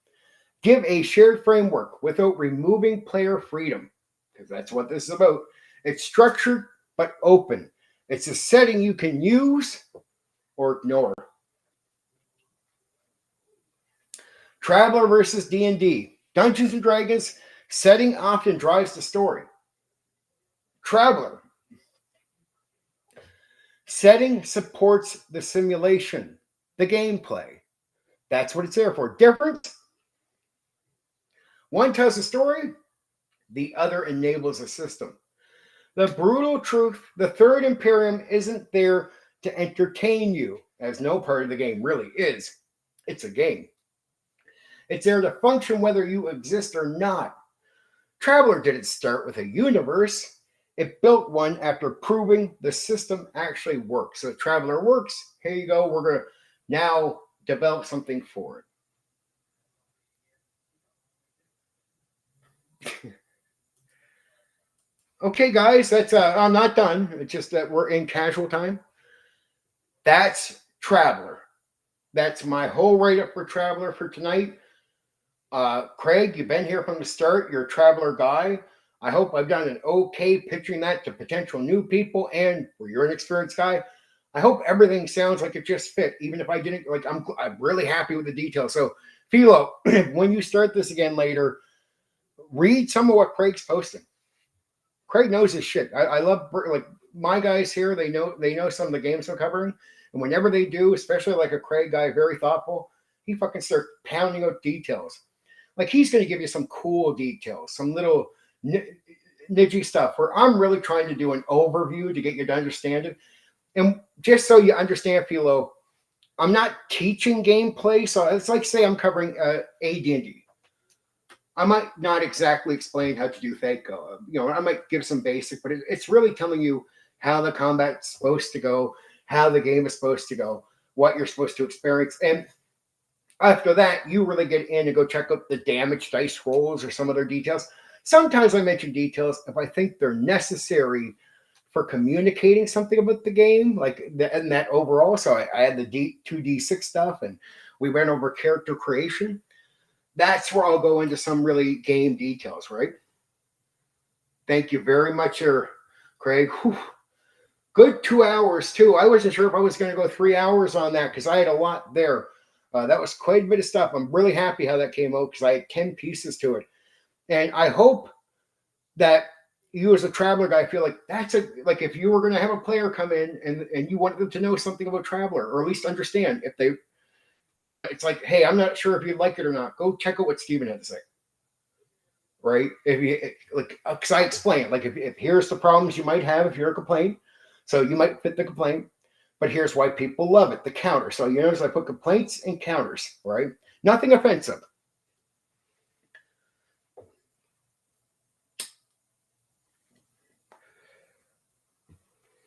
Give a shared framework without removing player freedom, because that's what this is about. It's structured but open. It's a setting you can use or ignore. Traveler versus D&D. Dungeons and Dragons, setting often drives the story. Traveler. Setting supports the simulation, the gameplay. That's what it's there for. Different. One tells a story, the other enables a system. The brutal truth, the Third Imperium isn't there to entertain you, as no part of the game really is. It's a game. It's there to function whether you exist or not. Traveler didn't start with a universe. It built one after proving the system actually works. So Traveler works. Here you go. We're going to now develop something for it. Okay, guys, that's I'm not done. It's just that we're in casual time. That's Traveler. That's my whole write-up for Traveler for tonight. Craig, you've been here from the start. You're a Traveler guy. I hope I've done an okay pitching that to potential new people, and where you're an experienced guy, I hope everything sounds like it just fit, even if I didn't. Like I'm really happy with the details. So, Philo, when you start this again later, read some of what Craig's posting. Craig knows his shit. I love like my guys here. They know some of the games I'm covering, and whenever they do, especially like a Craig guy, very thoughtful, he fucking starts pounding out details. Like he's going to give you some cool details, some little nidgy stuff where I'm really trying to do an overview to get you to understand it. And just so you understand, Philo, I'm not teaching gameplay. So it's like, say I'm covering AD&D. I might not exactly explain how to do Thaco. I might give some basic, but it's really telling you how the combat's supposed to go, how the game is supposed to go, what you're supposed to experience. And after that, you really get in and go check out the damage dice rolls or some other details. Sometimes I mention details if I think they're necessary for communicating something about the game, and that overall. So I had the 2D6 stuff, and we went over character creation. That's where I'll go into some really game details, right? Thank you very much, Craig. Whew. Good 2 hours, too. I wasn't sure if I was going to go 3 hours on that because I had a lot there. That was quite a bit of stuff. I'm really happy how that came out because I had 10 pieces to it. And I hope that you as a Traveler guy feel like like if you were going to have a player come in and you want them to know something about Traveler, or at least understand it's like, hey, I'm not sure if you like it or not. Go check out what Steven had to say. Right? If you because I explained, if here's the problems you might have if you're a complaint. So you might fit the complaint, but here's why people love it. The counter. So you notice I put complaints and counters, right? Nothing offensive.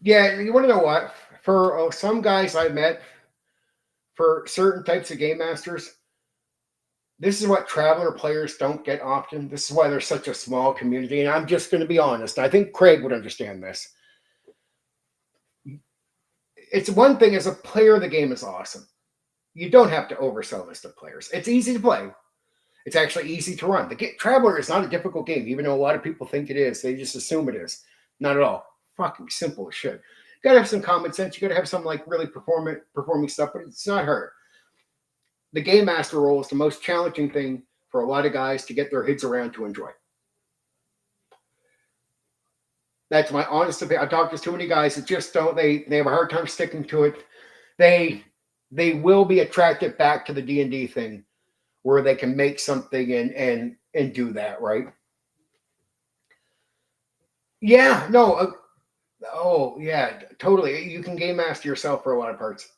Yeah, you want to know what? For some guys I met, for certain types of game masters, this is what Traveler players don't get often. This is why there's such a small community. And I'm just going to be honest. I think Craig would understand this. It's one thing as a player, the game is awesome. You don't have to oversell this to players. It's easy to play. It's actually easy to run. Traveler is not a difficult game, even though a lot of people think it is. They just assume it is. Not at all. Fucking simple as shit. You gotta have some common sense. You gotta have some really performing stuff, but it's not hard. The game master role is the most challenging thing for a lot of guys to get their heads around to enjoy. That's my honest opinion. I talked to too many guys that just don't. They have a hard time sticking to it. They will be attracted back to the D&D thing, where they can make something and do that, right? Yeah, no. Oh yeah, totally. You can game master yourself for a lot of parts.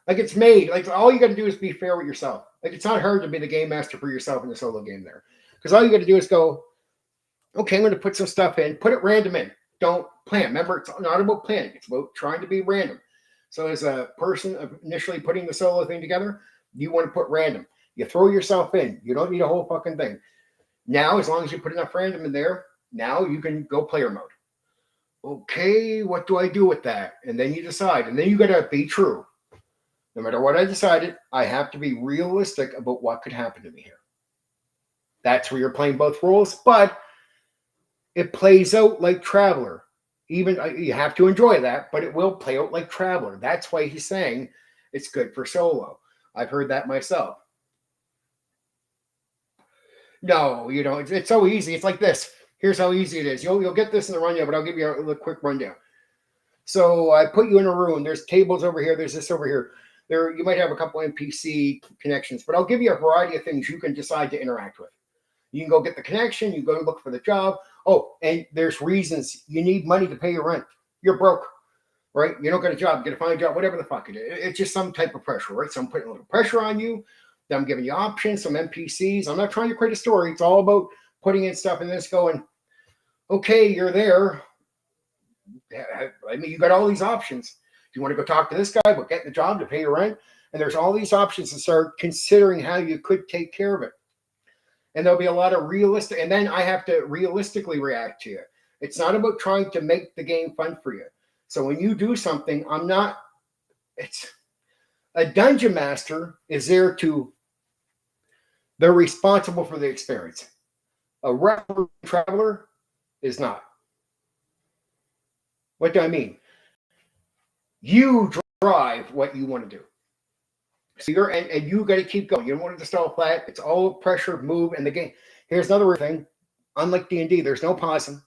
It's made. All you got to do is be fair with yourself. It's not hard to be the game master for yourself in a solo game there, because all you got to do is go, okay, I'm going to put some stuff in, put it random in. Don't plan. Remember, it's not about planning. It's about trying to be random. So as a person initially putting the solo thing together, you want to put random. You throw yourself in. You don't need a whole fucking thing. Now, as long as you put enough random in there, now you can go player mode. Okay, what do I do with that? And then you decide. And then you got to be true. No matter what I decided, I have to be realistic about what could happen to me here. That's where you're playing both roles, but it plays out like Traveler. Even you have to enjoy that, but it will play out like Traveler. That's why he's saying it's good for solo. I've heard that myself. No, it's so easy. It's like this. Here's how easy it is. You'll get this in the rundown, but I'll give you a quick rundown. So I put you in a room. There's tables over here. There's this over here. There, you might have a couple NPC connections, but I'll give you a variety of things you can decide to interact with. You can go get the connection. You go look for the job. Oh, and there's reasons you need money to pay your rent. You're broke, right? You don't get a job. You got to find a job, whatever the fuck it is. It's just some type of pressure, right? So I'm putting a little pressure on you. Then I'm giving you options, some NPCs. I'm not trying to create a story. It's all about putting in stuff and this going, okay, you're there. I mean, you got all these options. Do you want to go talk to this guy about getting the job to pay your rent? And there's all these options to start considering how you could take care of it. And there'll be a lot of realistic, and then I have to realistically react to you. It's not about trying to make the game fun for you. So when you do something, it's a dungeon master is there they're responsible for the experience. A traveler is not. What do I mean? You drive what you want to do. So and you got to keep going. You don't want it to stall flat. It's all pressure, move, and the game. Here's another thing. Unlike D&D, there's no pausing.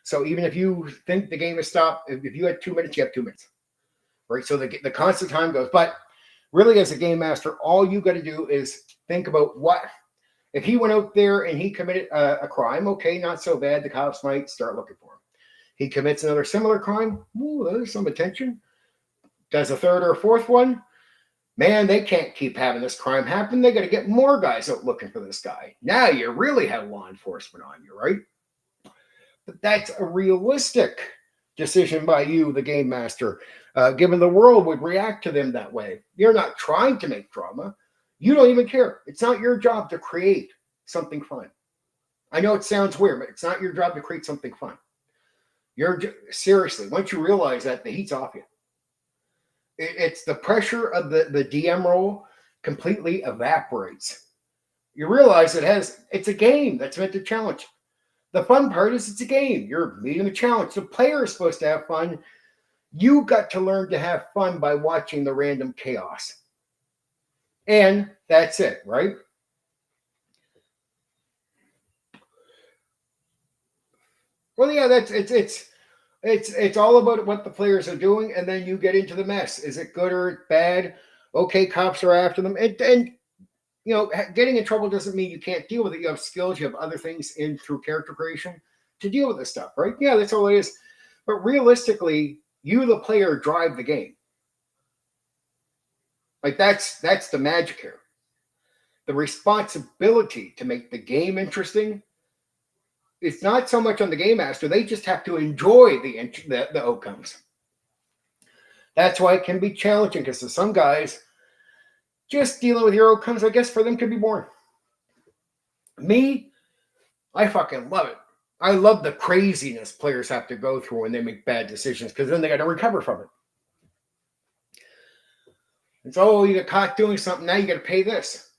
So even if you think the game is stopped, if you had 2 minutes, you have 2 minutes. Right? So the constant time goes. But really, as a game master, all you got to do is think about what if he went out there and he committed a crime. Okay, not so bad. The cops might start looking for him. He commits another similar crime. Ooh, there's some attention. Does a third or a fourth one. Man, they can't keep having this crime happen. They got to get more guys out looking for this guy. Now you really have law enforcement on you, right? But that's a realistic decision by you, the game master, given the world would react to them that way. You're not trying to make drama. You don't even care. It's not your job to create something fun. I know it sounds weird, but it's not your job to create something fun. Seriously, once you realize that, the heat's off you. It's the pressure of the DM role completely evaporates. You realize it's a game that's meant to challenge. The fun part is it's a game. You're meeting a challenge. The player is supposed to have fun. You got to learn to have fun by watching the random chaos. And that's it, right? Well, yeah, it's all about what the players are doing, and then you get into the mess. Is it good or bad? Okay, cops are after them, and you know, getting in trouble doesn't mean you can't deal with it. You have skills, you have other things in through character creation to deal with this stuff, right? Yeah, that's all it is. But realistically, you, the player, drive the game. Like that's the magic here. The responsibility to make the game interesting. It's not so much on the game master. They just have to enjoy the outcomes. That's why it can be challenging, because to some guys, just dealing with your outcomes, I guess, for them can be boring. Me, I fucking love it. I love the craziness players have to go through when they make bad decisions, because then they got to recover from it. It's, oh, you got caught doing something, now you got to pay this.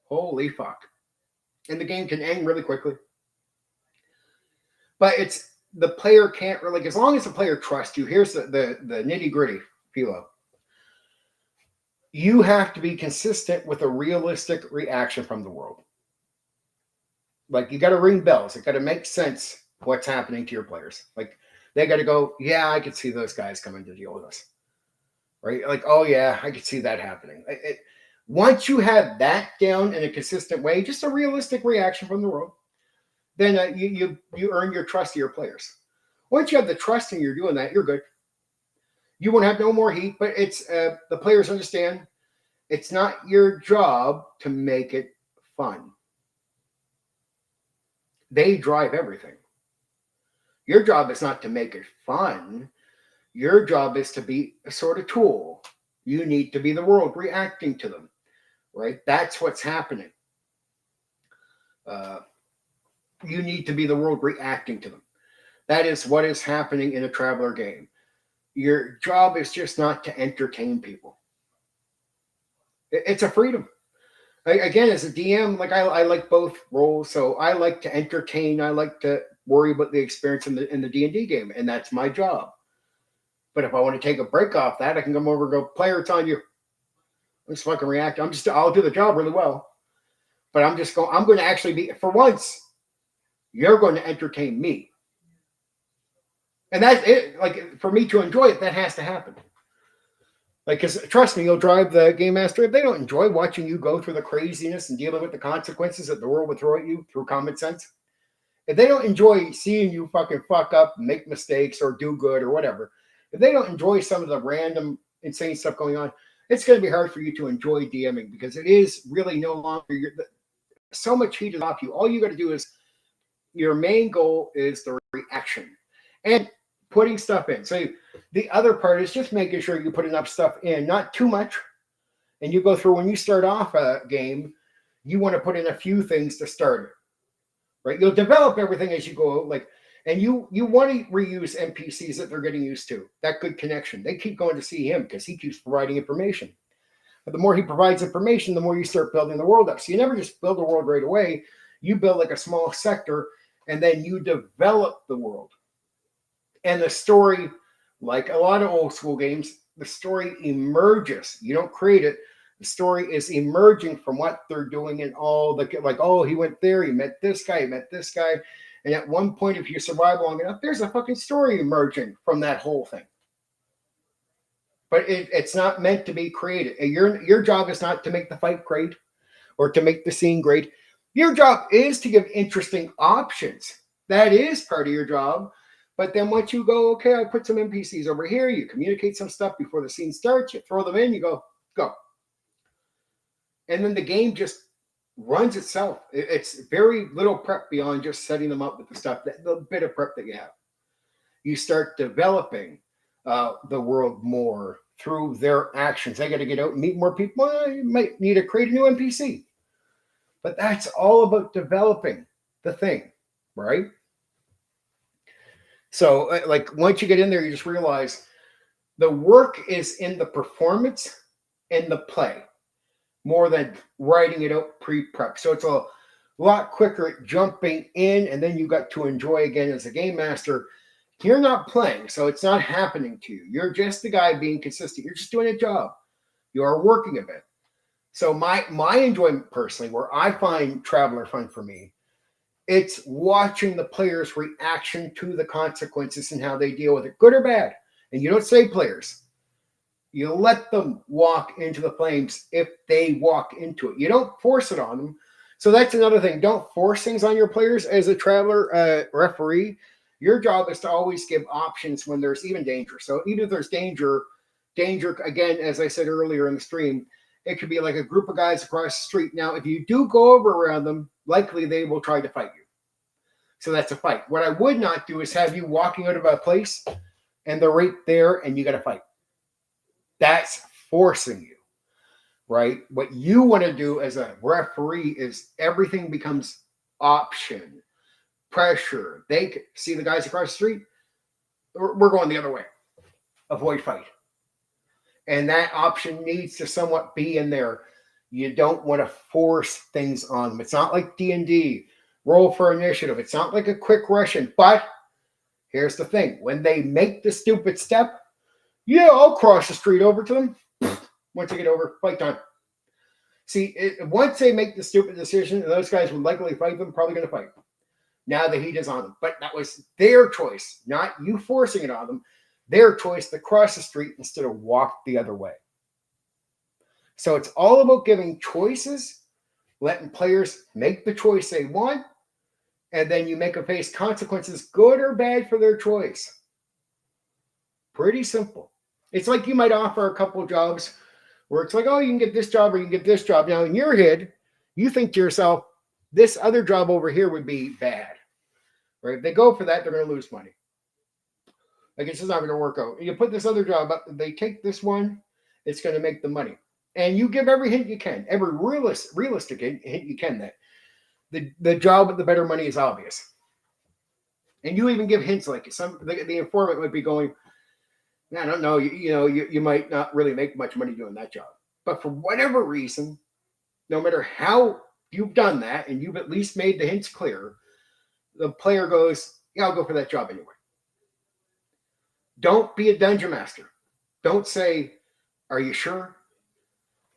Holy fuck. And the game can end really quickly. But it's the player can't really, as long as the player trusts you, here's the nitty gritty, Philo. You have to be consistent with a realistic reaction from the world. Like, you got to ring bells. It got to make sense what's happening to your players. Like, they got to go, yeah, I could see those guys coming to deal with us. Right? Like, oh, yeah, I could see that happening. Once you have that down in a consistent way, just a realistic reaction from the world, then you earn your trust of your players. Once you have the trust and you're doing that, you're good. You won't have no more heat, but it's the players understand it's not your job to make it fun. They drive everything. Your job is not to make it fun. Your job is to be a sort of tool. You need to be the world reacting to them, right? That's what's happening. You need to be the world reacting to them. That is what is happening in a Traveller game. Your job is just not to entertain people. It's a freedom. Again, as a DM, like I like both roles, so I like to entertain. I like to worry about the experience in the D&D game, and that's my job. But if I want to take a break off that, I can come over and go, player, it's on you. I'm just fucking react. I'll do the job really well. But I'm going to actually be, for once, you're going to entertain me. And that's it. Like, for me to enjoy it, that has to happen. Like, because trust me, you'll drive the game master. If they don't enjoy watching you go through the craziness and dealing with the consequences that the world would throw at you through common sense, if they don't enjoy seeing you fucking fuck up, make mistakes, or do good, or whatever, if they don't enjoy some of the random insane stuff going on, it's going to be hard for you to enjoy DMing, because it is really no longer so much heat is off you. All you got to do is, your main goal is the reaction and putting stuff in. So the other part is just making sure you put enough stuff in, not too much. And you go through, when you start off a game, you want to put in a few things to start it, right? You'll develop everything as you go, like, and you want to reuse NPCs that they're getting used to. That good connection. They keep going to see him because he keeps providing information. But the more he provides information, the more you start building the world up. So you never just build a world right away. You build like a small sector, and then you develop the world. And the story, like a lot of old school games, the story emerges. You don't create it. The story is emerging from what they're doing in all the, like, oh, he went there, he met this guy, he met this guy. And at one point, if you survive long enough, there's a fucking story emerging from that whole thing. But it's not meant to be created. Your job is not to make the fight great or to make the scene great. Your job is to give interesting options. That is part of your job. But then once you go, okay, I put some NPCs over here, you communicate some stuff before the scene starts, you throw them in, you go. And then the game just runs itself. It's very little prep beyond just setting them up with the stuff, that the bit of prep that you have. You start developing the world more through their actions. They got to get out and meet more people. Well, you might need to create a new NPC. But that's all about developing the thing, right? So, like, once you get in there, you just realize the work is in the performance and the play more than writing it out pre-prep. So it's a lot quicker at jumping in, and then you got to enjoy again as a game master. You're not playing, so it's not happening to you. You're just the guy being consistent. You're just doing a job. You are working a bit. So my enjoyment personally, where I find Traveler fun for me, it's watching the players' reaction to the consequences and how they deal with it, good or bad. And you don't say players. You let them walk into the flames if they walk into it. You don't force it on them. So that's another thing. Don't force things on your players as a Traveler referee. Your job is to always give options when there's even danger. So even if there's danger, again, as I said earlier in the stream, it could be like a group of guys across the street. Now, if you do go over around them, likely they will try to fight you. So that's a fight. What I would not do is have you walking out of a place and they're right there and you got to fight. That's forcing you, right? What you want to do as a referee is everything becomes option, pressure. They see the guys across the street. We're going the other way. Avoid fight. And that option needs to somewhat be in there. You don't want to force things on them. It's not like D&D, roll for initiative. It's not like a quick Russian. But here's the thing. When they make the stupid step, yeah, I'll cross the street over to them. Once they get over, fight time. See, once they make the stupid decision, those guys would likely fight them, probably going to fight. Now the heat is on them. But that was their choice, not you forcing it on them. Their choice to cross the street instead of walk the other way. So it's all about giving choices, letting players make the choice they want, and then you make them face consequences, good or bad, for their choice. Pretty simple. It's like you might offer a couple of jobs where it's like, oh, you can get this job or you can get this job. Now, in your head, you think to yourself, this other job over here would be bad. Right? If they go for that, they're going to lose money. Like, it's just not going to work out. You put this other job up, they take this one, it's going to make the money. And you give every hint you can, every realistic hint you can, that the job with the better money is obvious. And you even give hints like the informant might be going, I don't know, you might not really make much money doing that job. But for whatever reason, no matter how you've done that, and you've at least made the hints clear, the player goes, yeah, I'll go for that job anyway. Don't be a dungeon master. Don't say, are you sure?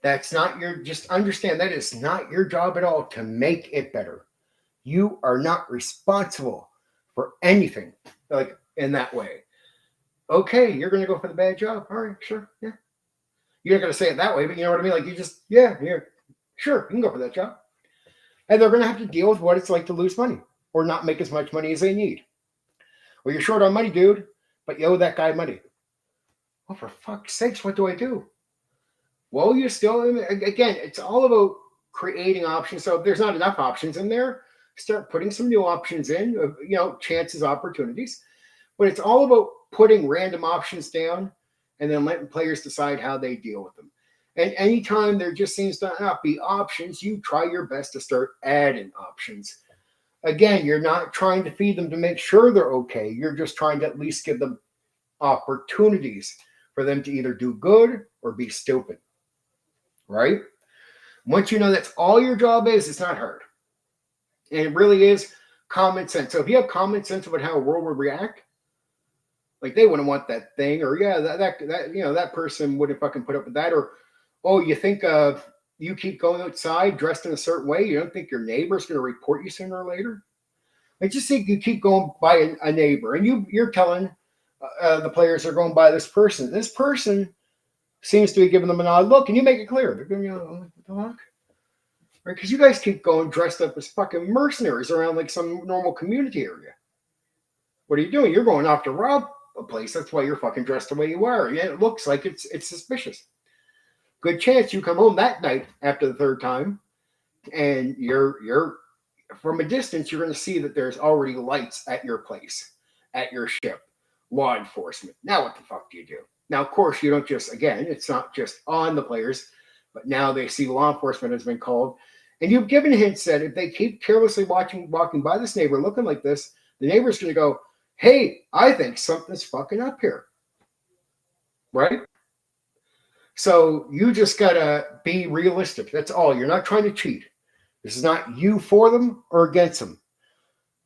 That's not just understand that is not your job at all to make it better. You are not responsible for anything like in that way. Okay, you're going to go for the bad job. All right, sure, yeah. You're not going to say it that way, but you know what I mean? Like, you just, yeah, sure, you can go for that job. And they're going to have to deal with what it's like to lose money or not make as much money as they need. Well, you're short on money, dude, but you owe that guy money. Well, for fuck's sakes, what do I do? Well, you still, again, it's all about creating options. So if there's not enough options in there, start putting some new options in, chances, opportunities. But it's all about putting random options down and then letting players decide how they deal with them. And anytime there just seems to not be options, you try your best to start adding options. Again, you're not trying to feed them to make sure they're okay. You're just trying to at least give them opportunities for them to either do good or be stupid. Right? Once you know that's all your job is, it's not hard. And it really is common sense. So if you have common sense about how a world would react, like they wouldn't want that thing, or yeah, that person wouldn't fucking put up with that, or oh, you think you keep going outside dressed in a certain way, you don't think your neighbor's going to report you sooner or later? Like, just think you keep going by a neighbor, and you're telling the players are going by this person. This person seems to be giving them an odd look, and you make it clear they're giving you what the fuck, right? Because you guys keep going dressed up as fucking mercenaries around like some normal community area. What are you doing? You're going off to rob a place. That's why you're fucking dressed the way you are. Yeah, it looks like it's suspicious. Good chance you come home that night after the third time, and you're from a distance, you're going to see that there's already lights at your place, at your ship, law enforcement. Now, what the fuck do you do? Now, of course, you don't just, again, it's not just on the players, but now they see law enforcement has been called. And you've given hints that if they keep carelessly walking by this neighbor looking like this, the neighbor's going to go, hey, I think something's fucking up here. Right? So you just got to be realistic. That's all. You're not trying to cheat. This is not you for them or against them.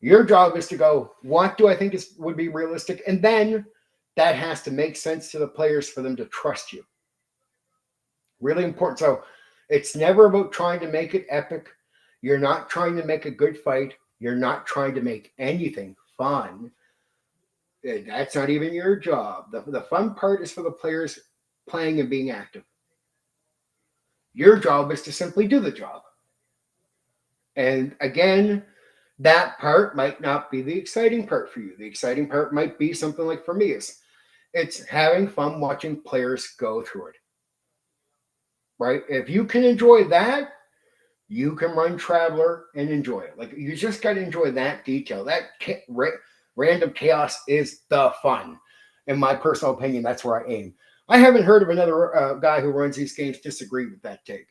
Your job is to go, what do I think would be realistic? And then that has to make sense to the players for them to trust you. Really important. So it's never about trying to make it epic. You're not trying to make a good fight. You're not trying to make anything fun. That's not even your job. The fun part is for the players playing and being active. Your job is to simply do the job. And again, that part might not be the exciting part for you. The exciting part might be something like for me is it's having fun watching players go through it. Right? If you can enjoy that, you can run Traveler and enjoy it. Like you just got to enjoy that detail. That random chaos is the fun. In my personal opinion, that's where I aim. I haven't heard of another guy who runs these games disagree with that take.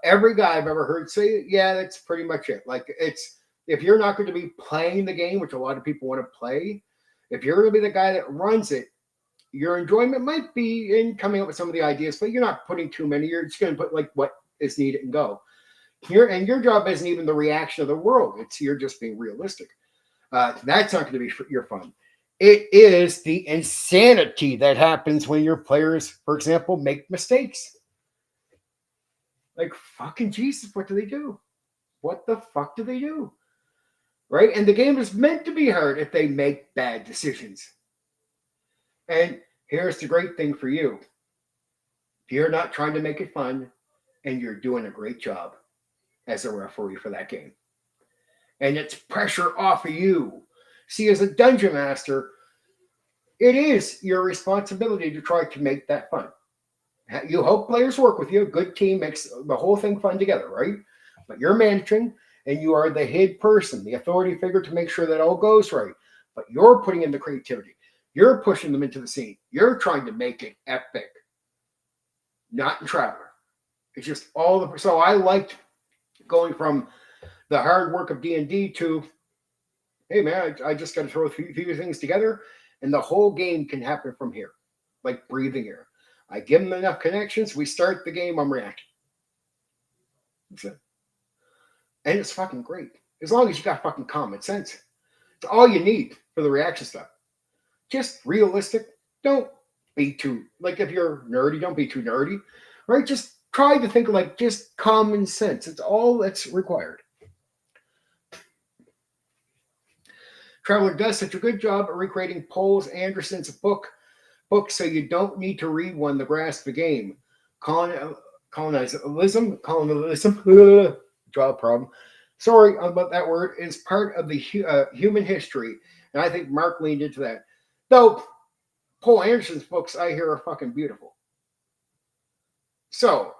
Every guy I've ever heard say, yeah, that's pretty much it. Like it's, if you're not going to be playing the game, which a lot of people want to play, if you're going to be the guy that runs it, your enjoyment might be in coming up with some of the ideas, but you're not putting too many. You're just going to put like what is needed and go. And your job isn't even the reaction of the world. You're just being realistic. That's not going to be your fun. It is the insanity that happens when your players, for example, make mistakes. Like, fucking Jesus, what do they do? What the fuck do they do? Right? And the game is meant to be hard if they make bad decisions. And here's the great thing for you. If you're not trying to make it fun and you're doing a great job as a referee for that game. And it's pressure off of you. See, as a dungeon master, it is your responsibility to try to make that fun. You hope players work with you. A good team makes the whole thing fun together, right? But you're managing and you are the head person, the authority figure to make sure that all goes right. But you're putting in the creativity. You're pushing them into the scene. You're trying to make it epic. Not in Traveler. It's just all the... So I liked going from the hard work of D&D to, hey, man, I just got to throw a few things together and the whole game can happen from here. Like breathing air. I give them enough connections. We start the game. I'm reacting. That's it. And it's fucking great. As long as you got fucking common sense. It's all you need for the reaction stuff. Just realistic. Don't be too, like if you're nerdy, don't be too nerdy. Right? Just try to think like just common sense. It's all that's required. Traveler does such a good job at recreating Paul Anderson's book, so you don't need to read one to grasp the game. Colonialism, draw a problem. Sorry about that word, is part of the human history. And I think Mark leaned into that. Though Paul Anderson's books, I hear, are fucking beautiful. So,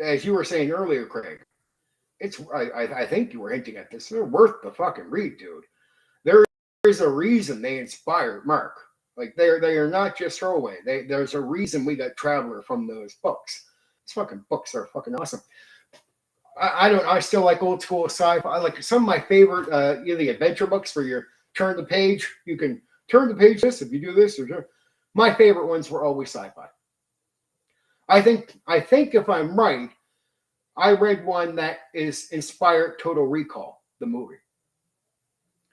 as you were saying earlier, Craig, I think you were hinting at this. They're worth the fucking read, dude. There is a reason they inspired Mark. Like they are not just throwaway. There's a reason we got Traveler from those books. These fucking books are fucking awesome. I still like old school sci-fi. I like some of my favorite, the adventure books where you turn the page. You can turn the page this if you do this. My favorite ones were always sci-fi. I think if I'm right, I read one that is inspired Total Recall, the movie.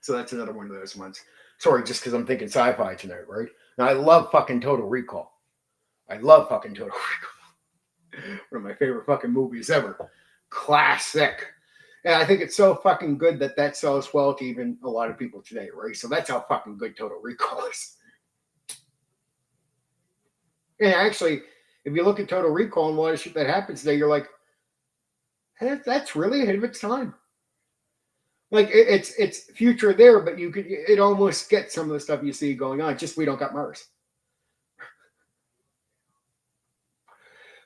So that's another one of those ones. Sorry, just because I'm thinking sci-fi tonight, right? Now, I love fucking Total Recall. One of my favorite fucking movies ever. Classic. And I think it's so fucking good that sells well to even a lot of people today, right? So that's how fucking good Total Recall is. And actually, if you look at Total Recall and a lot of shit that happens today, you're like, hey, that's really ahead of its time. Like it's future there, but it almost gets some of the stuff you see going on. Just we don't got Mars.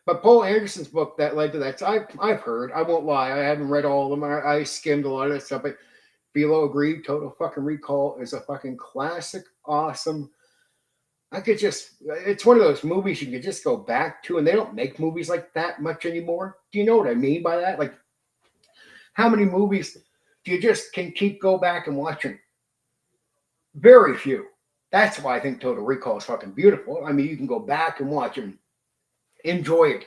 But Paul Anderson's book that led to that, so I've heard. I won't lie. I haven't read all of them. I skimmed a lot of that stuff. But Philo agreed. Total fucking Recall is a fucking classic, awesome. It's one of those movies you could just go back to, and they don't make movies like that much anymore. Do you know what I mean by that? Like, how many movies do you just can keep go back and watching? Very few. That's why I think Total Recall is fucking beautiful. I mean, you can go back and watch and enjoy it.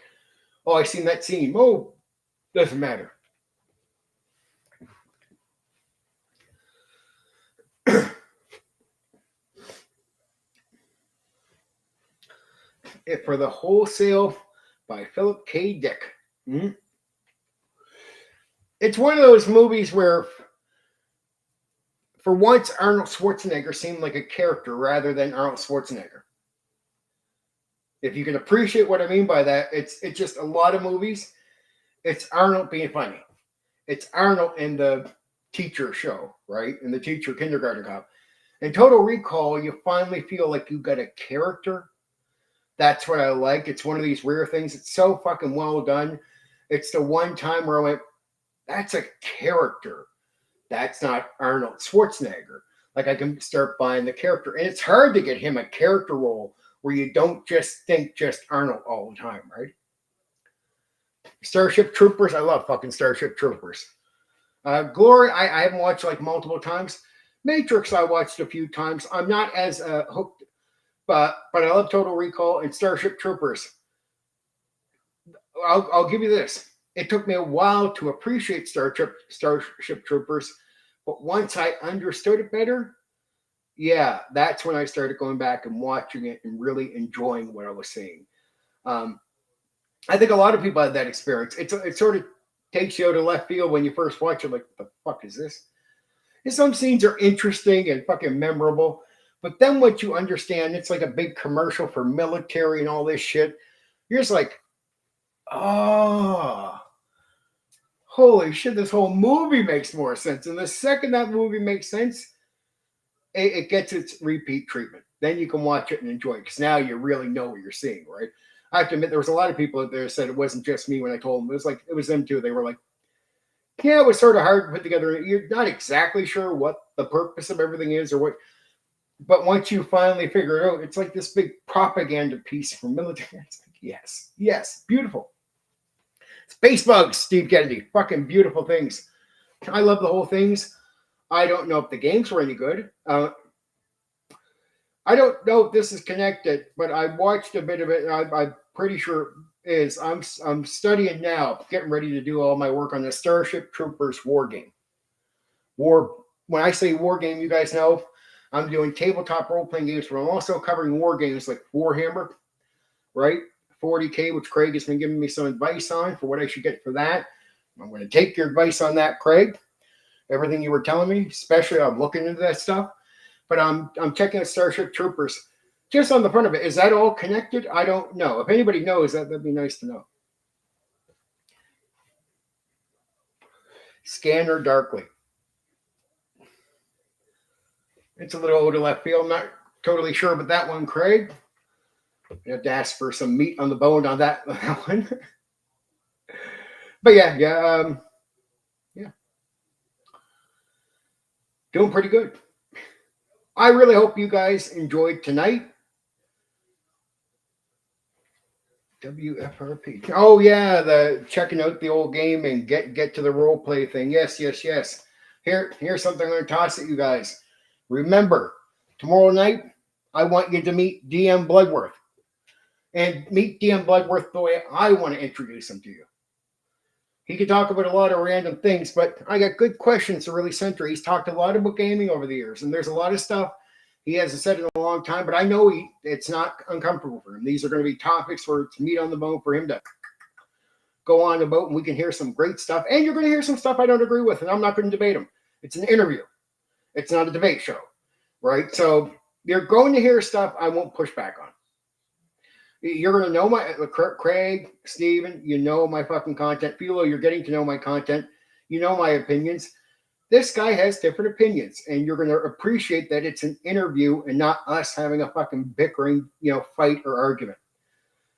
Oh, I seen that scene. Oh, doesn't matter. It for the Wholesale by Philip K. Dick. Mm-hmm. It's one of those movies where, for once, Arnold Schwarzenegger seemed like a character rather than Arnold Schwarzenegger. If you can appreciate what I mean by that, it's just a lot of movies. It's Arnold being funny. It's Arnold in the teacher show, right? In the teacher kindergarten cop. In Total Recall, you finally feel like you got a character. That's what I like. It's one of these rare things. It's so fucking well done. It's the one time where I went, that's a character. That's not Arnold Schwarzenegger. Like, I can start buying the character. And it's hard to get him a character role where you don't just think just Arnold all the time, right? Starship Troopers. I love fucking Starship Troopers. Glory, I haven't watched like multiple times. Matrix, I watched a few times. I'm not as hooked, but I love Total Recall and Starship Troopers. I'll give you this. It took me a while to appreciate Starship Troopers, but once I understood it better, yeah, that's when I started going back and watching it and really enjoying what I was seeing. I think a lot of people had that experience. It sort of takes you out of left field when you first watch it. Like, the fuck is this? And some scenes are interesting and fucking memorable, but then what you understand, it's like a big commercial for military and all this shit. You're just like, oh, holy shit, this whole movie makes more sense. And the second that movie makes sense, it gets its repeat treatment. Then you can watch it and enjoy it because now you really know what you're seeing, right? I have to admit, there was a lot of people out there that said it wasn't just me when I told them. It was them too. They were like, yeah, it was sort of hard to put together. You're not exactly sure what the purpose of everything is or what. But once you finally figure it out, it's like this big propaganda piece for military. It's like, yes, beautiful. Space Bugs, Steve Kennedy, fucking beautiful things. I love the whole things. I don't know if the games were any good. I don't know if this is connected, but I watched a bit of it. I'm pretty sure it is. I'm studying now, getting ready to do all my work on the Starship Troopers war game. When I say war game, you guys know I'm doing tabletop role-playing games, but I'm also covering war games like Warhammer, right? 40K, which Craig has been giving me some advice on for what I should get for that. I'm going to take your advice on that, Craig. Everything you were telling me, especially I'm looking into that stuff. But I'm checking out Starship Troopers. Just on the front of it, is that all connected? I don't know. If anybody knows, that'd be nice to know. Scanner Darkly. It's a little older left field. I'm not totally sure about that one, Craig. You have to ask for some meat on the bone on that one. But yeah. Doing pretty good. I really hope you guys enjoyed tonight. WFRP. Oh yeah, the checking out the old game and get to the role play thing. Yes. Here's something I'm going to toss at you guys. Remember, tomorrow night, I want you to meet DM Bloodworth. And meet DM Bloodworth the way I want to introduce him to you. He could talk about a lot of random things, but I got good questions to really center. He's talked a lot about gaming over the years, and there's a lot of stuff he hasn't said in a long time, but I know it's not uncomfortable for him. These are going to be topics where it's meat on the bone for him to go on about, and we can hear some great stuff. And you're going to hear some stuff I don't agree with, and I'm not going to debate him. It's an interview. It's not a debate show, right? So you're going to hear stuff I won't push back on. You're going to know my Craig, Steven, you know my fucking content. Philo, you're getting to know my content. You know my opinions. This guy has different opinions, and you're going to appreciate that it's an interview and not us having a fucking bickering, fight or argument.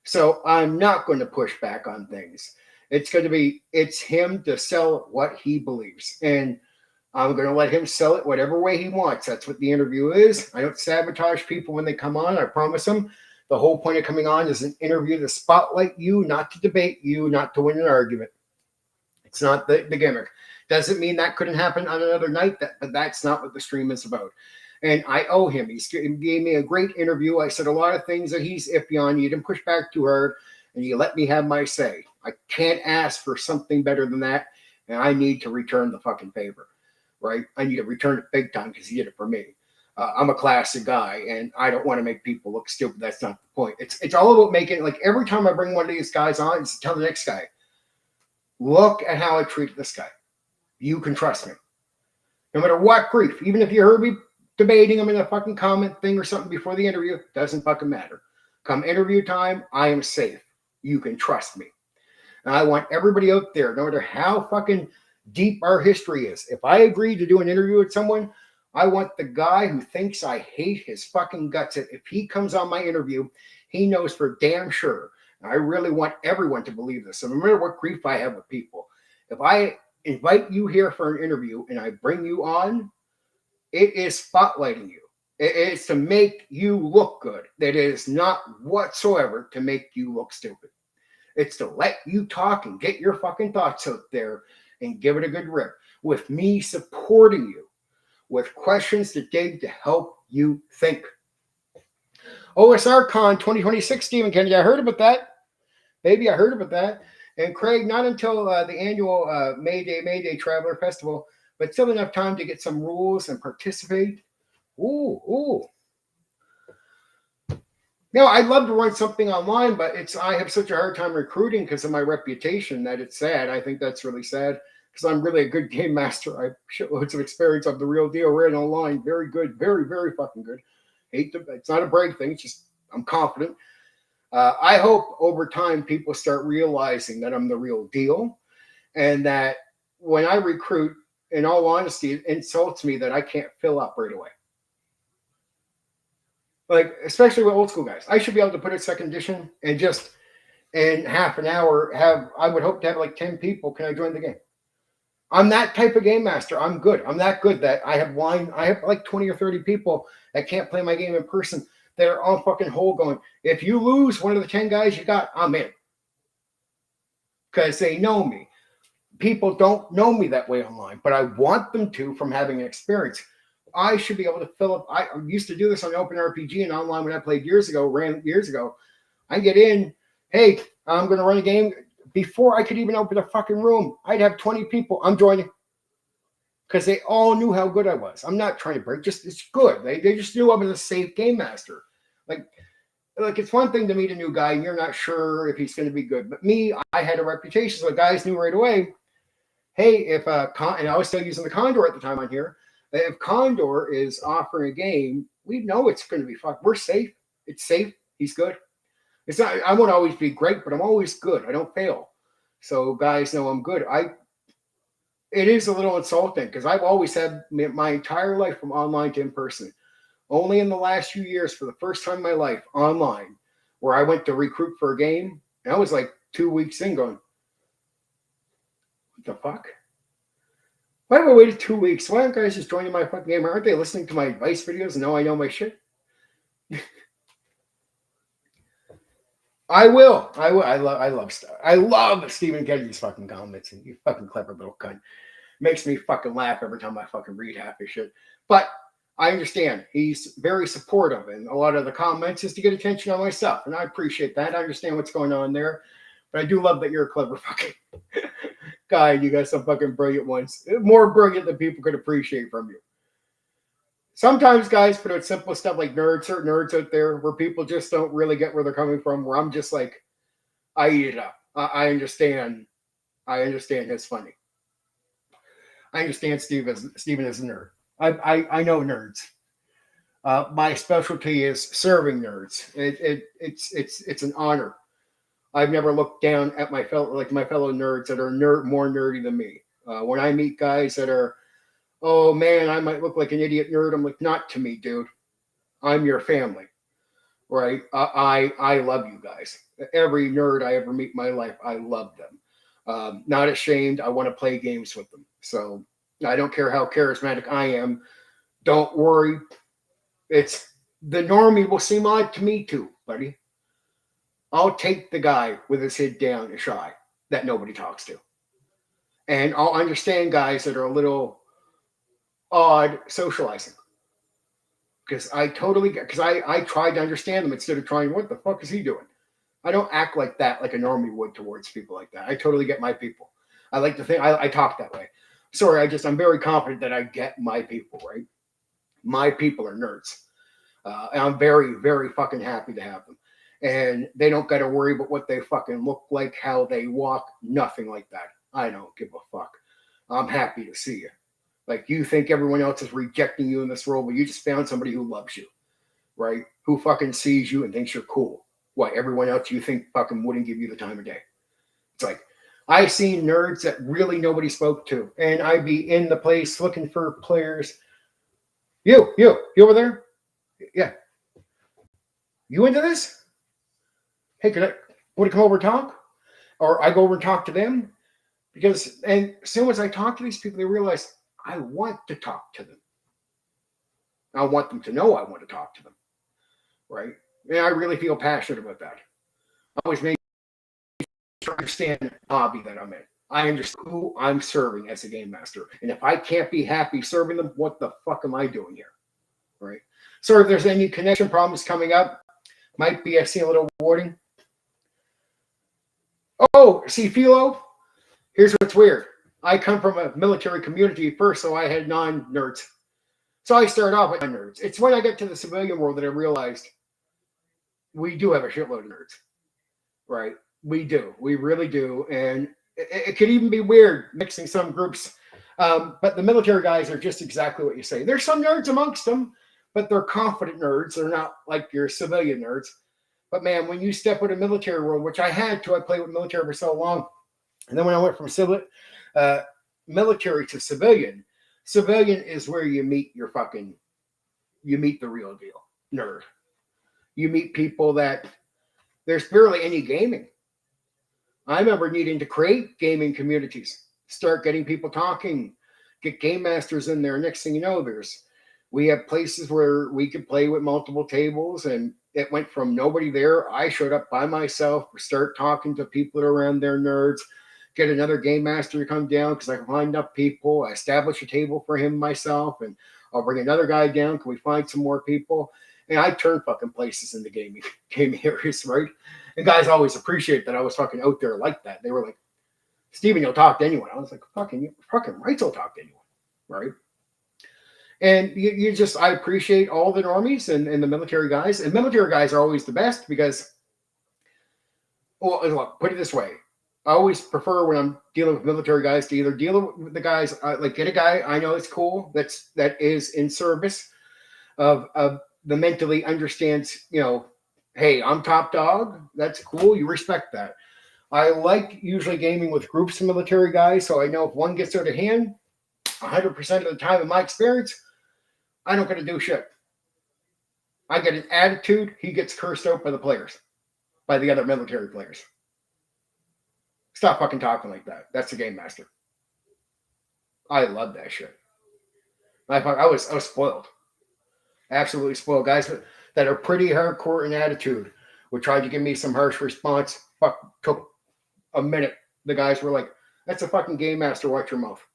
So I'm not going to push back on things. It's him to sell what he believes. And I'm going to let him sell it whatever way he wants. That's what the interview is. I don't sabotage people when they come on. I promise them. The whole point of coming on is an interview to spotlight you, not to debate you, not to win an argument. It's not the gimmick. Doesn't mean that couldn't happen on another night, but that's not what the stream is about. And I owe him. He gave me a great interview. I said a lot of things that he's iffy on. You didn't push back too hard, and you let me have my say. I can't ask for something better than that, and I need to return the fucking favor, right? I need to return it big time because he did it for me. I'm a classic guy, and I don't want to make people look stupid. That's not the point. It's all about making, like, every time I bring one of these guys on, it's to tell the next guy, look at how I treated this guy. You can trust me. No matter what grief, even if you heard me debating him in a fucking comment thing or something before the interview, doesn't fucking matter. Come interview time, I am safe. You can trust me. And I want everybody out there, no matter how fucking deep our history is, if I agree to do an interview with someone, I want the guy who thinks I hate his fucking guts, if he comes on my interview, he knows for damn sure. And I really want everyone to believe this. So no matter what grief I have with people, if I invite you here for an interview and I bring you on, it is spotlighting you. It is to make you look good. It is not whatsoever to make you look stupid. It's to let you talk and get your fucking thoughts out there and give it a good rip with me supporting you with questions to dig to help you think. OSR Con 2026, Stephen Kennedy. I heard about that. Maybe I heard about that. And Craig, not until the annual May Day Traveler Festival, but still enough time to get some rules and participate. Ooh. You know, I'd love to run something online, but I have such a hard time recruiting because of my reputation that it's sad. I think that's really sad because I'm really a good game master. I have shitloads of experience. I'm the real deal. Ran online. Very good. Very, very fucking good. It's not a brag thing. It's just I'm confident. I hope over time people start realizing that I'm the real deal and that when I recruit, in all honesty, it insults me that I can't fill up right away. Like, especially with old school guys. I should be able to put a second edition and just in half an hour I would hope to have like 10 people. Can I join the game? I'm that type of game master. I'm good. I'm that good that I have like 20 or 30 people that can't play my game in person. They're on fucking hold going, if you lose one of the 10 guys you got, I'm in. Because they know me. People don't know me that way online, but I want them to from having an experience. I should be able to fill up. I used to do this on Open RPG and online when I played ran years ago. I get in, hey, I'm going to run a game. Before I could even open a fucking room, I'd have 20 people. I'm joining. Because they all knew how good I was. I'm not trying to break, it's good. They just knew I was a safe game master. Like it's one thing to meet a new guy and you're not sure if he's going to be good. But me, I had a reputation, so the guys knew right away, hey, if and I was still using the Condor at the time on here, if Condor is offering a game, we know it's going to be fun. We're safe. It's safe. He's good. It's not. I won't always be great, but I'm always good. I don't fail. So guys know I'm good. It is a little insulting because I've always had my entire life from online to in person. Only in the last few years, for the first time in my life, online, where I went to recruit for a game, and I was like 2 weeks in going, what the fuck? Why have I waited 2 weeks? Why aren't guys just joining my fucking game? Aren't they listening to my advice videos and know I know my shit? I will. I love Stephen Kennedy's fucking comments. And you fucking clever little cunt. Makes me fucking laugh every time I fucking read half his shit. But I understand. He's very supportive. And a lot of the comments is to get attention on my stuff. And I appreciate that. I understand what's going on there. But I do love that you're a clever fucking guy. You got some fucking brilliant ones. More brilliant than people could appreciate from you. Sometimes guys put out simple stuff like certain nerds out there where people just don't really get where they're coming from, where I'm just like, I eat it up. I understand. I understand it's funny. I understand Stephen is a nerd. I know nerds. My specialty is serving nerds. It's an honor. I've never looked down at my fellow nerds that are more nerdy than me. When I meet guys that are, oh man, I might look like an idiot nerd. I'm like, not to me, dude. I'm your family, right? I love you guys. Every nerd I ever meet in my life, I love them. Not ashamed. I want to play games with them. So I don't care how charismatic I am. Don't worry. It's the normie will seem odd to me too, buddy. I'll take the guy with his head down and shy that nobody talks to. And I'll understand guys that are a little odd socializing. Because I tried to understand them instead of trying, what the fuck is he doing? I don't act like that like a normie would towards people like that. I totally get my people. I like to think I talk that way. Sorry, I'm very confident that I get my people, right? My people are nerds. And I'm very, very fucking happy to have them. And they don't got to worry about what they fucking look like, how they walk, nothing like that. I don't give a fuck. I'm happy to see you. Like, you think everyone else is rejecting you in this world, but you just found somebody who loves you, right? Who fucking sees you and thinks you're cool. What, everyone else you think fucking wouldn't give you the time of day? It's like, I've seen nerds that really nobody spoke to, and I'd be in the place looking for players. You over there? Yeah. You into this? Hey, want to come over and talk? Or I go over and talk to them? Because, and as soon as I talk to these people, they realize I want to talk to them. I want them to know I want to talk to them, right? And I really feel passionate about that. I always make sure I understand the hobby that I'm in. I understand who I'm serving as a game master. And if I can't be happy serving them, what the fuck am I doing here, right? So if there's any connection problems coming up, might be I see a little warning. Oh, see, Philo, here's what's weird. I come from a military community first, so I had non-nerds. So I started off with non-nerds. It's when I get to the civilian world that I realized we do have a shitload of nerds, right? We do. We really do. And it could even be weird mixing some groups. But the military guys are just exactly what you say. There's some nerds amongst them, but they're confident nerds. They're not like your civilian nerds. But man, when you step into military world, which I had to, I played with military for so long. And then when I went from military to civilian is where you meet you meet the real deal nerd. You meet people that there's barely any gaming. I remember needing to create gaming communities, start getting people talking, get game masters in there. Next thing you know, we have places where we could play with multiple tables, and it went from nobody there. I showed up by myself, start talking to people that are around their nerds, get another game master to come down because I can find enough people. I establish a table for him myself, and I'll bring another guy down. Can we find some more people? And I turn fucking places into gaming areas, right? And guys always appreciate that I was fucking out there like that. They were like, Steven, you'll talk to anyone. I was like, fucking rights, I'll talk to anyone, right? And I appreciate all the normies and the military guys. And military guys are always the best because, well, look, put it this way. I always prefer when I'm dealing with military guys to either deal with the guys, like get a guy I know it's cool, that is in service of the mentally understands, hey, I'm top dog. That's cool. You respect that. I like usually gaming with groups of military guys. So I know if one gets out of hand, 100% of the time in my experience, I don't get to do shit. I get an attitude. He gets cursed out by the players, by the other military players. Stop fucking talking like that. That's the game master. I love that shit. I was spoiled. Absolutely spoiled. Guys that are pretty hardcore in attitude would try to give me some harsh response. Took a minute. The guys were like, that's a fucking game master. Watch your mouth.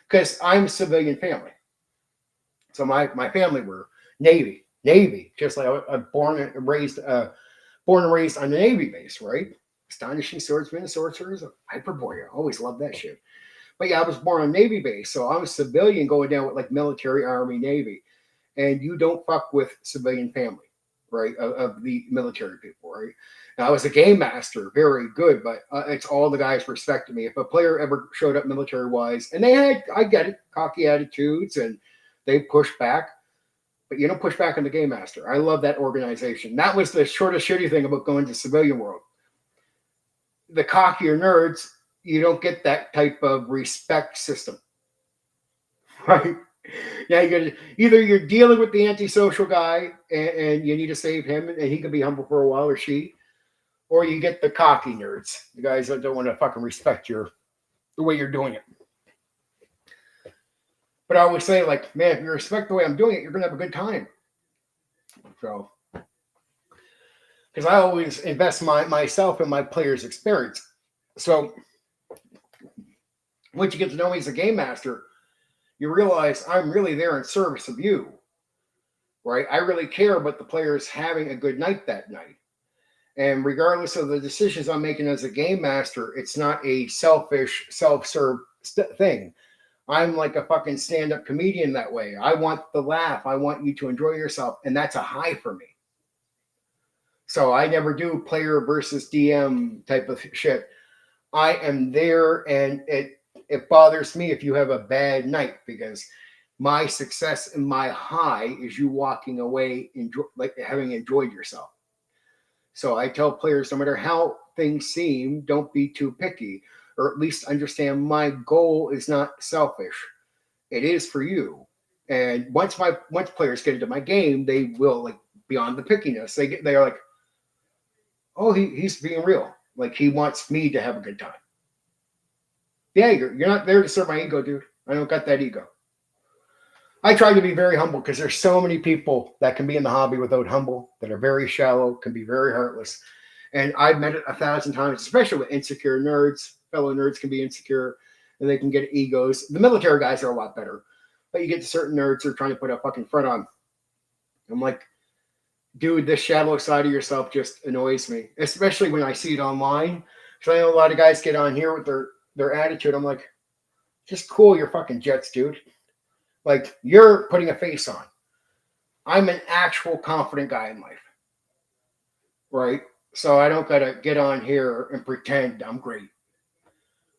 Because I'm civilian family. So my family were Navy. Just like I'm born and raised on the Navy base, right? Astonishing swordsmen and sorcerers. Hyperborea. Always loved that shit. But yeah, I was born on Navy base. So I'm a civilian going down with like military, Army, Navy. And you don't fuck with civilian family, right? Of the military people, right? Now, I was a game master, very good, but it's all the guys respected me. If a player ever showed up military-wise, and I get it, cocky attitudes, and they push back, but you don't push back on the game master. I love that organization. That was the shortest shitty thing about going to civilian world. The cockier nerds, you don't get that type of respect system, right? Yeah, either you're dealing with the antisocial guy and you need to save him and he can be humble for a while, or she, or you get the cocky nerds, the guys that don't want to fucking respect the way you're doing it. But I always say, like, man, if you respect the way I'm doing it, you're gonna have a good time. So, because I always invest myself in my players' experience. So, once you get to know me as a game master, you realize I'm really there in service of you, right? I really care about the players having a good night that night. And regardless of the decisions I'm making as a game master, it's not a selfish, self-serve thing. I'm like a fucking stand-up comedian that way. I want the laugh. I want you to enjoy yourself. And that's a high for me. So I never do player versus DM type of shit. I am there, and it bothers me if you have a bad night, because my success and my high is you walking away like having enjoyed yourself. So I tell players, no matter how things seem, don't be too picky, or at least understand my goal is not selfish. It is for you. And once players get into my game, they will, like, beyond the pickiness. They are like, oh, he's being real. Like, he wants me to have a good time. Yeah, you're not there to serve my ego, dude. I don't got that ego. I try to be very humble, because there's so many people that can be in the hobby without humble, that are very shallow, can be very heartless. And I've met it 1,000 times, especially with insecure nerds. Fellow nerds can be insecure, and they can get egos. The military guys are a lot better. But you get to certain nerds who are trying to put a fucking front on. I'm like, dude, this shallow side of yourself just annoys me, especially when I see it online. So I know a lot of guys get on here with their attitude. I'm like, just cool your fucking jets, dude. Like, you're putting a face on. I'm an actual confident guy in life, right? So I don't got to get on here and pretend I'm great.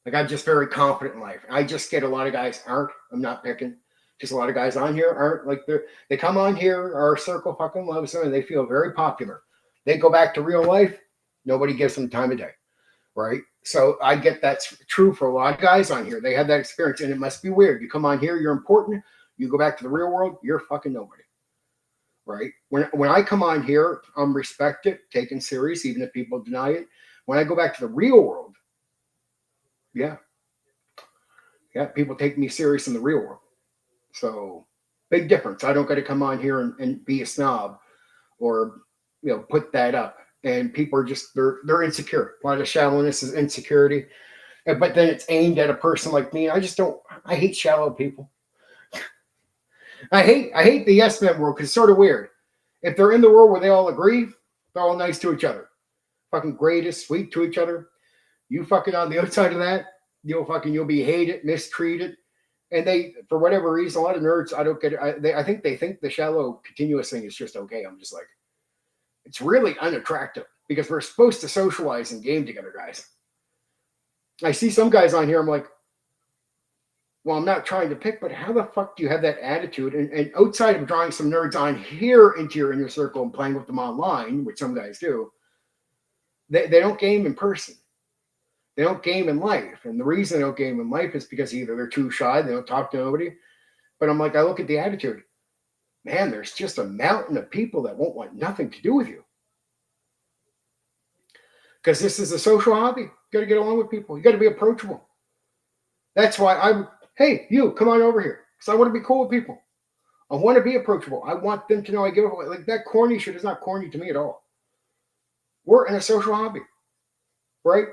Like, I'm just very confident in life. I just get a lot of guys aren't. I'm not picking. Just a lot of guys on here aren't. Like, they come on here, our circle fucking loves them, and they feel very popular. They go back to real life, nobody gives them time of day, right? So I get that's true for a lot of guys on here. They have that experience, and it must be weird. You come on here, you're important. You go back to the real world, you're fucking nobody, right? When I come on here, I'm respected, taken serious, even if people deny it. When I go back to the real world, yeah, people take me serious in the real world. So big difference. I don't got to come on here and be a snob, or put that up. And people are just they're insecure. A lot of shallowness is insecurity, but then it's aimed at a person like me. I hate shallow people. I hate the yes men world, because it's sort of weird. If they're in the world where they all agree, they're all nice to each other, fucking greatest, sweet to each other. You fucking on the outside of that, you'll be hated, mistreated, and they, for whatever reason, a lot of nerds, I don't get it. I think they think the shallow continuous thing is just okay. I'm just like, it's really unattractive, because we're supposed to socialize and game together, guys. I see some guys on here, I'm like, well, I'm not trying to pick, but how the fuck do you have that attitude? And outside of drawing some nerds on here into your inner circle and playing with them online, which some guys do, they don't game in person. They don't game in life. And the reason they don't game in life is because either they're too shy, they don't talk to nobody. But I'm like, I look at the attitude. Man, there's just a mountain of people that won't want nothing to do with you. Because this is a social hobby. You got to get along with people. You got to be approachable. That's why hey, you, come on over here. Because I want to be cool with people. I want to be approachable. I want them to know I give away. Like, that corny shit is not corny to me at all. We're in a social hobby, right?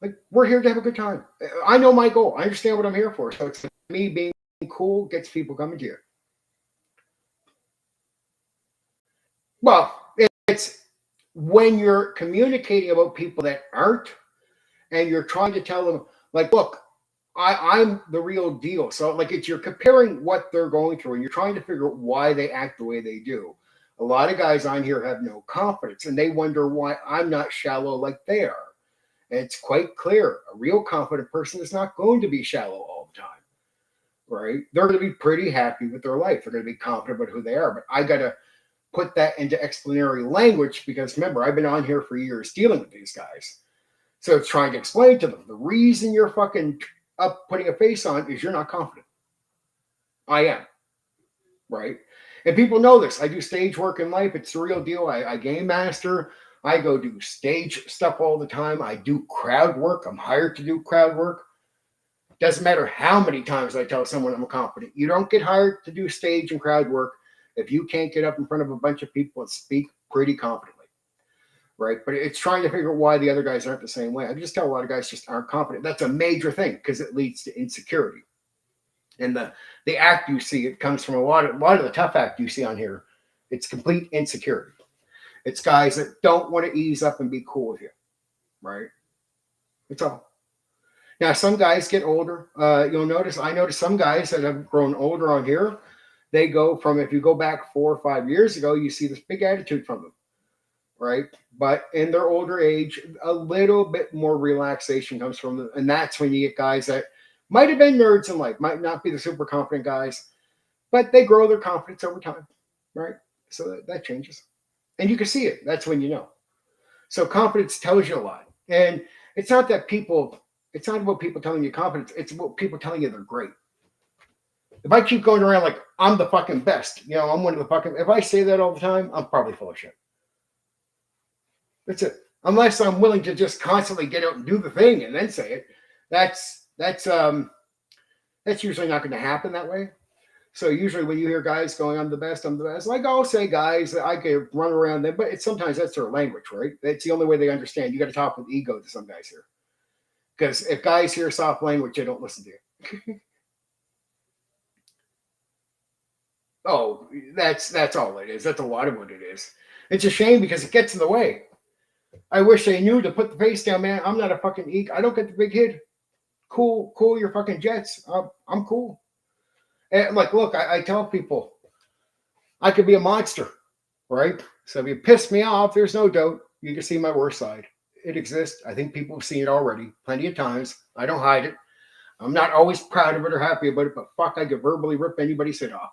Like, we're here to have a good time. I know my goal. I understand what I'm here for. So it's me being cool gets people coming to you. Well, it's when you're communicating about people that aren't, and you're trying to tell them, like, look, I'm the real deal. So, like, you're comparing what they're going through, and you're trying to figure out why they act the way they do. A lot of guys on here have no confidence, and they wonder why I'm not shallow like they are. And it's quite clear. A real confident person is not going to be shallow all the time, right? They're going to be pretty happy with their life. They're going to be confident about who they are. But I got to put that into explanatory language, because remember, I've been on here for years dealing with these guys. So it's trying to explain to them, the reason you're fucking up putting a face on is you're not confident. I am, right? And people know this. I do stage work in life. It's the real deal. I game master. I go do stage stuff all the time. I do crowd work. I'm hired to do crowd work. Doesn't matter how many times I tell someone I'm competent. You don't get hired to do stage and crowd work if you can't get up in front of a bunch of people and speak pretty confidently, right? But it's trying to figure out why the other guys aren't the same way. I just tell a lot of guys just aren't confident. That's a major thing because it leads to insecurity. And the act you see, it comes from a lot of the tough act you see on here. It's complete insecurity. It's guys that don't want to ease up and be cool with you, right? That's all. Now, some guys get older. I notice some guys that have grown older on here. They go from, if you go back 4 or 5 years ago, you see this big attitude from them, right? But in their older age, a little bit more relaxation comes from them. And that's when you get guys that might have been nerds in life, might not be the super confident guys, but they grow their confidence over time, right? So that changes. And you can see it. That's when you know. So confidence tells you a lot. And it's not about people telling you confidence. It's about people telling you they're great. If I keep going around like I'm the fucking best, I'm one of the fucking, if I say that all the time, I'm probably full of shit. That's it. Unless I'm willing to just constantly get out and do the thing and then say it. That's usually not going to happen that way. So usually when you hear guys going, I'm the best, like I'll say guys, I can run around them, but sometimes that's their language, right? That's the only way they understand. You got to talk with ego to some guys here. Because if guys hear soft language, they don't listen to you. Oh, that's all it is. That's a lot of what it is. It's a shame because it gets in the way. I wish they knew to put the face down, man. I'm not a fucking eek. I don't get the big hit. Cool your fucking jets. I'm cool. And like, look, I tell people I could be a monster, right? So if you piss me off, there's no doubt you can see my worst side. It exists. I think people have seen it already plenty of times. I don't hide it. I'm not always proud of it or happy about it, but fuck, I could verbally rip anybody's head off.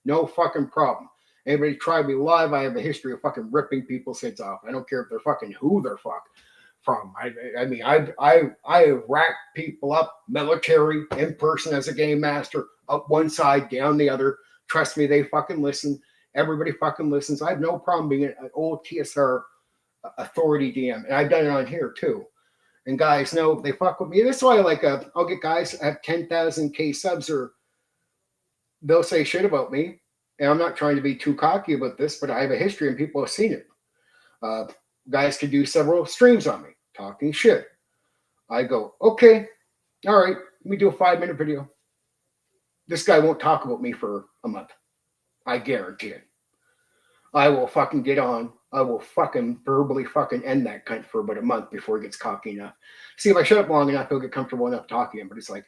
No fucking problem. Anybody try me live, I have a history of fucking ripping people's heads off. I don't care if they're fucking who they're from. I mean, I racked people up, military, in person as a game master, up one side, down the other. Trust me, they fucking listen. Everybody fucking listens. I have no problem being an old TSR authority DM, and I've done it on here too. And guys know they fuck with me. That's why I'll get guys have 10,000 subs, or they'll say shit about me. And I'm not trying to be too cocky about this, but I have a history and people have seen it. Guys could do several streams on me talking shit. I go, okay, all right, let me do a 5-minute video. This guy won't talk about me for a month. I guarantee it. I will fucking get on. I will fucking verbally fucking end that cunt for about a month before he gets cocky enough. See, if I shut up long enough, he'll get comfortable enough talking to him. But it's like,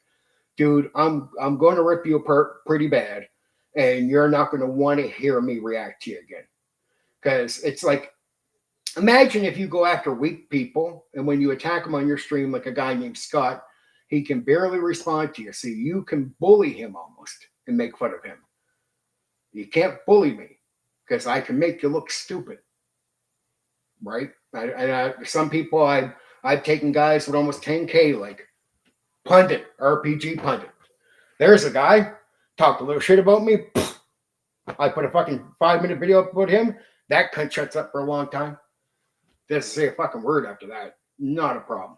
dude, I'm going to rip you apart pretty bad, and you're not going to want to hear me react to you again. Because it's like, imagine if you go after weak people, and when you attack them on your stream, like a guy named Scott, he can barely respond to you. So you can bully him almost and make fun of him. You can't bully me because I can make you look stupid, right? Some people, I've taken guys with almost 10K, like Pundit, RPG Pundit. There's a guy, talked a little shit about me. I put a fucking 5-minute video up about him. That cunt shuts up for a long time. Doesn't say a fucking word after that. Not a problem.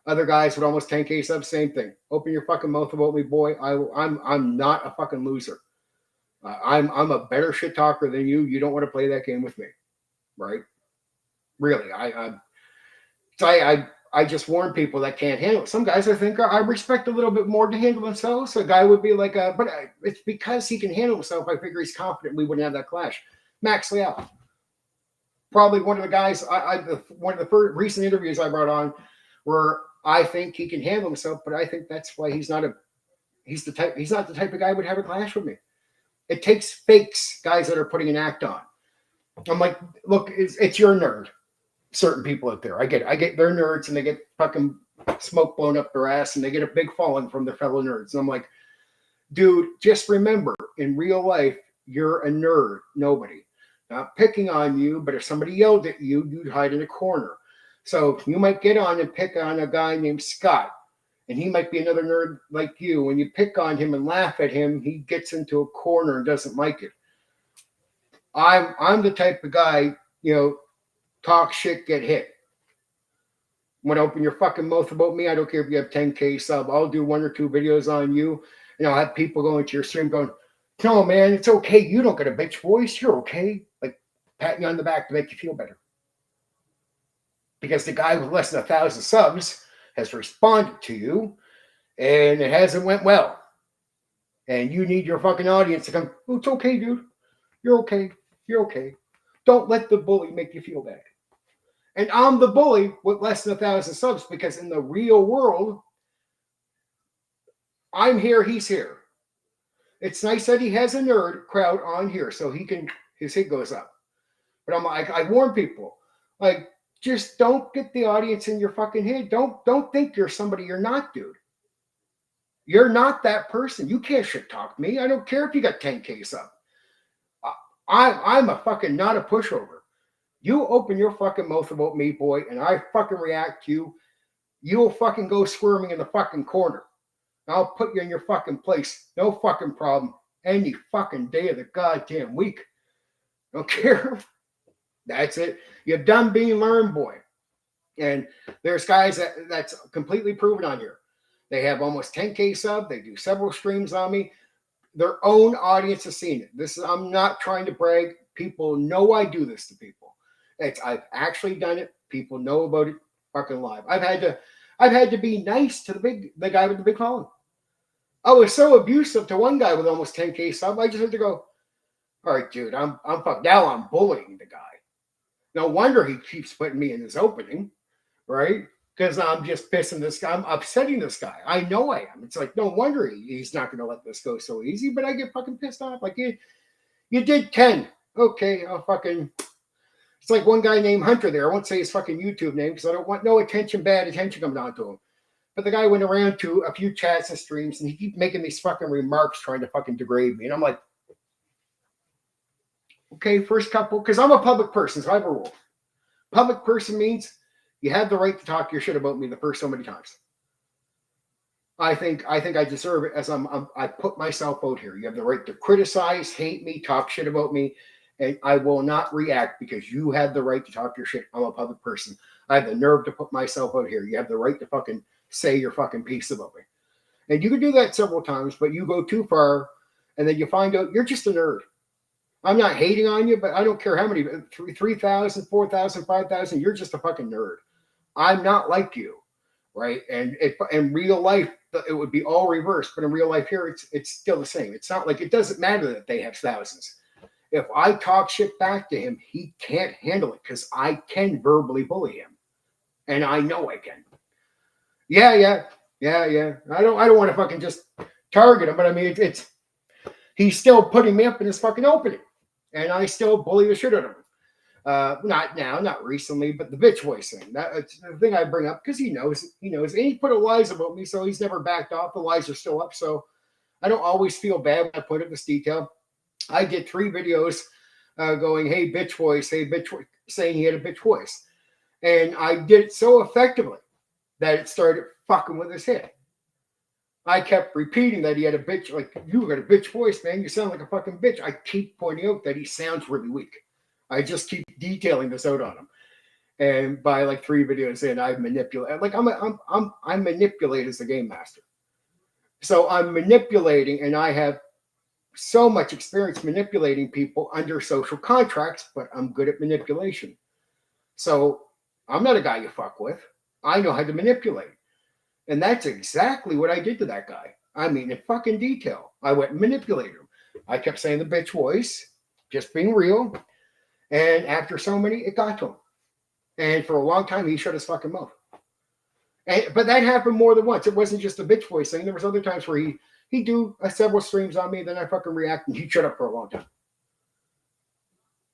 Other guys with almost 10K subs, same thing. Open your fucking mouth about me, boy. I'm not a fucking loser. I'm a better shit talker than you. You don't want to play that game with me, right? Really, I just warn people that can't handle it. Some guys I think I respect a little bit more to handle themselves. A guy would be like, but it's because he can handle himself. I figure he's confident. We wouldn't have that clash. Max Leal, probably one of the guys. One of the first recent interviews I brought on, where I think he can handle himself, but I think that's why he's not the type of guy who would have a clash with me. It takes fakes, guys that are putting an act on. I'm like, look, it's your nerd. Certain people out there, I get they're nerds and they get fucking smoke blown up their ass and they get a big falling from their fellow nerds. And I'm like, dude, just remember, in real life, you're a nerd. Nobody. Not picking on you, but if somebody yelled at you, you'd hide in a corner. So you might get on and pick on a guy named Scott, and he might be another nerd like you. When you pick on him and laugh at him, he gets into a corner and doesn't like it. I'm the type of guy, talk shit, get hit. Want to open your fucking mouth about me? I don't care if you have 10K sub. I'll do 1 or 2 videos on you. And I'll have people going to your stream going, no, man, it's okay. You don't get a bitch voice. You're okay. Like, patting you on the back to make you feel better. Because the guy with less than 1,000 subs has responded to you, and it hasn't went well. And you need your fucking audience to come, oh, it's okay, dude. You're okay. You're okay. Don't let the bully make you feel bad. And I'm the bully with less than 1,000 subs because in the real world, I'm here, he's here. It's nice that he has a nerd crowd on here so he can, his hit goes up. But I'm like, I warn people, like, just don't get the audience in your fucking head. Don't think you're somebody you're not, dude. You're not that person. You can't shit talk me. I don't care if you got 10K sub. I'm a fucking not a pushover. You open your fucking mouth about me, boy, and I fucking react to you, you'll fucking go squirming in the fucking corner. I'll put you in your fucking place. No fucking problem. Any fucking day of the goddamn week. Don't care. That's it. You've done being learned, boy. And there's guys that's completely proven on here. They have almost 10K sub. They do several streams on me. Their own audience has seen it. I'm not trying to brag. People know I do this to people. I've actually done it. People know about it fucking live. I've had to be nice to the guy with the big following. I was so abusive to one guy with almost 10K sub. I just had to go, all right, dude, I'm fucked. Now I'm bullying the guy. No wonder he keeps putting me in his opening, right? Because I'm just pissing this guy. I'm upsetting this guy. I know I am. It's like, no wonder he's not going to let this go so easy, but I get fucking pissed off. Like, you did 10. Okay, I'll fucking... It's like one guy named Hunter there. I won't say his fucking YouTube name because I don't want no bad attention coming on to him. But the guy went around to a few chats and streams and he keep making these fucking remarks trying to fucking degrade me. And I'm like, okay, first couple, because I'm a public person, so I have a rule. Public person means you have the right to talk your shit about me the first so many times. I think I deserve it as I put myself out here. You have the right to criticize, hate me, talk shit about me. And I will not react because you have the right to talk your shit. I'm a public person. I have the nerve to put myself out here. You have the right to fucking say your fucking piece about me. And you can do that several times, but you go too far and then you find out you're just a nerd. I'm not hating on you, but I don't care how many, 3,000, 4,000, 5,000, you're just a fucking nerd. I'm not like you, right? And in real life, it would be all reversed, but in real life here, it's still the same. It's not like it doesn't matter that they have thousands. If I talk shit back to him, he can't handle it because I can verbally bully him. And I know I can. Yeah. I don't want to fucking just target him, but I mean, he's still putting me up in his fucking opening. And I still bully the shit out of him. Not now, not recently, but the bitch voice thing. That's the thing I bring up because he knows. And he put lies about me, so he's never backed off. The lies are still up, so I don't always feel bad when I put it this detail. I did 3 videos going, hey, bitch voice, saying he had a bitch voice. And I did it so effectively that it started fucking with his head. I kept repeating that he had a bitch, like, you got a bitch voice, man. You sound like a fucking bitch. I keep pointing out that he sounds really weak. I just keep detailing this out on him. And by like 3 videos in, I manipulate. Like I'm manipulated as a game master. So I'm manipulating, and I have so much experience manipulating people under social contracts, but I'm good at manipulation. So I'm not a guy you fuck with. I know how to manipulate. And that's exactly what I did to that guy. I mean, in fucking detail. I went and manipulated him. I kept saying the bitch voice, just being real. And after so many, it got to him. And for a long time, he shut his fucking mouth. But that happened more than once. It wasn't just a bitch voice thing. There was other times where he'd do several streams on me, then I fucking react, and he'd shut up for a long time.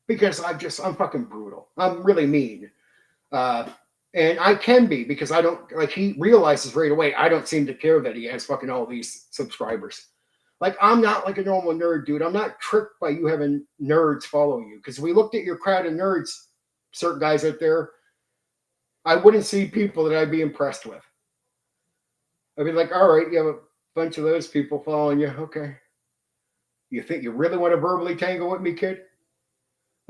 Because I'm fucking brutal. I'm really mean. And I can be, because I don't, like, he realizes right away, I don't seem to care that he has fucking all these subscribers. Like, I'm not like a normal nerd, dude. I'm not tricked by you having nerds following you. Because we looked at your crowd of nerds, certain guys out there, I wouldn't see people that I'd be impressed with. I'd be like, all right, you have a bunch of those people following you. Okay. You think you really want to verbally tangle with me, kid?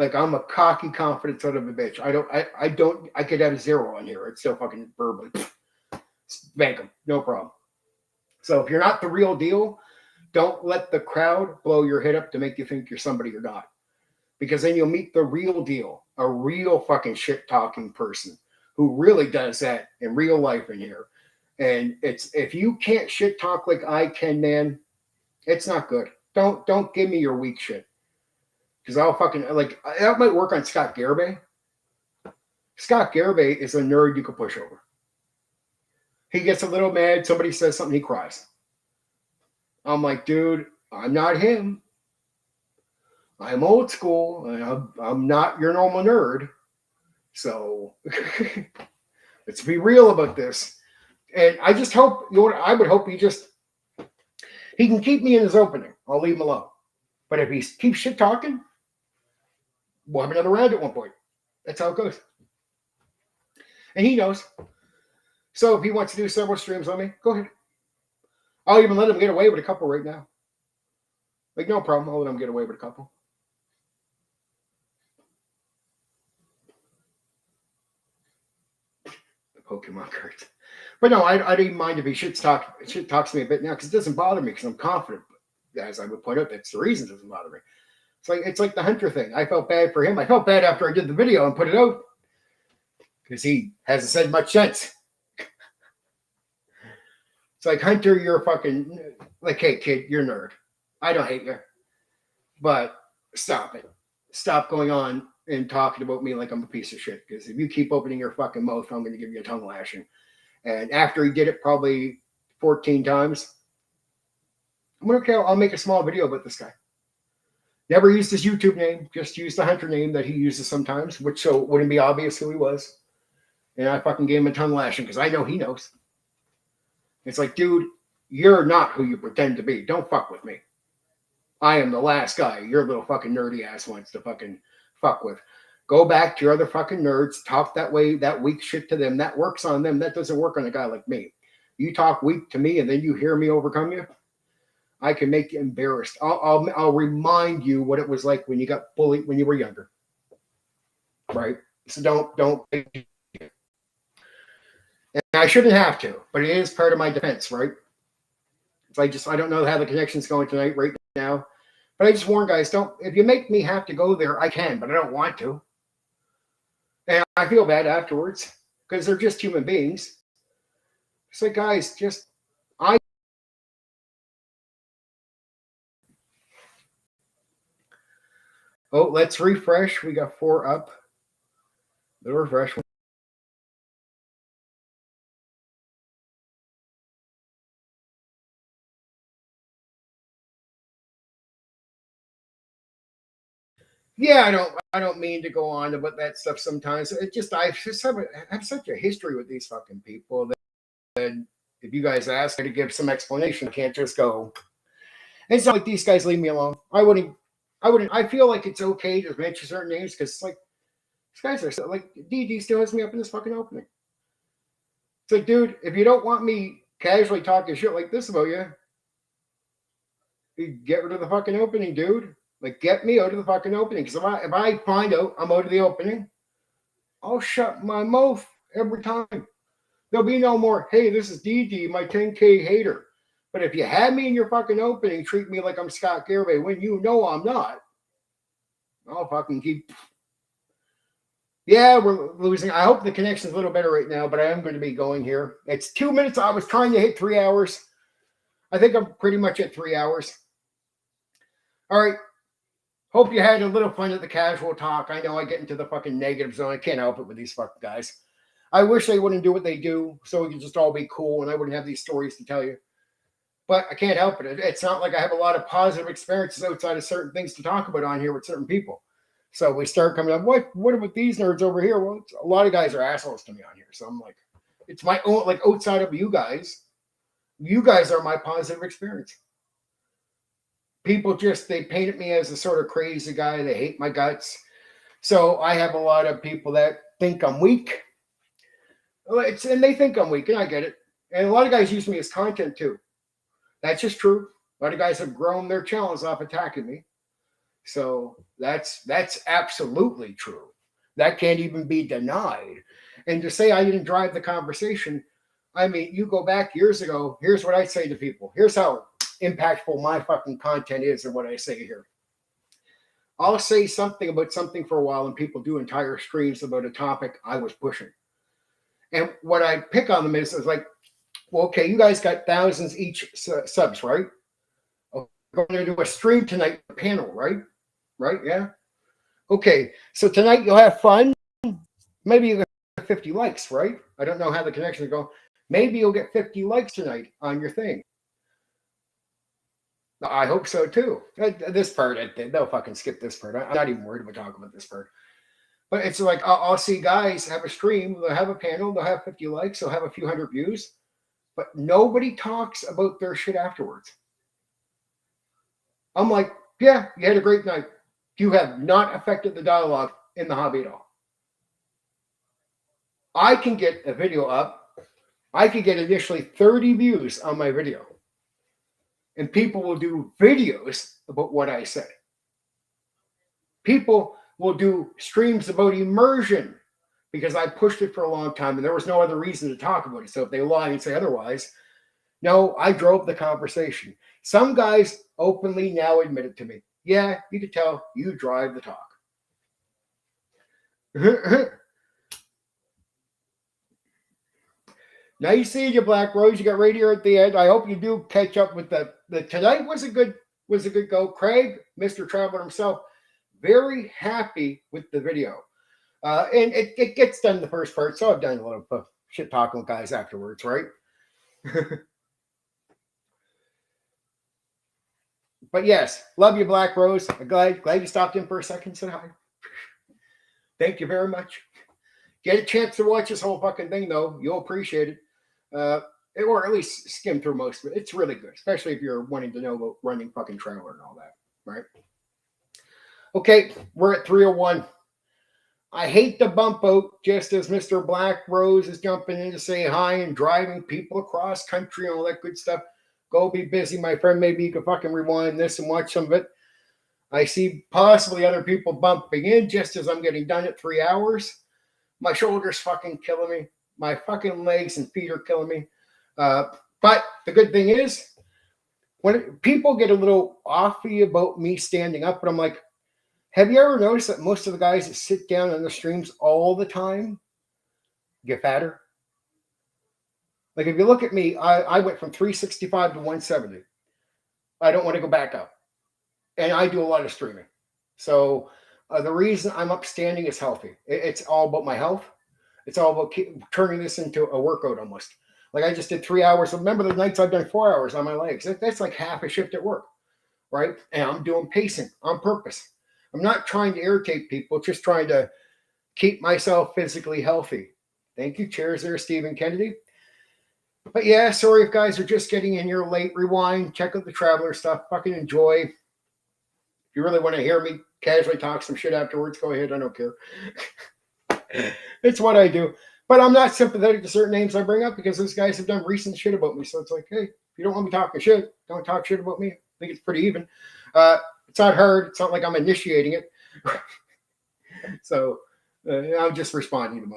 Like I'm a cocky, confident son of a bitch. I could have a 0 on here. It's still fucking verbally spank them, no problem. So if you're not the real deal, don't let the crowd blow your head up to make you think you're somebody you're not. Because then you'll meet the real deal, a real fucking shit talking person who really does that in real life in here. And it's if you can't shit talk like I can, man, it's not good. Don't give me your weak shit. Because I'll fucking like that might work on Scott Garibay. Scott Garibay is a nerd you can push over. He gets a little mad, somebody says something, he cries. I'm like, dude, I'm not him. I'm old school, and I'm not your normal nerd. So let's be real about this. And I just hope, I would hope he can keep me in his opening. I'll leave him alone. But if he keeps shit talking, we'll have another round at one point. That's how it goes. And he knows. So if he wants to do several streams on me, go ahead. I'll even let him get away with a couple right now. Like, no problem. I'll let him get away with a couple. The Pokemon cards. But no, I don't even mind if he shit talks to me a bit now because it doesn't bother me because I'm confident. But as I would point out, that's the reason it doesn't bother me. It's like the Hunter thing. I felt bad for him. I felt bad after I did the video and put it out because he hasn't said much since. It's like, Hunter, you're fucking, like, hey, kid, you're a nerd. I don't hate you. But stop it. Stop going on and talking about me like I'm a piece of shit. Because if you keep opening your fucking mouth, I'm going to give you a tongue lashing. And after he did it probably 14 times, I'll make a small video about this guy. Never used his YouTube name. Just used the Hunter name that he uses sometimes, which so it wouldn't be obvious who he was. And I fucking gave him a tongue lashing because I know he knows. It's like, dude, you're not who you pretend to be. Don't fuck with me. I am the last guy your little fucking nerdy ass wants to fucking fuck with. Go back to your other fucking nerds. Talk that way, that weak shit to them. That works on them. That doesn't work on a guy like me. You talk weak to me and then you hear me overcome you. I can make you embarrassed. I'll remind you what it was like when you got bullied when you were younger. Right? So don't. And I shouldn't have to, but it is part of my defense, right? I don't know how the connection's going tonight, right now. But I just warn guys, if you make me have to go there, I can, but I don't want to. And I feel bad afterwards because they're just human beings. It's like, guys, let's refresh. We got 4 up. The refresh. Yeah, I don't mean to go on about that stuff sometimes. I have such a history with these fucking people that if you guys ask me to give some explanation, I can't just go. It's not like these guys leave me alone. I wouldn't. I feel like it's okay to mention certain names because it's like these guys are like D&D still has me up in this fucking opening. It's like, dude, if you don't want me casually talking shit like this about you get rid of the fucking opening, dude. Like, get me out of the fucking opening. Because if I find out I'm out of the opening, I'll shut my mouth every time. There'll be no more, hey, this is DD, my 10K hater. But if you have me in your fucking opening, treat me like I'm Scott Garibay when you know I'm not. I'll fucking keep. Yeah, we're losing. I hope the connection's a little better right now, but I am going to be going here. It's 2 minutes. I was trying to hit 3 hours. I think I'm pretty much at 3 hours. All right. Hope you had a little fun at the casual talk. I know I get into the fucking negative zone. I can't help it with these fucking guys. I wish they wouldn't do what they do so we could just all be cool and I wouldn't have these stories to tell you. But I can't help it. It's not like I have a lot of positive experiences outside of certain things to talk about on here with certain people. So we start coming up, what about these nerds over here? Well, a lot of guys are assholes to me on here. So I'm like, it's my own, like outside of you guys are my positive experience. People they painted me as a sort of crazy guy. They hate my guts. So I have a lot of people that think I'm weak. And they think I'm weak, and I get it. And a lot of guys use me as content too. That's just true. A lot of guys have grown their channels off attacking me. So that's absolutely true. That can't even be denied. And to say I didn't drive the conversation, I mean, you go back years ago, here's what I say to people. Here's how impactful my fucking content is and what I say here. I'll say something about something for a while and people do entire streams about a topic I was pushing. And what I pick on them is like, well, okay, you guys got thousands each subs, right? Okay, we're going to do a stream tonight, panel, right? Right? Yeah. Okay, so tonight you'll have fun. Maybe you'll get 50 likes, right? I don't know how the connections go. Maybe you'll get 50 likes tonight on your thing. I hope so too. This part, they'll fucking skip this part. I'm not even worried about talking about this part. But it's like, I'll see guys have a stream, they'll have a panel, they'll have 50 likes, they'll have a few hundred views, but nobody talks about their shit afterwards. I'm like, yeah, you had a great night. You have not affected the dialogue in the hobby at all. I can get a video up. I could get initially 30 views on my video. And people will do videos about what I say. People will do streams about immersion because I pushed it for a long time and there was no other reason to talk about it. So if they lie and say otherwise, no, I drove the conversation. Some guys openly now admit it to me. Yeah, you can tell you drive the talk. Nice seeing you, Black Rose. You got radio at the end. I hope you do catch up with the tonight was a good go. Craig, Mr. Traveler himself, very happy with the video. And it gets done in the first part, so I've done a lot of shit talking with guys afterwards, right? But yes, love you, Black Rose. I'm glad you stopped in for a second. Said hi. Thank you very much. Get a chance to watch this whole fucking thing, though. You'll appreciate it. Or at least skim through most of it. It's really good, especially if you're wanting to know about running fucking trailer and all that, right? Okay, we're at 301. I hate the bump out just as Mr. Black Rose is jumping in to say hi and driving people across country and all that good stuff. Go be busy, my friend. Maybe you can fucking rewind this and watch some of it. I see possibly other people bumping in just as I'm getting done at 3 hours. My shoulder's fucking killing me. My fucking legs and feet are killing me. But the good thing is, when people get a little offy about me standing up, but I'm like, have you ever noticed that most of the guys that sit down on the streams all the time get fatter? Like if you look at me, I went from 365 to 170. I don't want to go back up. And I do a lot of streaming. So the reason I'm upstanding is healthy. It's all about my health. It's all about turning this into a workout almost. Like I just did 3 hours. Remember the nights I've done 4 hours on my legs. That's like half a shift at work, right? And I'm doing pacing on purpose. I'm not trying to irritate people, just trying to keep myself physically healthy. Thank you. Cheers there, Stephen Kennedy. But yeah, sorry if guys are just getting in here late. Rewind, check out the Traveler stuff. Fucking enjoy. If you really want to hear me casually talk some shit afterwards, go ahead. I don't care. It's what I do. But I'm not sympathetic to certain names I bring up because those guys have done recent shit about me. So it's like, hey, if you don't want me talking shit, don't talk shit about me. I think it's pretty even. It's not hard. It's not like I'm initiating it. So I'm just responding to most